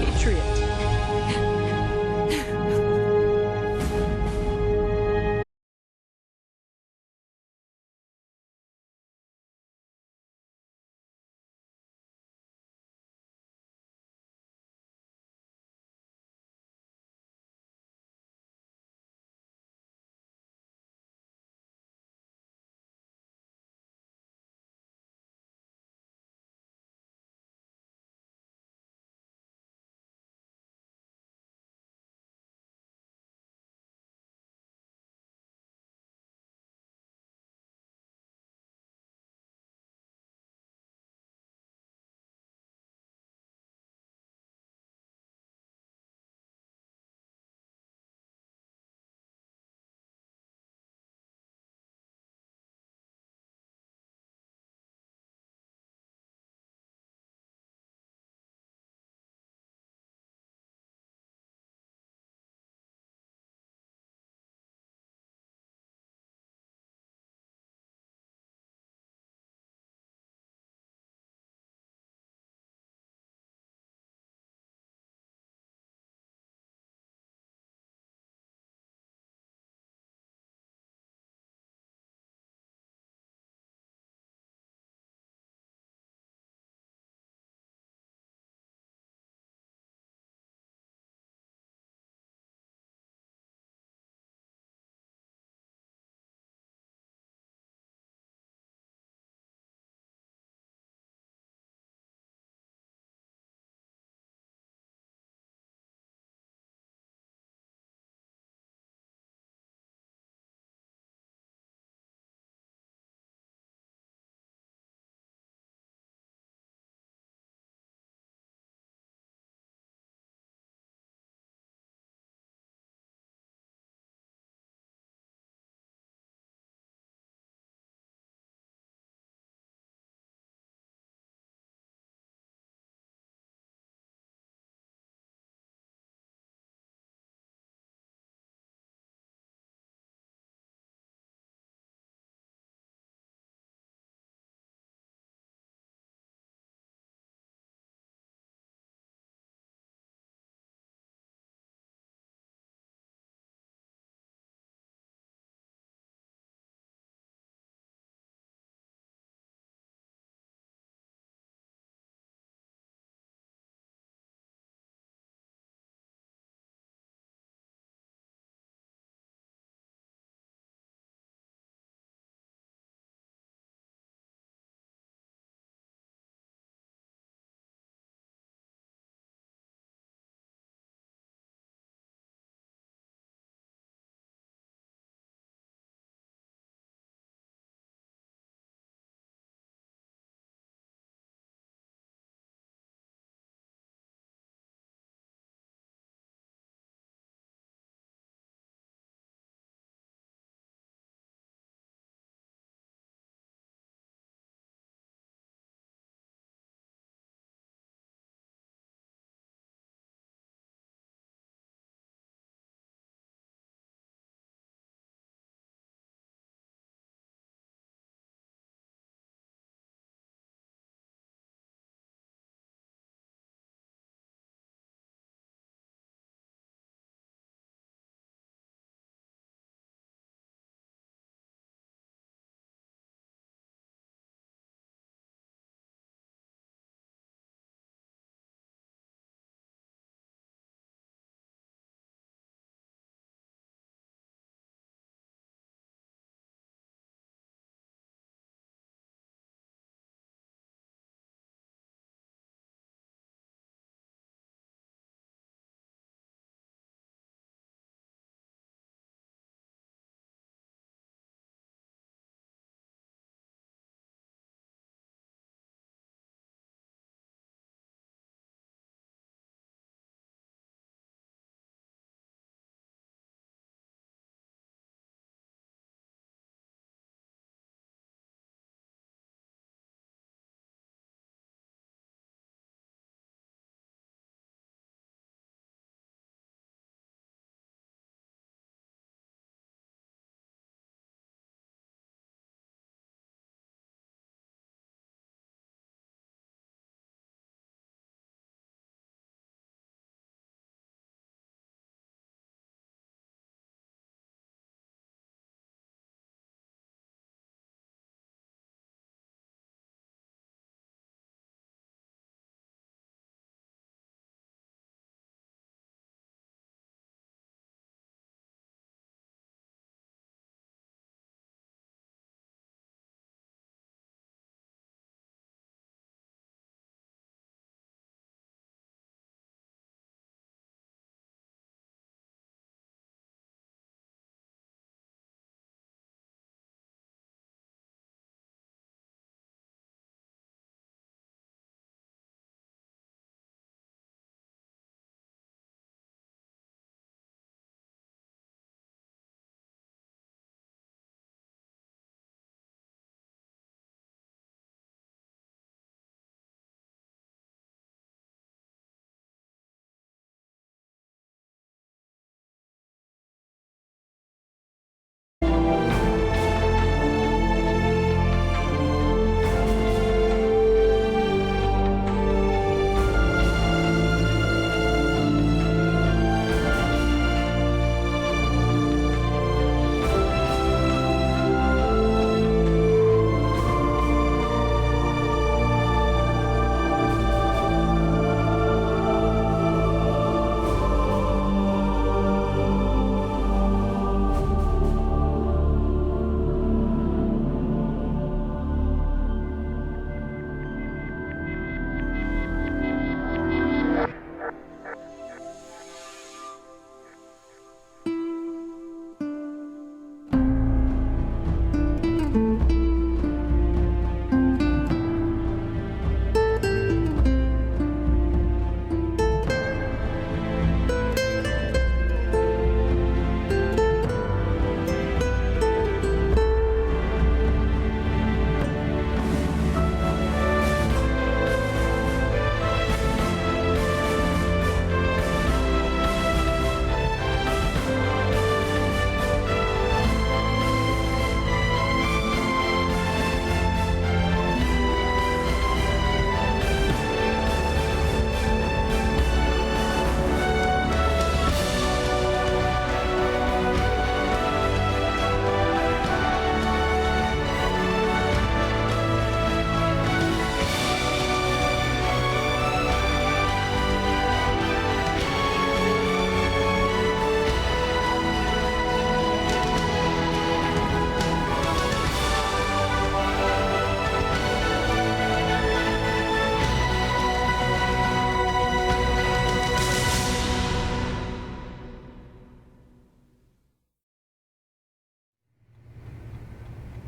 patriot.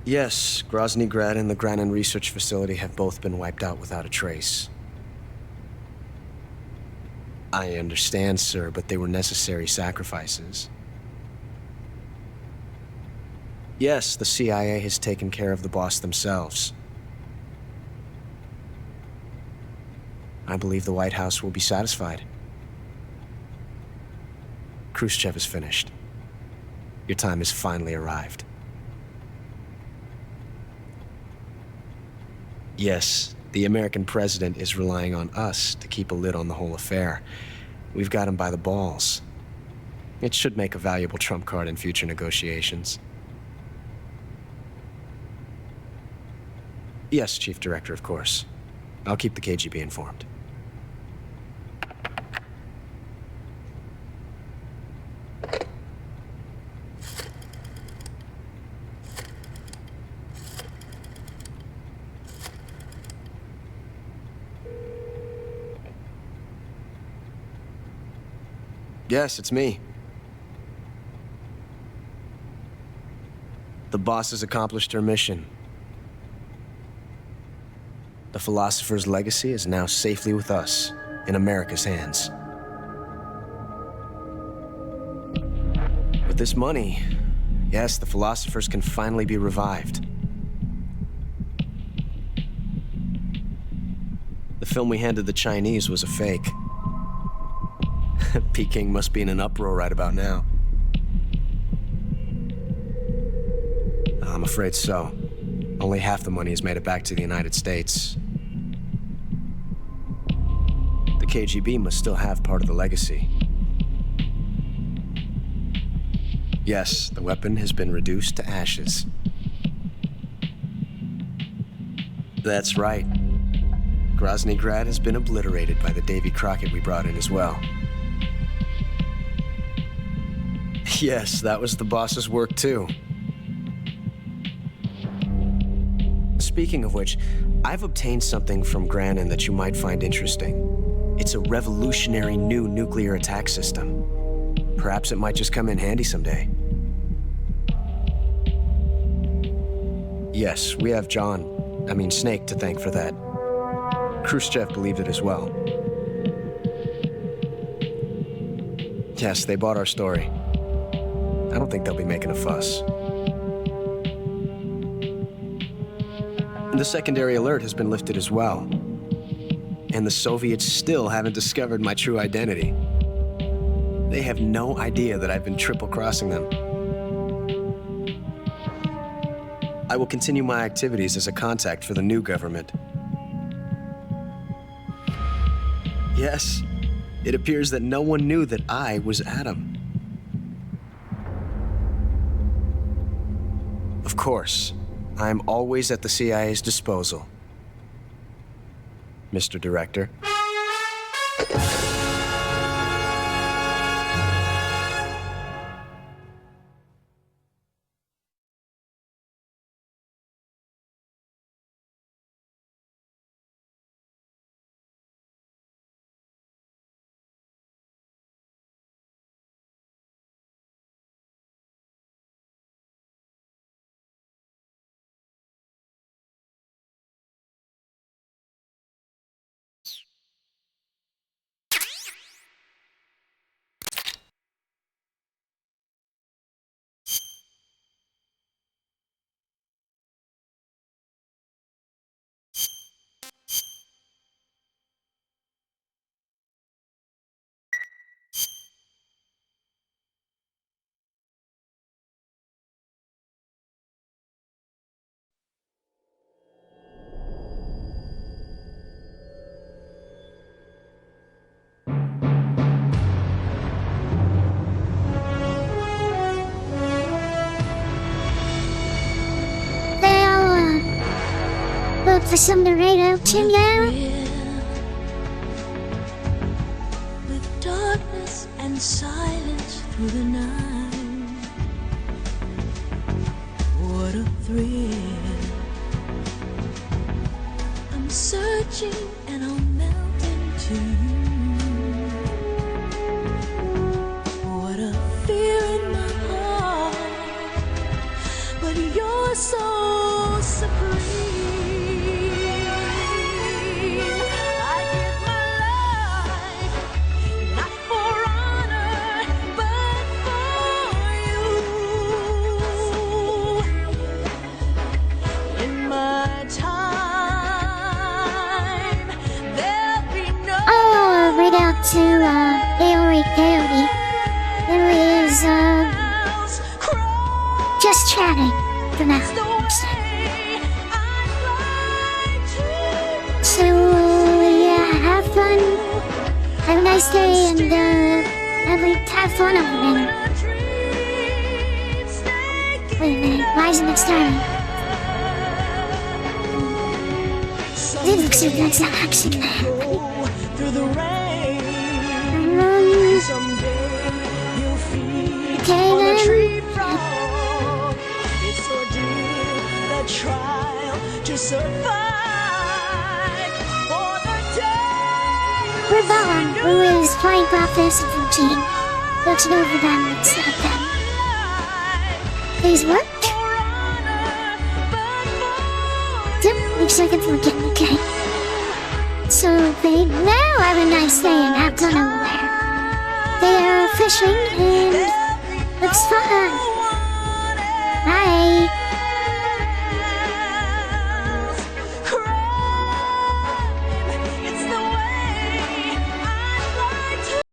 Yes, Grozny Grad and the Granin Research Facility have both been wiped out without a trace. I understand, sir, but they were necessary sacrifices. Yes, the CIA has taken care of the boss themselves. I believe the White House will be satisfied. Khrushchev is finished. Your time has finally arrived. Yes, the American president is relying on us to keep a lid on the whole affair. We've got him by the balls. It should make a valuable trump card in future negotiations. Yes, Chief Director, of course. I'll keep the KGB informed. Yes, it's me. The boss has accomplished her mission. The philosopher's legacy is now safely with us, in America's hands. With this money, yes, the philosophers can finally be revived. The film we handed the Chinese was a fake. Peking must be in an uproar right about now. I'm afraid so. Only half the money has made it back to the United States. The KGB must still have part of the legacy. Yes, the weapon has been reduced to ashes. That's right. Grozny Grad has been obliterated by the Davy Crockett we brought in as well. Yes, that was the boss's work too. Speaking of which, I've obtained something from Granin that you might find interesting. It's a revolutionary new nuclear attack system. Perhaps it might just come in handy someday. Yes, we have Snake to thank for that. Khrushchev believed it as well. Yes, they bought our story. I don't think they'll be making a fuss. The secondary alert has been lifted as well. And the Soviets still haven't discovered my true identity. They have no idea that I've been triple-crossing them. I will continue my activities as a contact for the new government. Yes, it appears that no one knew that I was Adam. Of course, I'm always at the CIA's disposal, Mr. Director. For some to read out to you. With darkness and silence through the night. What a thrill. I'm searching and I'll melt into you. What a fear in my heart. But you're so Right out to Aori Coyote. There is just chatting for now. So yeah, have fun. Have a nice day and have fun over there. Wait a minute, why is it next time? It looks like that's not actually through the rain. Okay then. It's ordeal, the trial to survive for the day. We're Bowen, who is playing Prophetess of Routine. Looks over them, it's like them. Please work? Yep, looks like it's working, okay. So they now have a nice day and have fun over there. They are fishing and looks fun.